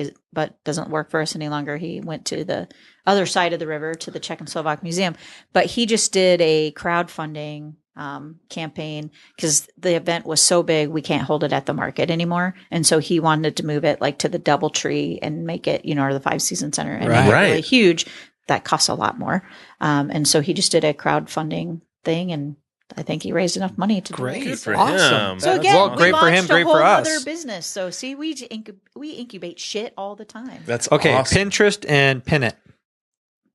doesn't work for us any longer. He went to the other side of the river to the Czech and Slovak Museum. But he just did a crowdfunding campaign because the event was so big we can't hold it at the market anymore. And so he wanted to move it like to the DoubleTree and make it, or the Five Seasons Center and make it really huge. That costs a lot more. And so he just did a crowdfunding thing, and I think he raised enough money to do it. Good for Awesome. him. So again, Well, great we for him, launched great a whole for us. other business. So see, we incubate shit all the time. That's Okay, awesome. Pinterest and Pin It.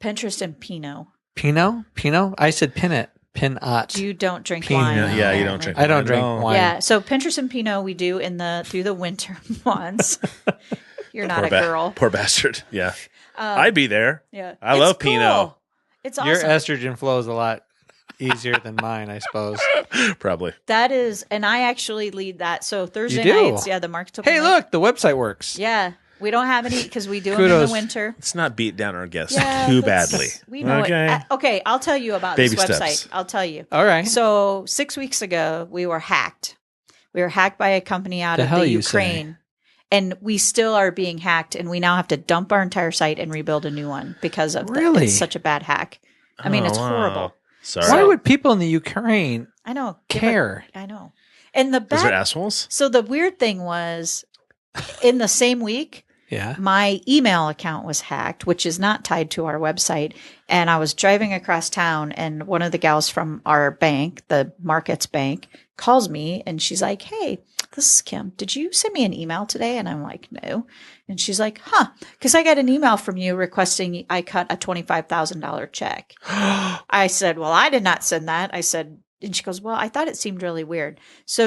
Pinterest and Pinot. Pinot? I said Pin It. Pin-ot. You don't drink Pinot. wine. Yeah, you don't apparently. drink. I don't drink No. wine. Yeah, so Pinterest and Pinot we do through the winter months. You're not a girl. Poor bastard. Yeah, I'd be there. Yeah, I love Pinot. It's awesome. Your estrogen flow is a lot easier than mine, I suppose. Probably. That is, and I actually lead that. So Thursday You do? nights, the market's open. Hey, late. look, the website works. Yeah, we don't have any because we do them in Kudos. the winter. Let's not beat down our guests Yeah, too that's- badly. We know Okay. it. Okay, I'll tell you about Baby this website. steps. I'll tell you. All right. So 6 weeks ago, we were hacked. We were hacked by a company out The of hell the you say? Ukraine. And we still are being hacked, and we now have to dump our entire site and rebuild a new one because of Really? it's such a bad hack. I mean, Oh, it's wow. horrible. Sorry. Why would people in the Ukraine I know. care? I know. And the Those are bad. assholes. So the weird thing was, in the same week, Yeah. my email account was hacked, which is not tied to our website. And I was driving across town, and one of the gals from our bank, the Markets Bank, calls me, and she's like, "Hey, this is Kim. Did you send me an email today?" And I'm like, "No." And she's like, "Huh, because I got an email from you requesting I cut a $25,000 check." I said, "Well, I did not send that." I said, and she goes, "Well, I thought it seemed really weird." So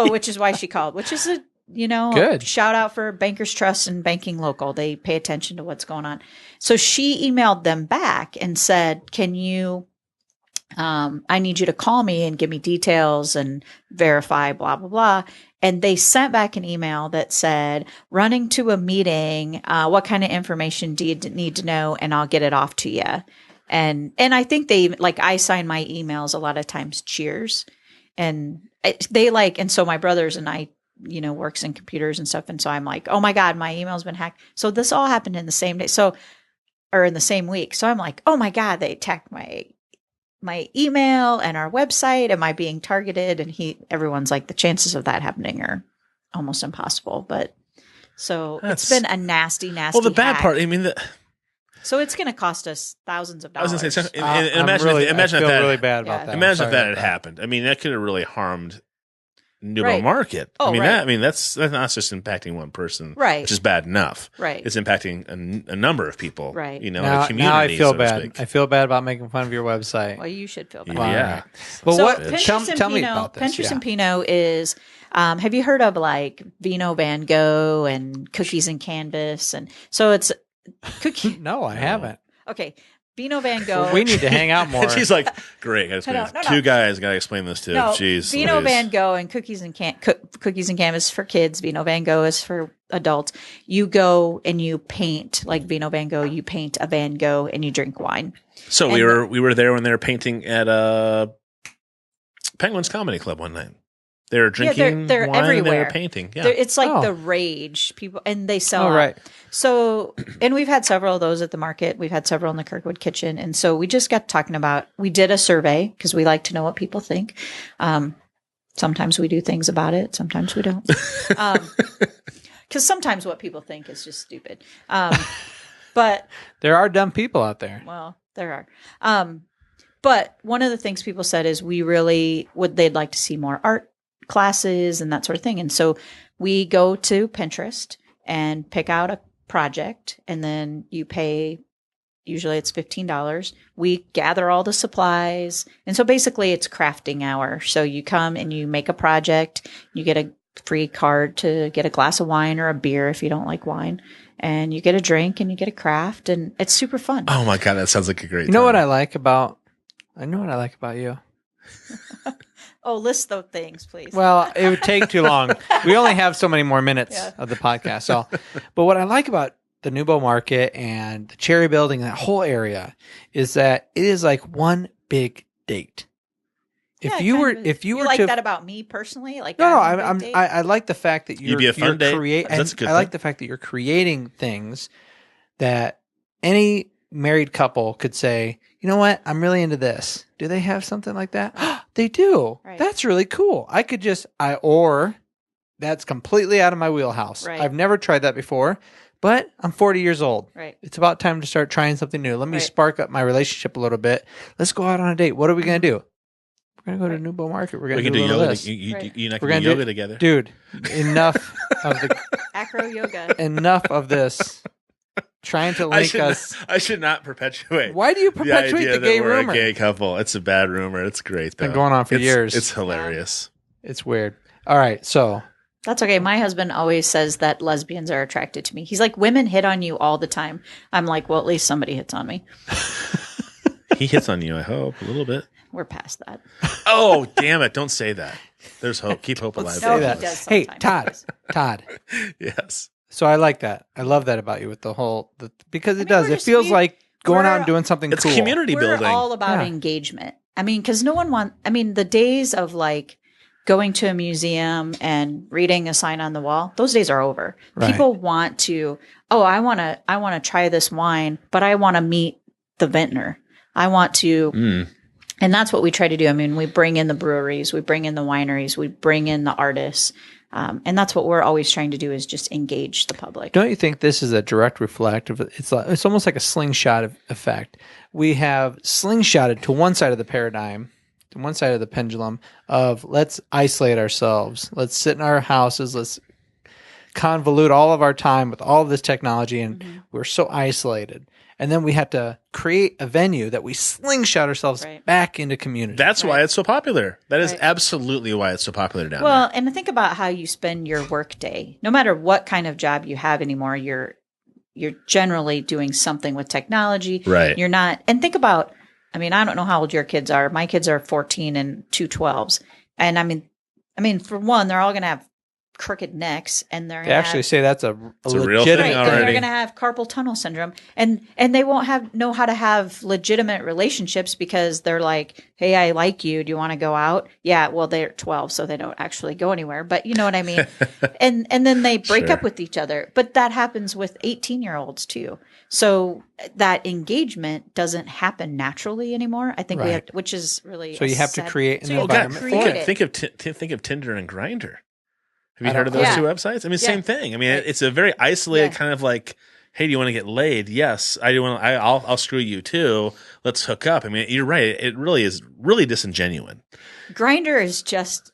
which is why she called, which is a Good. shout out for Bankers Trust and Banking Local. They pay attention to what's going on. So she emailed them back and said, "Can you, I need you to call me and give me details and verify blah, blah, blah." And they sent back an email that said, "Running to a meeting. What kind of information do you need to know? And I'll get it off to you." And I think I sign my emails a lot of times, cheers. And and so my brothers and I, works in computers and stuff. And so I'm like, "Oh my God, my email's been hacked." So this all happened in the same day. Or in the same week. So I'm like, "Oh my God, they attacked my email and our website. Am I being targeted?" And everyone's like, the chances of that happening are almost impossible. But so it's been a nasty, nasty Well, the bad hack. part. I mean, So it's going to cost us thousands of I was dollars. going to say, I imagine feel if that really bad Yeah. about that. Imagine I'm if sorry that had about happened. I mean, that could have really harmed Newbo Right. Market. Oh, right. That's not just impacting one person, Right. which is bad enough. Right. It's impacting a number of people, Right. a Now, community. now I feel so to bad. speak. I feel bad about making fun of your website. Well, you should feel bad. Yeah. But So what? Pinterest and Tell me Pinot- about this. Pinterest Yeah. and Pinot is, have you heard of like Vino Van Gogh and Cookies and Canvas? And so it's cookie. No, I haven't. Okay. Vino Van Gogh. We need to hang out more. And she's like, "Great, I No, no. two guys got to explain this to." No, Jeez, Vino Louise. Van Gogh and Cookies and Canvas for kids. Vino Van Gogh is for adults. You go and you paint like Vino Van Gogh. You paint a Van Gogh and you drink wine. So we were there when they were painting at Penguins Comedy Club one night. They were drinking they're wine and they everywhere. were painting. Yeah. It's like Oh. the rage. People and they sell. Oh, out. right. So, and we've had several of those at the market. We've had several in the Kirkwood kitchen. And so we just got talking about, we did a survey because we like to know what people think. Sometimes we do things about it. Sometimes we don't. Because sometimes what people think is just stupid. But there are dumb people out there. Well, there are. But one of the things people said is they'd like to see more art classes and that sort of thing. And so we go to Pinterest and pick out a project, and then you pay, usually it's $15. We gather all the supplies. And so basically it's crafting hour. So you come and you make a project, you get a free card to get a glass of wine or a beer if you don't like wine. And you get a drink and you get a craft, and it's super fun. Oh my God, that sounds like a great You know time. what I like about you? Oh, list those things, please. Well, it would take too long. We only have so many more minutes of the podcast. So, but what I like about the Newbo Market and the Cherry Building, that whole area, is that it is like one big date. If you were like to, that about me personally, like I like the fact that You'd be a fun date. That's a good I like thing. the fact that you're creating things that any married couple could say, you know what, I'm really into this. Do they have something like that? They do. Right. That's really cool. I could or that's completely out of my wheelhouse. Right. I've never tried that before, but I'm 40 years old. Right. It's about time to start trying something new. Let me spark up my relationship a little bit. Let's go out on a date. What are we going to do? We're going to go to Newbo Market. We're going to do yoga. This. We're going to do yoga together. Dude, enough of the acro yoga. Enough of this. Trying to link us. I should not perpetuate. Why do you perpetuate the gay we're rumor? A gay couple. It's a bad rumor. It's great. Though. It's been going on for years. It's hilarious. It's weird. All right, so that's okay. My husband always says that lesbians are attracted to me. He's like, women hit on you all the time. I'm like, well, at least somebody hits on me. He hits on you, I hope, a little bit. We're past that. Oh, damn it. Don't say that. There's hope. Keep hope alive. Say that. He does hey, sometimes. Todd. Yes. So I like that. I love that about you with the whole, because it does. we're It feels like going out and doing something It's cool. community building. We're all about engagement. I mean, because the days of like going to a museum and reading a sign on the wall, those days are over. Right. People want to, I want to try this wine, but I want to meet the vintner. I want to, and that's what we try to do. I mean, we bring in the breweries, we bring in the wineries, we bring in the artists. And that's what we're always trying to do, is just engage the public. Don't you think this is a direct reflect of it's almost like a slingshot effect. We have slingshotted to one side of the paradigm, to one side of the pendulum of let's isolate ourselves. Let's sit in our houses. Let's convolute all of our time with all of this technology, and we're so isolated. And then we have to create a venue that we slingshot ourselves back into community. That's why it's so popular. That is absolutely why it's so popular down there. Well, and think about how you spend your work day. No matter what kind of job you have anymore, you're generally doing something with technology. Right. You're not. And think about, I mean, I don't know how old your kids are. My kids are 14 and 2 12s. And I mean, for one, they're all going to have crooked necks, and they're they actually say that's a real legitimate thing and already. they're going to have carpal tunnel syndrome, and they won't know how to have legitimate relationships because they're like, hey, I like you, do you want to go out? Yeah, well, they're 12, so they don't actually go anywhere, but you know what I mean. and then they break up with each other. But that happens with 18-year-olds too. So that engagement doesn't happen naturally anymore. I think we have, which is really so you have to create an environment. Think of Tinder and Grindr. Have you heard of those two websites? I mean, same thing. I mean, it's a very isolated kind of like, hey, do you want to get laid? Yes, I do. I'll screw you too. Let's hook up. I mean, you're right. It really is really disingenuous. Grindr is just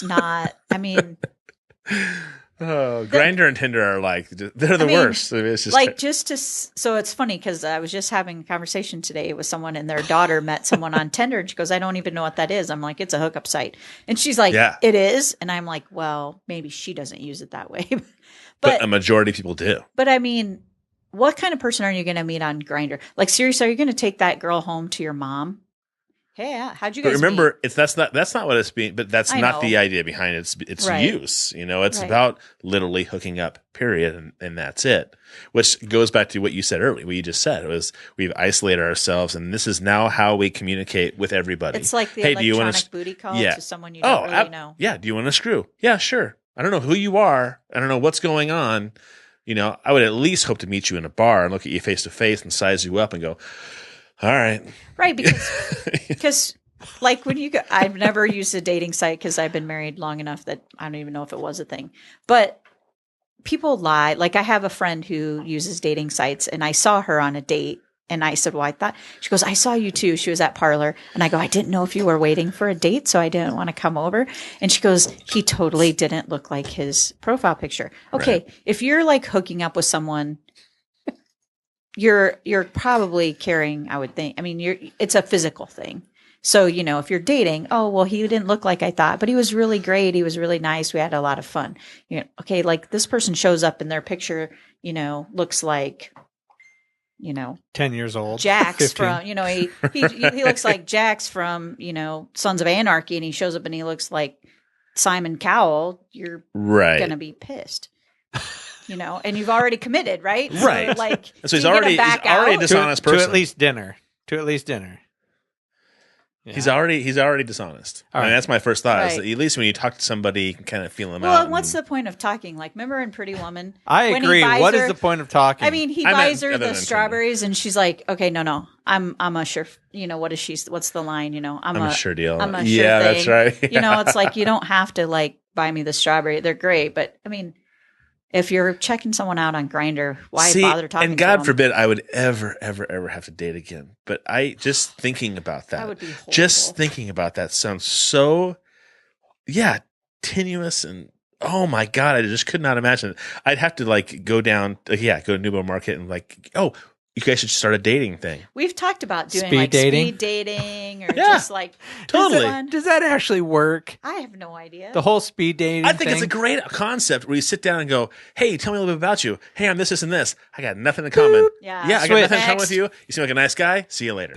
not. I mean, Grindr and Tinder are like they're the worst. It's just so it's funny because I was just having a conversation today with someone, and their daughter met someone on Tinder, and she goes, "I don't even know what that is." I'm like, "It's a hookup site," and she's like, "It is," and I'm like, "Well, maybe she doesn't use it that way, but a majority of people do." But I mean, what kind of person are you going to meet on Grindr? Like, seriously, are you going to take that girl home to your mom? Hey, how'd you guys remember? meet? That's not what it's being. But that's not the idea behind it. It's use. You know, it's about literally hooking up. Period, and that's it. Which goes back to what you said earlier. What you just said was we've isolated ourselves, and this is now how we communicate with everybody. It's like the electronic booty call to someone you don't really know. Yeah. Do you want to screw? Yeah, sure. I don't know who you are. I don't know what's going on. You know, I would at least hope to meet you in a bar and look at you face to face and size you up and go, all right. Right, because like when you go, I've never used a dating site because I've been married long enough that I don't even know if it was a thing. But people lie. Like I have a friend who uses dating sites, and I saw her on a date. And I said, well, I thought, she goes, I saw you too. She was at Parlor. And I go, I didn't know if you were waiting for a date, so I didn't want to come over. And she goes, he totally didn't look like his profile picture. Okay. Right. If you're like hooking up with someone, you're probably carrying, I would think, I mean, it's a physical thing. So, you know, if you're dating, oh, well, he didn't look like I thought, but he was really great. He was really nice. We had a lot of fun. You know, okay. Like this person shows up in their picture, you know, looks like, you know, 10 years old, Jax 15. from, you know, he looks like Jax from, you know, Sons of Anarchy, and he shows up and he looks like Simon Cowell. You're going to be pissed, you know, and you've already committed, right? Right. So, like, so he's already a dishonest person. To at least dinner. Yeah. He's already dishonest. All I mean, right. that's my first thought. Right. Is that at least when you talk to somebody, you can kind of feel them out. Well, what's the point of talking? Like, remember in Pretty Woman? I agree. What is the point of talking? I mean, he buys her the strawberries, and she's like, "Okay, no, I'm a sure." You know, what's the line? You know, I'm a sure deal. I'm a sure yeah, thing. that's right. You know, it's like you don't have to like buy me the strawberry. They're great, but I mean, if you're checking someone out on Grindr, why bother talking? And God to forbid I would ever have to date again. But I just thinking about that would be horrible. Just thinking about that sounds so, tenuous and oh my God, I just could not imagine it. I'd have to like go down, go to Newbo Market and like, oh, you guys should start a dating thing. We've talked about doing speed dating or just like totally. Does that actually work? I have no idea. The whole speed dating. I think it's a great concept where you sit down and go, "Hey, tell me a little bit about you. Hey, I'm this, and this. I got nothing in common. Yeah, I got nothing in common with you. You seem like a nice guy. See you later."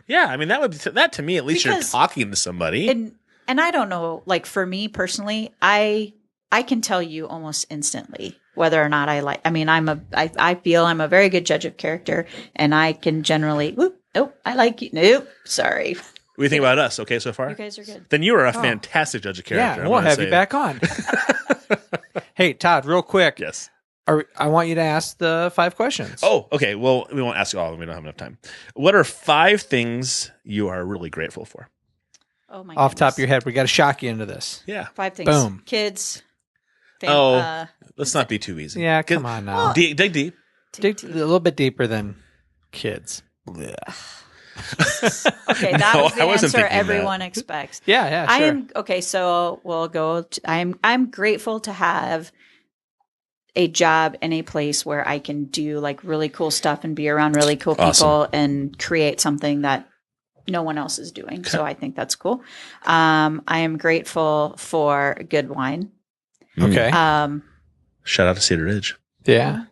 Yeah. I mean, that to me, at least you're talking to somebody. And I don't know, like for me personally, I can tell you almost instantly whether or not I like. I mean, I feel I'm a very good judge of character, and I can generally. Nope, I like you. Nope, sorry. What do you think about us? Okay, so far? You guys are good. Then you are a fantastic judge of character. Yeah, we'll have you back on. Hey, Todd, real quick. Yes. I want you to ask the 5 questions. Oh, okay. Well, we won't ask all of them. We don't have enough time. What are 5 things you are really grateful for? Oh my! Off the top of your head, we got to shock you into this. Yeah. 5 things. Boom. Kids. Let's not be too easy. Yeah, come on now. Dig deep. Dig a little bit deeper than kids. Okay, that was the answer everyone expects. Yeah, sure. I am okay. So we'll go. I'm grateful to have a job in a place where I can do like really cool stuff and be around really cool people and create something that no one else is doing. Okay. So I think that's cool. I am grateful for good wine. Okay. Shout out to Cedar Ridge. Yeah.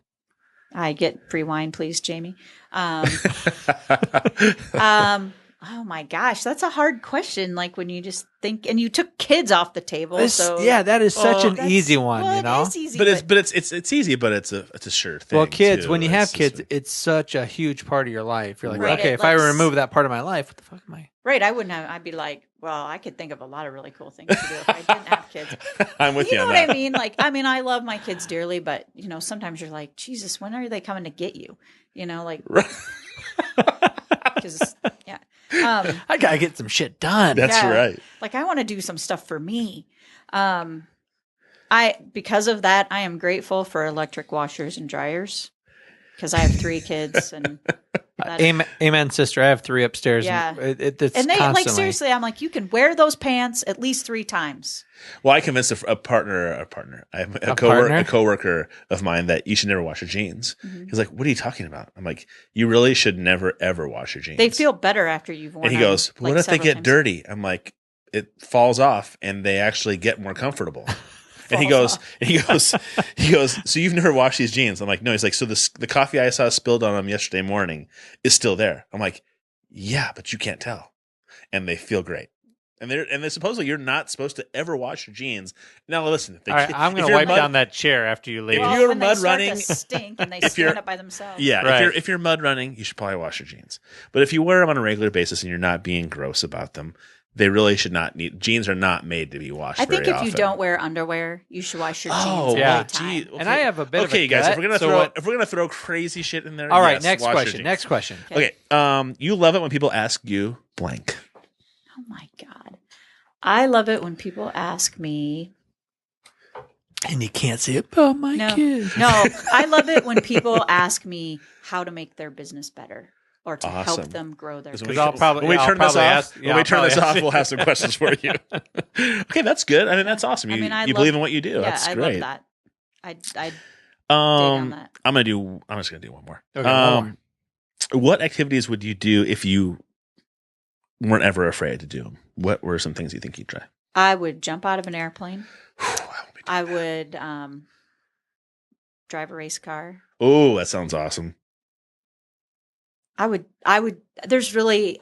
I get free wine, please, Jamie. Oh my gosh, that's a hard question. Like when you just think, and you took kids off the table. That is such an easy one. Well, you know, it is easy, but it's easy, but it's a sure thing. Well, kids, too. when you have kids, it's such a huge part of your life. You're like, right. okay, if I remove that part of my life, what the fuck am I? Right, I wouldn't have. I'd be like, well, I could think of a lot of really cool things to do if I didn't have kids. I'm with you on know that. What I mean? Like, I love my kids dearly, but you know, sometimes you're like, Jesus, when are they coming to get you? You know, like, because I gotta get some shit done. That's right. Like, I want to do some stuff for me. Because of that, I am grateful for electric washers and dryers because I have 3 kids and. Amen, sister. I have 3 upstairs. Yeah, it's and they constantly. like seriously. I'm like, you can wear those pants at least 3 times. Well, I convinced a coworker of mine that you should never wash your jeans. Mm-hmm. He's like, "What are you talking about?" I'm like, "You really should never ever wash your jeans. They feel better after you've worn." And he goes, them, like, "What if they get times. dirty?" I'm like, "It falls off, and they actually get more comfortable." And he goes, "So you've never washed these jeans?" I'm like, "No." He's like, "So the coffee I saw spilled on them yesterday morning is still there." I'm like, "Yeah, but you can't tell, and they feel great." And they're supposedly you're not supposed to ever wash your jeans. Now listen, all right, I'm going to wipe down that chair after you leave. If you're mud running, to stink and they stand up by themselves. Yeah, right. if you're mud running, you should probably wash your jeans. But if you wear them on a regular basis and you're not being gross about them, they really should not need. Jeans are not made to be washed. I think very if you often. don't wear underwear, you should wash your jeans. Oh, yeah. Every time. Gee, okay. And I have a bit of a guys. gut, If we're gonna throw crazy shit in there, all right. yes, Next wash your question. jeans. Next question. Okay. You love it when people ask you blank. Oh Oh my God. I love it when people ask me. And you can't say about my kids. No, I love it when people ask me how to make their business better or to help them grow their business. When we turn this off, we'll have some questions for you. Okay, that's good. I mean, that's awesome. You believe in what you do. Yeah, that's I great. love that. I dig on that. I'm just gonna do one more. Okay, one more. What activities would you do if you weren't ever afraid to do them? What were some things you think you'd try? I would jump out of an airplane. I would drive a race car. Oh, that sounds awesome. I would,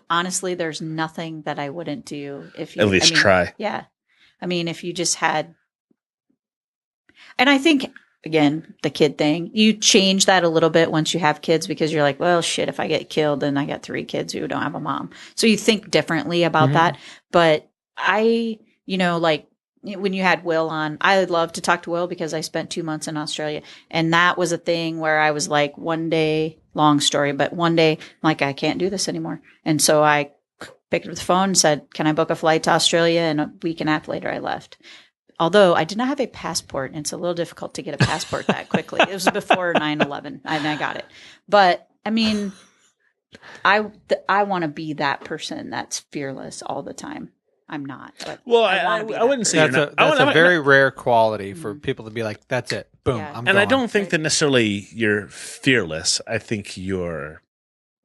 honestly, there's nothing that I wouldn't do if you at least try. Yeah. I mean, if you just had, and I think, again, the kid thing, you change that a little bit once you have kids because you're like, well, shit, if I get killed, then I got 3 kids who don't have a mom. So you think differently about that. But like when you had Will on, I would love to talk to Will because I spent 2 months in Australia. And that was a thing where I was like, one day, long story, but one day, I'm like, I can't do this anymore. And so I picked up the phone and said, can I book a flight to Australia? And a week and a half later, I left. Although I did not have a passport, and it's a little difficult to get a passport that quickly. It was before 9/11, and I got it. But, I mean, I want to be that person that's fearless all the time. I'm not. But well, I wouldn't say that's a very rare quality for people to be like, that's it. Boom. Yeah. I'm and gone. I don't think that necessarily you're fearless. I think you're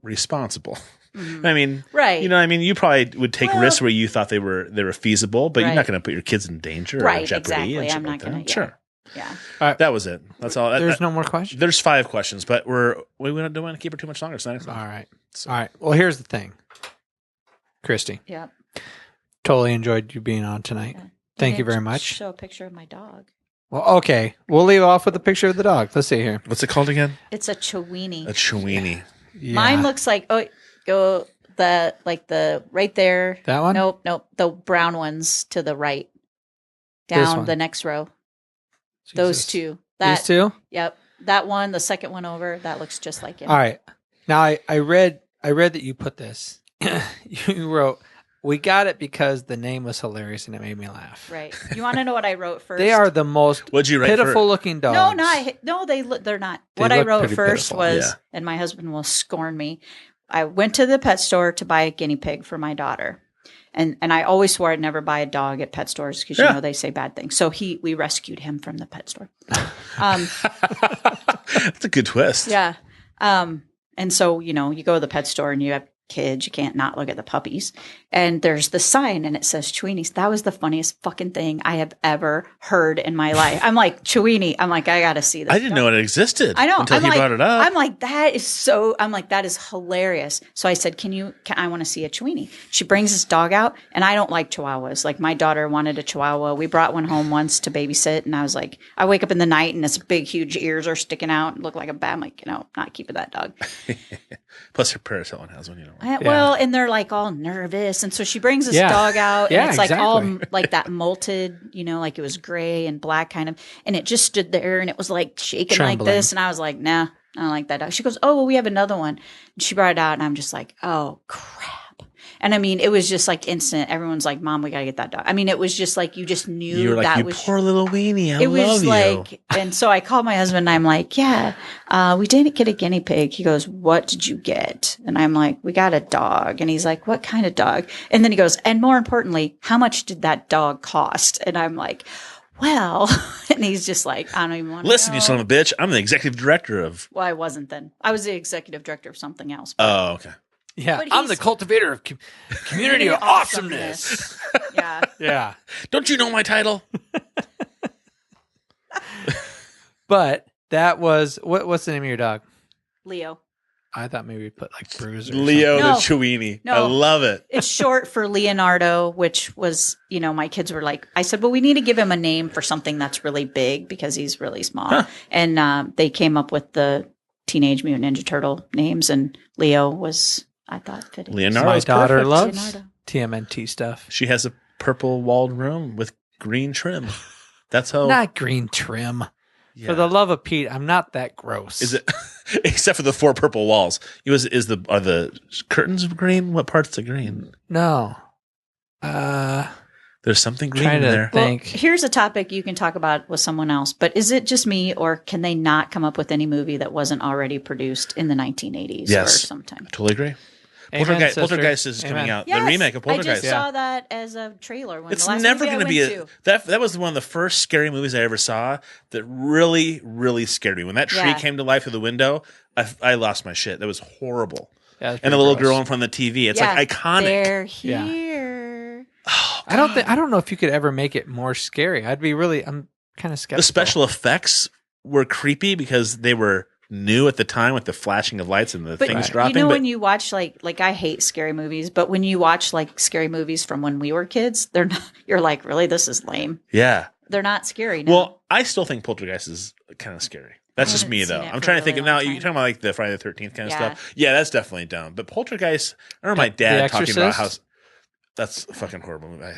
responsible. Mm-hmm. I mean, right. You probably would take risks where you thought they were feasible, but you're not going to put your kids in danger or jeopardy. Exactly. And shit I'm not going to. that. Sure. Yeah. All right. That was it. That's all. There's no more questions? There's 5 questions, but we don't want to keep it too much longer. It's 9 o'clock. All right. So. All right. Well, here's the thing. Kristie. Yep. Totally enjoyed you being on tonight. Yeah. Thank you very much. Show a picture of my dog. Well, okay. We'll leave off with a picture of the dog. Let's see here. What's it called again? It's a Chiweenie. A Chiweenie. Yeah. Mine looks like the right there. That one? Nope. The brown ones to the right. Down the next row. Jesus. Those two. These two? Yep. That one, the second one over, that looks just like it. All right. Now I read that you put this. You wrote, we got it because the name was hilarious and it made me laugh. Right. You want to know what I wrote first? They are the most pitiful looking dogs. They're not. What I wrote first was, and my husband will scorn me. I went to the pet store to buy a guinea pig for my daughter. And I always swore I'd never buy a dog at pet stores because, they say bad things. So we rescued him from the pet store. That's a good twist. Yeah. And so, you go to the pet store and you have kids, you can't not look at the puppies. And there's the sign and it says Chiweenies. That was the funniest fucking thing I have ever heard in my life. I'm like, Chiweenie. I'm like, I got to see this. I didn't know it existed. I know. Until he brought it up. I'm like, that is hilarious. So I said, I want to see a Chiweenie. She brings this dog out and I don't like Chihuahuas. Like my daughter wanted a Chihuahua. We brought one home once to babysit and I was like, I wake up in the night and its big, huge ears are sticking out and look like a bat. I'm like, not keeping that dog. Plus her parents one has one, Well, and they're like all nervous. And so she brings this dog out and it's like all like that molted, like it was gray and black kind of. And it just stood there and it was like shaking like this. And I was like, nah, I don't like that dog. She goes, oh, well, we have another one. And she brought it out and I'm just like, oh, crap. And I mean, it was just like instant. Everyone's like, Mom, we got to get that dog. I mean, it was just like, you just knew you were like, that you was. Poor little weenie. I it was love like, you. And so I called my husband and I'm like, we didn't get a guinea pig. He goes, what did you get? And I'm like, we got a dog. And he's like, what kind of dog? And then he goes, and more importantly, how much did that dog cost? And I'm like, well, and he's just like, I don't even want to Listen, know. you son of a bitch. I'm the executive director of. Well, I wasn't then. I was the executive director of something else. Oh, okay. Yeah, I'm the cultivator of community of awesomeness. Yeah. Yeah. Don't you know my title? But that was what's the name of your dog? Leo. I thought maybe we'd put like Bruiser. Leo the Chiweenie. No. I love it. It's short for Leonardo, which was, my kids were like, I said, well, we need to give him a name for something that's really big because he's really small. Huh. And they came up with the Teenage Mutant Ninja Turtle names, and Leo was, I thought, fitting. Leonardo's my daughter perfect. loves TMNT stuff. She has a purple walled room with green trim. That's how. Not green trim. Yeah. For the love of Pete, I'm not that gross. Is it? Except for the 4 purple walls. Are the curtains green? What part's the green? No. There's something green Trying in to there. think. Well, here's a topic you can talk about with someone else, but is it just me, or can they not come up with any movie that wasn't already produced in the 1980s Yes. or sometime? Totally agree. Amen, sister. Poltergeist is coming Amen. out. Yes, The remake of I Poltergeist. just saw that as a trailer. When It's the last never going to be that was one of the first scary movies I ever saw that really, really scared me. When that tree came to life through the window, I lost my shit. That was horrible. Yeah, and the little girl in front of the TV. It's like iconic. They're here. Oh, I don't know if you could ever make it more scary. I'm kind of skeptical. The special effects were creepy because they were new at the time with the flashing of lights and the things dropping. You know, when you watch like I hate scary movies, but when you watch like scary movies from when we were kids, they're not. You're like, really, this is lame. Yeah, they're not scary. No. Well, I still think Poltergeist is kind of scary. That's just me, though. I'm trying to think of now. You're talking about like the Friday the 13th kind of stuff. Yeah, that's definitely dumb. But Poltergeist, I remember my dad talking about how that's a fucking horrible movie. I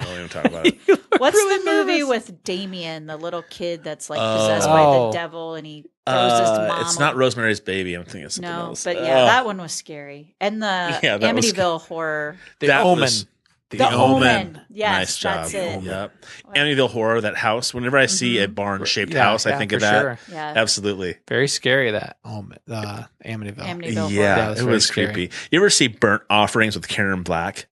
don't even talk about it. What's really the movie with Damien, the little kid that's like possessed by the devil, and he throws his mom? It's not Rosemary's Baby. I'm thinking of something else. But that one was scary. And the Amityville Horror. The Omen. The Omen. Yes, nice job. That's it. Yep. Amityville Horror, that house. Whenever I see a barn-shaped house, I think of that. Sure. Yeah. Absolutely. Very scary, that Omen, Amityville. Amityville yeah, Horror. It was creepy. You ever see Burnt Offerings with Karen Black?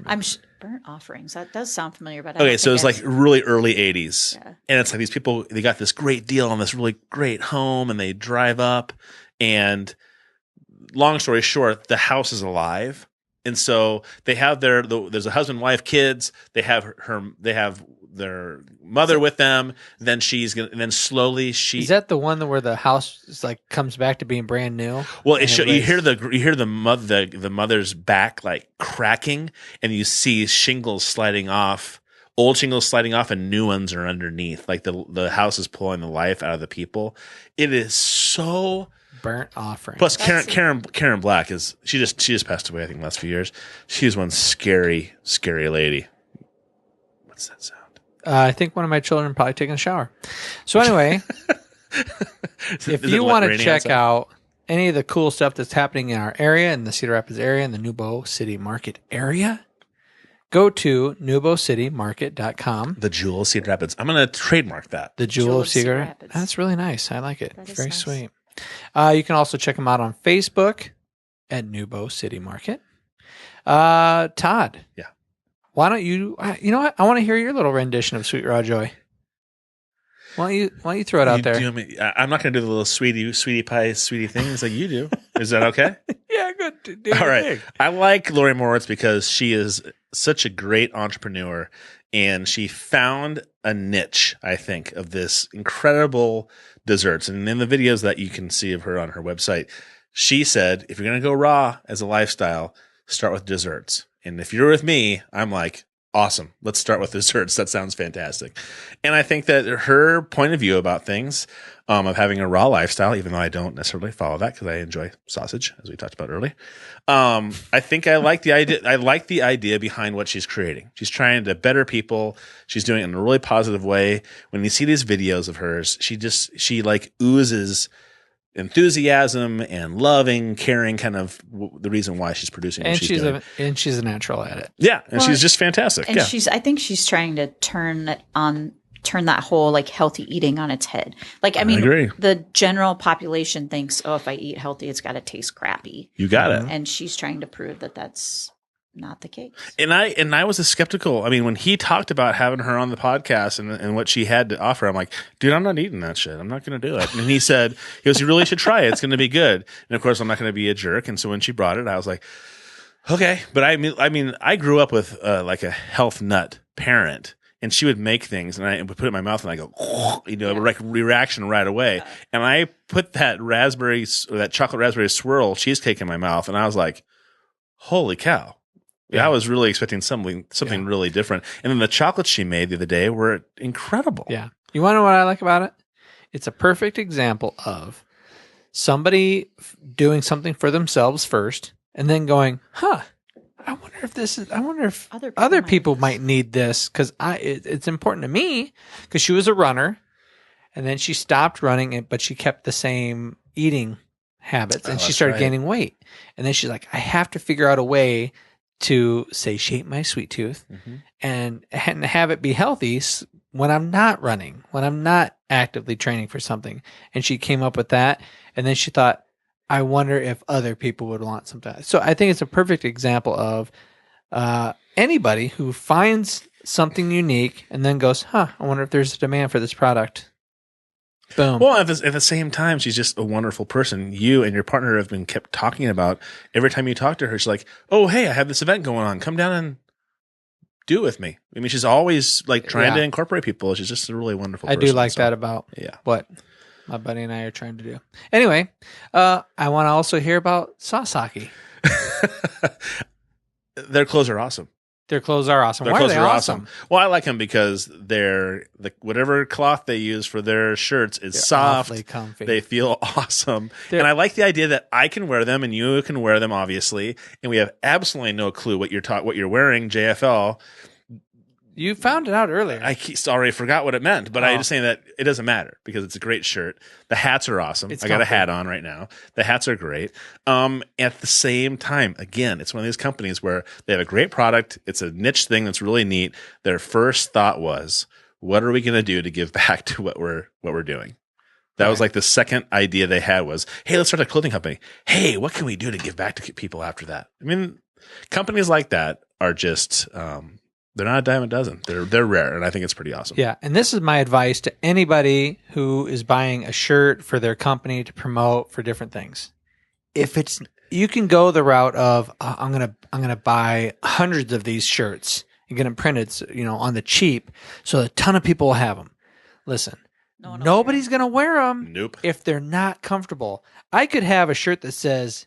Burnt Offerings. That does sound familiar, but so it's like really early 80s. Yeah. And it's like these people, they got this great deal on this really great home, and they drive up, and long story short, the house is alive. And so they have there's a husband, wife, kids. They have their mother with them. Then slowly is that the one where the house is like comes back to being brand new? Well, you hear the mother's back like cracking, and you see shingles sliding off, old shingles sliding off, and new ones are underneath. Like the house is pulling the life out of the people. It is so. Burnt Offering. Plus, Karen Black she just passed away, I think, the last few years. She's one scary lady. What's that sound? I think one of my children probably taking a shower. So anyway, if you want to check out any of the cool stuff that's happening in our area, in the Cedar Rapids area, in the Newbo City Market area, go to newbocitymarket.com. The Jewel of Cedar Rapids. I'm going to trademark that. The Jewel of Cedar Rapids. That's really nice. I like it. It's very sweet. You can also check them out on Facebook at Newbo City Market. Todd. Yeah. Why don't you know what? I want to hear your little rendition of Sweet Raw Joy. Why don't you throw it out there? I'm not going to do the little sweetie pie, sweetie things like you do. Is that okay? Yeah, good. All right. I like Lori Moritz because she is such a great entrepreneur, and she found a niche, I think, of this incredible desserts. And in the videos that you can see of her on her website, she said, if you're going to go raw as a lifestyle, start with desserts. And if you're with me, I'm like, awesome. Let's start with desserts. That sounds fantastic. And I think that her point of view about things, of having a raw lifestyle, even though I don't necessarily follow that because I enjoy sausage, as we talked about earlier. I think I like the idea. I like the idea behind what she's creating. She's trying to better people. She's doing it in a really positive way. When you see these videos of hers, she like oozes enthusiasm and loving, caring, kind of the reason why she's producing what she's doing. And she's a natural at it. Yeah, and she's just fantastic. And I think she's trying to turn that whole like healthy eating on its head. Like, I mean, the general population thinks, oh, if I eat healthy, it's got to taste crappy. You got it. And she's trying to prove that that's not the case. And I was skeptical. I mean, when he talked about having her on the podcast and what she had to offer, I'm like, dude, I'm not eating that shit. I'm not going to do it. And he said, you really should try it. It's going to be good. And of course, I'm not going to be a jerk. And so when she brought it, I was like, okay. But I mean, I grew up with like a health nut parent. And she would make things, and I would put it in my mouth, and I go, like reaction right away. And I put that chocolate raspberry swirl cheesecake in my mouth, and I was like, holy cow. Yeah. I was really expecting something really different. And then the chocolates she made the other day were incredible. Yeah. You want to know what I like about it? It's a perfect example of somebody doing something for themselves first, and then going, I wonder if other people might need this, because it's important to me, because she was a runner, and then she stopped running, but she kept the same eating habits, and she started gaining weight. And then she's like, I have to figure out a way to satiate my sweet tooth and have it be healthy when I'm not running, when I'm not actively training for something. And she came up with that. And then she thought, I wonder if other people would want something. So I think it's a perfect example of anybody who finds something unique and then goes, I wonder if there's a demand for this product. Boom. Well, at the same time, she's just a wonderful person. You and your partner have been kept talking about every time you talk to her. She's like, "Oh, hey, I have this event going on. Come down and do it with me." I mean, she's always like trying to incorporate people. She's just a really wonderful person. I do like that about what my buddy and I are trying to do. Anyway, I want to also hear about Sasaki. Their clothes are awesome. Their clothes are awesome. Their Why clothes are they awesome? Well, I like them because whatever cloth they use for their shirts is soft. Awfully comfy. They feel awesome. And I like the idea that I can wear them and you can wear them, obviously. And we have absolutely no clue what you're wearing, JFL. You found it out earlier. I already forgot what it meant, but I'm just saying that it doesn't matter because it's a great shirt. The hats are awesome. I got a hat on right now. The hats are great. At the same time, again, it's one of these companies where they have a great product. It's a niche thing that's really neat. Their first thought was, what are we going to do to give back to what we're doing? That was like the second idea they had was, hey, let's start a clothing company. Hey, what can we do to give back to people after that? I mean, companies like that are just they're not a dime a dozen. They're rare, and I think it's pretty awesome. Yeah, and this is my advice to anybody who is buying a shirt for their company to promote for different things. You can go the route of I'm gonna buy hundreds of these shirts and get them printed, on the cheap, so a ton of people will have them. Listen, nobody's gonna wear them. Nope. If they're not comfortable. I could have a shirt that says,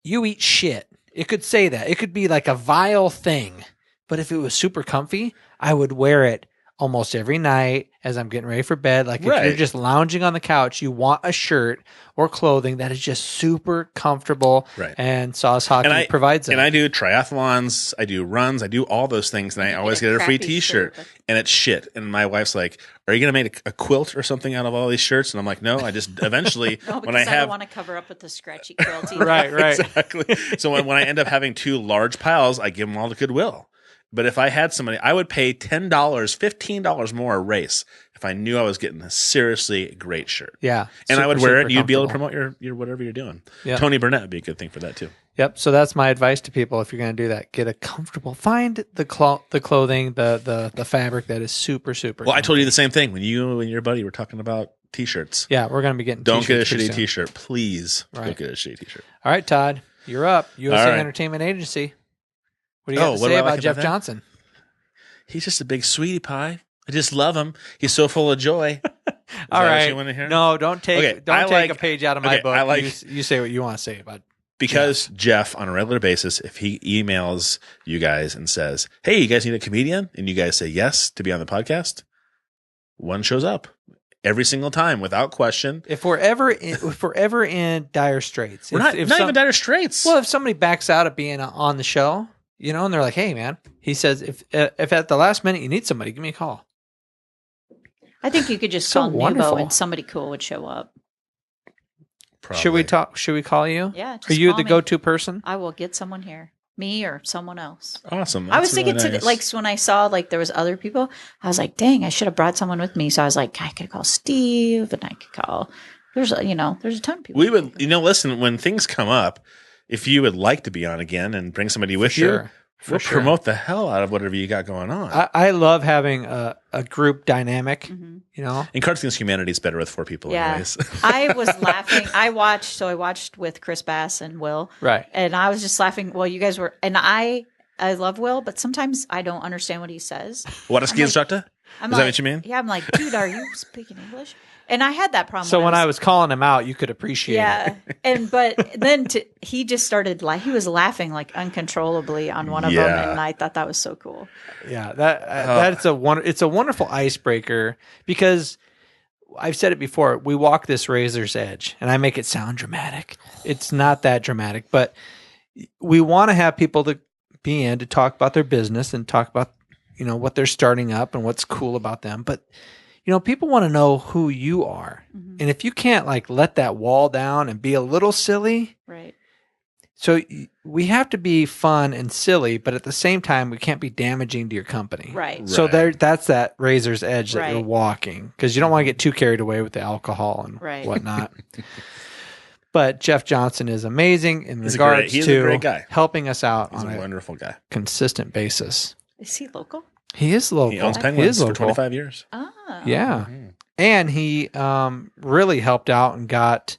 "You eat shit." It could say that. It could be like a vile thing. But if it was super comfy, I would wear it almost every night as I'm getting ready for bed. Like if you're just lounging on the couch, you want a shirt or clothing that is just super comfortable. Right. And Sasaki provides it. And I do triathlons, I do runs, I do all those things, and I always get a free T-shirt. And it's shit. And my wife's like, "Are you going to make a quilt or something out of all these shirts?" And I'm like, "No, I just eventually when I don't want to cover up with the scratchy quilt either." Right. Exactly. So when I end up having two large piles, I give them all to Goodwill. But if I had somebody, I would pay $10, $15 more a race if I knew I was getting a seriously great shirt. Yeah. And I would wear it and you'd be able to promote your whatever you're doing. Yep. Tony Burnett would be a good thing for that too. Yep. So that's my advice to people if you're going to do that. Get a comfortable, find the clothing, the fabric that is super, super Well, comfy. I told you the same thing when you and your buddy were talking about T-shirts. Yeah, we're going to be getting Don't get a T-shirts shitty T-shirt. Please Right. don't get a shitty T-shirt. All right, Todd. You're up. USA right. Entertainment Agency. What do you have to what say do I about like Jeff about that? Johnson? He's just a big sweetie pie. I just love him. He's so full of joy. All right. What you want to hear? No, don't take a page out of my book. I like, you say what you want to say about because Jeff, on a regular basis, if he emails you guys and says, "Hey, you guys need a comedian," and you guys say yes to be on the podcast, one shows up every single time without question. If we're ever in dire straits, We're not even dire straits. Well, if somebody backs out of being on the show, and they're like, "Hey, man," he says, if at the last minute you need somebody, give me a call. I think you could just call Newbo and somebody cool would show up. Probably. Should we talk? Should we call you? Yeah. Are you the go-to person? I will get someone here, me or someone else. Awesome. I was thinking today, like when I saw like there was other people, I was like, dang, I should have brought someone with me. So I was like, I could call Steve and I could call. There's a ton of people. We would, listen, when things come up, if you would like to be on again and bring somebody with you, we'll promote the hell out of whatever you got going on. I love having a group dynamic, And Cards Against Humanity is better with four people anyways. I was laughing. I watched with Chris Bass and Will. Right. And I was just laughing. Well, you guys were, and I love Will, but sometimes I don't understand what he says. What a ski instructor? Is that what you mean? Yeah, I'm like, dude, are you speaking English? And I had that problem. So when I was calling him out, you could appreciate it. But then he just started he was laughing like uncontrollably on one of them, and I thought that was so cool. Yeah, that's it's a wonderful icebreaker because I've said it before. We walk this razor's edge, and I make it sound dramatic. It's not that dramatic, but we want to have people to be in to talk about their business and talk about what they're starting up and what's cool about them, but. People want to know who you are. Mm-hmm. And if you can't let that wall down and be a little silly, right? So we have to be fun and silly, but at the same time, we can't be damaging to your company. Right. So that's that razor's edge that you're Right. walking, because you don't want to get too carried away with the alcohol and Right. whatnot. But Jeff Johnson is amazing in He's regards a to great guy. helping us out He's on a a wonderful guy. consistent basis. Is he local? He is local. He owns He Penguins is for local. 25 years. Oh. Yeah. And he really helped out and got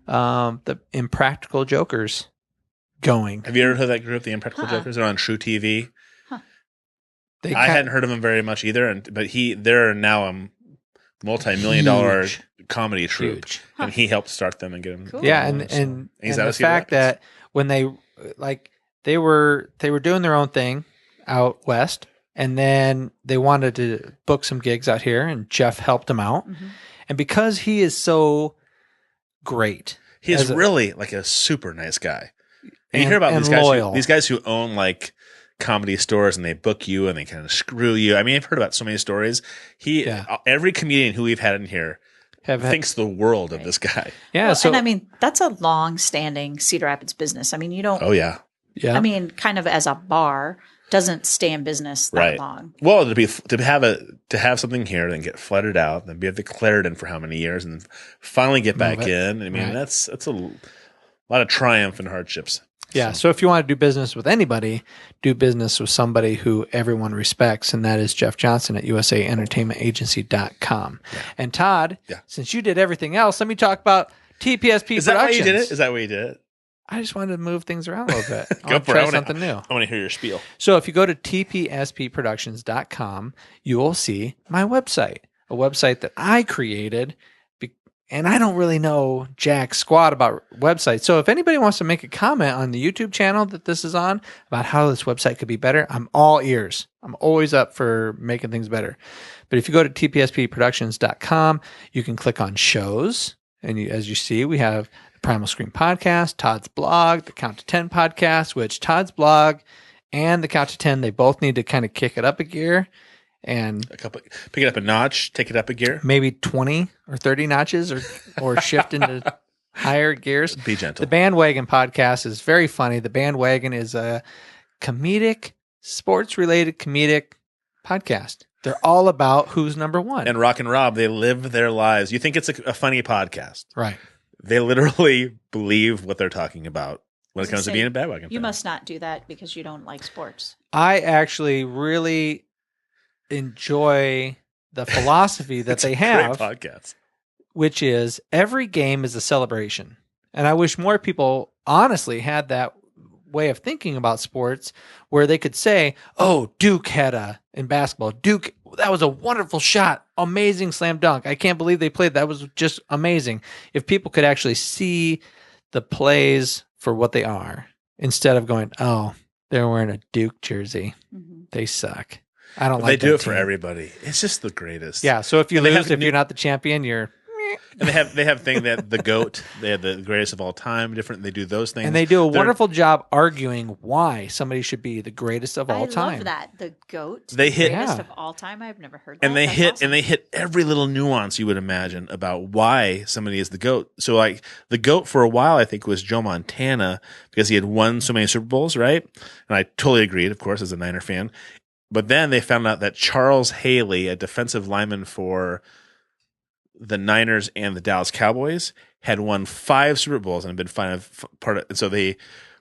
the Impractical Jokers going. Have you ever heard of that group, the Impractical Jokers? They're on True TV. I hadn't heard of them very much either, but they're now a multi-million-dollar comedy troupe, and he helped start them and get them. Cool. Yeah, and he's the out of Cedar fact Rapids. that when they were doing their own thing out west, and then they wanted to book some gigs out here, and Jeff helped them out, and because he is so great, he is really like a super nice guy. And you hear about loyal. these guys who own like comedy stores and they book you and they kind of screw you. I mean, I've heard about so many stories. Every comedian who we've had in here thinks the world of this guy. Yeah. Well, and I mean, that's a long-standing Cedar Rapids business. I mean, you don't. Oh yeah. Yeah. I mean, kind of as a bar doesn't stay in business that long. Well, to have something here, then get flooded out, then be at the Clarendon for how many years, and then finally get back in. I mean, that's a lot of triumph and hardships. Yeah. So if you want to do business with anybody, do business with somebody who everyone respects, and that is Jeff Johnson at USAEntertainmentAgency.com. Yeah. And Todd, since you did everything else, let me talk about TPSP Is Productions. that why you did it? Is that why you did it? I just wanted to move things around a little bit. Go for try it. something new. I want to hear your spiel. So if you go to tpspproductions.com, you will see my website, a website that I created. And I don't really know jack squat about websites. So if anybody wants to make a comment on the YouTube channel that this is on about how this website could be better, I'm all ears. I'm always up for making things better. But if you go to tpspproductions.com, you can click on shows. And as you see, we have the Primal Scream podcast, Todd's blog, the Count to 10 podcast, which Todd's blog and the Count to 10, they both need to kind of kick it up a gear. And pick it up a notch, take it up a gear. Maybe 20 or 30 notches or shift into higher gears. Be gentle. The Bandwagon podcast is very funny. The Bandwagon is a sports-related comedic podcast. They're all about who's number one. And Rock and Rob, they live their lives. You think it's a funny podcast. Right. They literally believe what they're talking about when it comes to being a bandwagon fan. You must not do that because you don't like sports. I actually really enjoy the philosophy that they have, great podcast, which is every game is a celebration. And I wish more people honestly had that way of thinking about sports where they could say, oh, Duke had in basketball, Duke, that was a wonderful shot. Amazing slam dunk. I can't believe they played. That was just amazing. If people could actually see the plays for what they are instead of going, oh, they're wearing a Duke jersey. Mm-hmm. They suck. I don't like that. They do it team. for everybody. It's just the greatest. Yeah. So if you lose, if you're not the champion, you're. And they have thing that the GOAT, they have the greatest of all time. Different. They do those things, and they do a wonderful job arguing why somebody should be the greatest of all time. I love that the GOAT. They hit greatest of all time. I've never heard that. And they hit every little nuance you would imagine about why somebody is the GOAT. So like the GOAT for a while, I think was Joe Montana because he had won so many Super Bowls, right? And I totally agreed, of course, as a Niner fan. But then they found out that Charles Haley, a defensive lineman for the Niners and the Dallas Cowboys, had won 5 Super Bowls and had been part of. And so they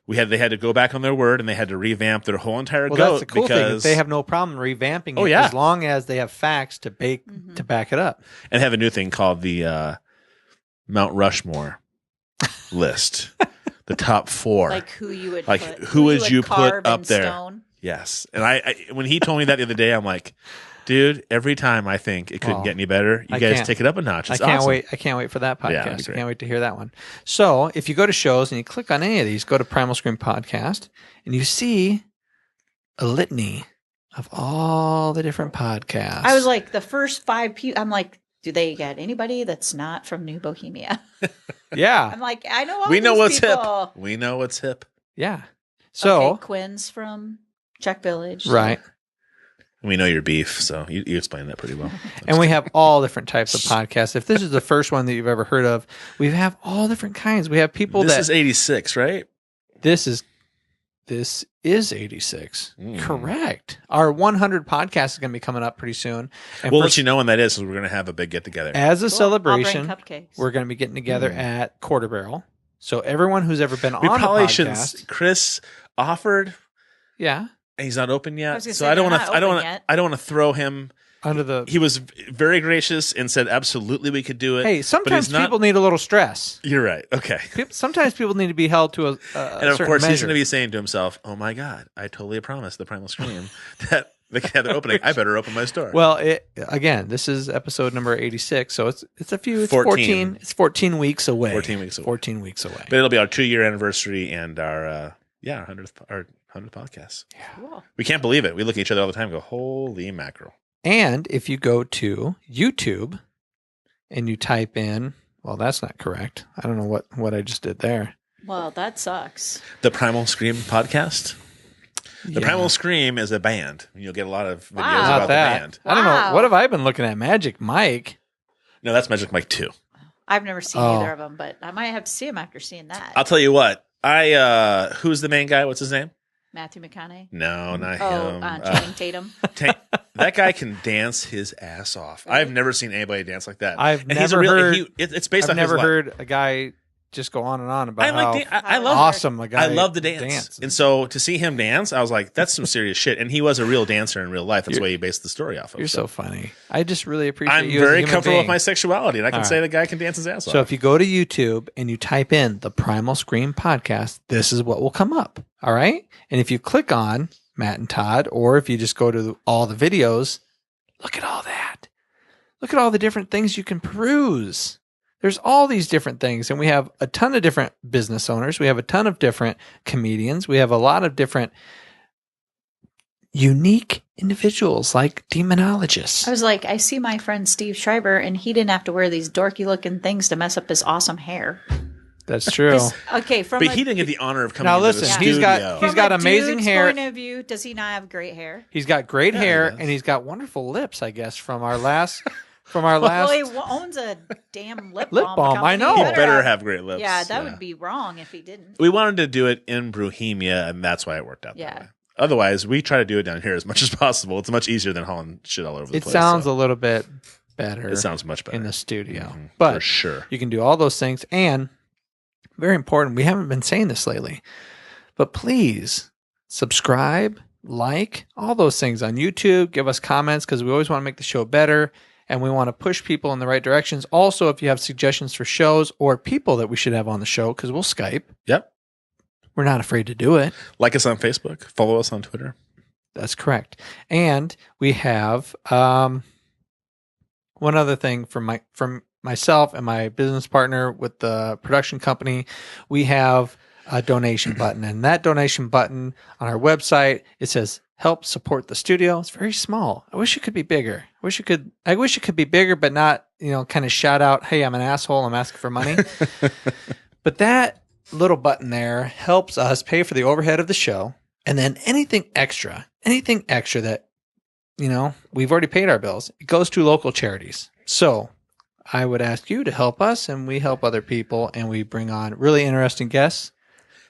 had to go back on their word and they had to revamp their whole entire GOAT. That's the cool thing. They have no problem revamping it as long as they have facts to back it up. And have a new thing called the Mount Rushmore list, the top 4. Like who you would who would you put up there? Stone? Yes. And I when he told me that the other day, I'm like, dude, every time I think it couldn't get any better, you guys take it up a notch. It's awesome. I can't wait for that podcast. I can't wait to hear that one. So if you go to shows and you click on any of these, go to Primal Scream Podcast, and you see a litany of all the different podcasts. I was like, the first 5 people, I'm like, do they get anybody that's not from New Bohemia? Yeah. I'm like, I know all we know these what's people. hip. We know what's hip. Yeah. So Quinn's from Czech Village. Right. We know your beef, so you explained that pretty well. And we have all different types of podcasts. If this is the first one that you've ever heard of, we have all different kinds. We have people This is 86, right? This is 86. Mm. Correct. Our 100 podcast is going to be coming up pretty soon. And We'll let you know when that is, because we're going to have a big get together. as a Cool. celebration, I'll bring cupcakes. we're going to be getting together at Quarter Barrel. So everyone who's ever been We on the probably podcast, shouldn't. Chris offered, yeah, and he's not open I yet. was gonna So say I don't they're want to. not I don't open want. yet. I don't want to throw him. under the. He was very gracious and said absolutely we could do it. Hey, but sometimes he's not- people need a little stress. You're right. Okay. Sometimes people need to be held to a And of certain course, he's measure. going to be saying to himself, "Oh my God, I totally promised the Primal Scream that they could have their opening. I better open my store." Well, again, this is episode number 86, so it's 14. 14. It's 14 weeks away. 14 weeks away. 14 weeks away. But it'll be our 2-year anniversary and our 100th podcast. Cool. We can't believe it. We look at each other all the time and go, "Holy mackerel!" And if you go to YouTube and you type in, well, that's not correct. I don't know what I just did there. Well, that sucks. The Primal Scream podcast. The Yeah. Primal Scream is a band. You'll get a lot of videos Wow. Not about that. the band. I don't know. Wow. What have I been looking at? Magic Mike. No, that's Magic Mike 2. I've never seen Oh. either of them, but I might have to see them after seeing that. I'll tell you what. Who's the main guy? What's his name? Matthew McConaughey. No, not Oh, him. Channing Tatum. That guy can dance his ass off. I've never seen anybody dance like that. I've And he's a never real, heard- it's based I've on his never life. heard a guy just go on and on about I like how dan- I love awesome a guy I love the dance. dances. And so to see him dance, I was like, that's some serious shit. And he was a real dancer in real life. That's why he based the story off of. You're so funny. I just really appreciate I'm you as a very human comfortable being. with my sexuality, and I can All say right. the guy can dance his ass off. So if you go to YouTube and you type in the Primal Scream podcast, this is what will come up. All right. And if you click on Matt and Todd, or if you just go to all the videos, look at all that. Look at all the different things you can peruse. There's all these different things. And we have a ton of different business owners. We have a ton of different comedians. We have a lot of different unique individuals like demonologists. I was like, I see my friend Steve Schreiber, and he didn't have to wear these dorky looking things to mess up his awesome hair. That's true. Okay, from but a, he didn't get the honor of coming Now into listen, the he's studio. got- from he's got a amazing dude's hair. Point of view, does he not have great hair? He's got great Yeah, he hair does. and he's got wonderful lips, I guess, from our last Well, he owns a damn lip Lip balm. balm, company. I know. He better have great lips. Yeah, that would be wrong if he didn't. We wanted to do it in Bohemia, and that's why it worked out Yeah. that way. Otherwise, we try to do it down here as much as possible. It's much easier than hauling shit all over the It place. sounds so a little bit better it sounds much better in the studio. Mhm, But for sure. you can do all those things. And very important, we haven't been saying this lately, but please subscribe, like, all those things on YouTube. Give us comments because we always want to make the show better and we want to push people in the right directions. Also, if you have suggestions for shows or people that we should have on the show, because we'll Skype. Yep. We're not afraid to do it. Like us on Facebook. Follow us on Twitter. That's correct. And we have one other thing from myself and my business partner with the production company. We have a donation button, and that donation button on our website, it says help support the studio. It's very small. I wish it could be bigger. I wish it could be bigger, but not, kind of shout out, hey, I'm an asshole, I'm asking for money. But that little button there helps us pay for the overhead of the show. And then anything extra that, we've already paid our bills, it goes to local charities. So I would ask you to help us, and we help other people, and we bring on really interesting guests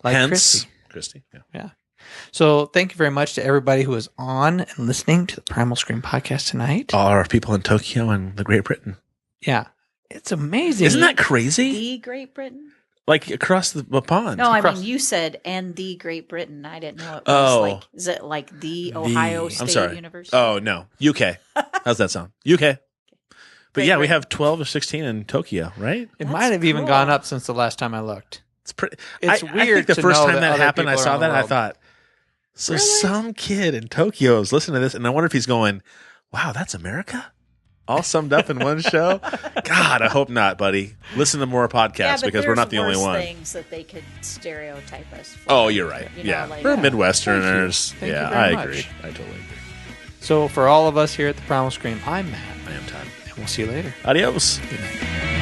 like Hence, Kristie. Yeah. So thank you very much to everybody who is on and listening to the Primal Scream podcast tonight. All our people in Tokyo and the Great Britain. Yeah. It's amazing. Isn't that crazy? The Great Britain? Like across the pond. No, I Across- mean, you said and the Great Britain. I didn't know it was Oh. like, is it like the Ohio I'm State sorry. University? Oh, no. UK. How's that sound? UK. But Great yeah, we Britain. have 12 or 16 in Tokyo, right? It That's might have even cool. gone up since the last time I looked. It's pretty. It's I weird think the to first know time that that other happened, I people saw around the that, I world. thought, so Really? some kid in Tokyo is listening to this, and I wonder if he's going, wow, that's America? All summed up in one show? God, I hope not, buddy. Listen to more podcasts Yeah, but because we're not the there's only worse one. things that they could stereotype us for. Oh, you're right. You know, Yeah. like- We're Yeah. Midwesterners. Thank you. Yeah, Thank you I very agree. much. I totally agree. So for all of us here at the Primal Scream, I'm Matt, I am Todd. and we'll see you later. Adios. Good night.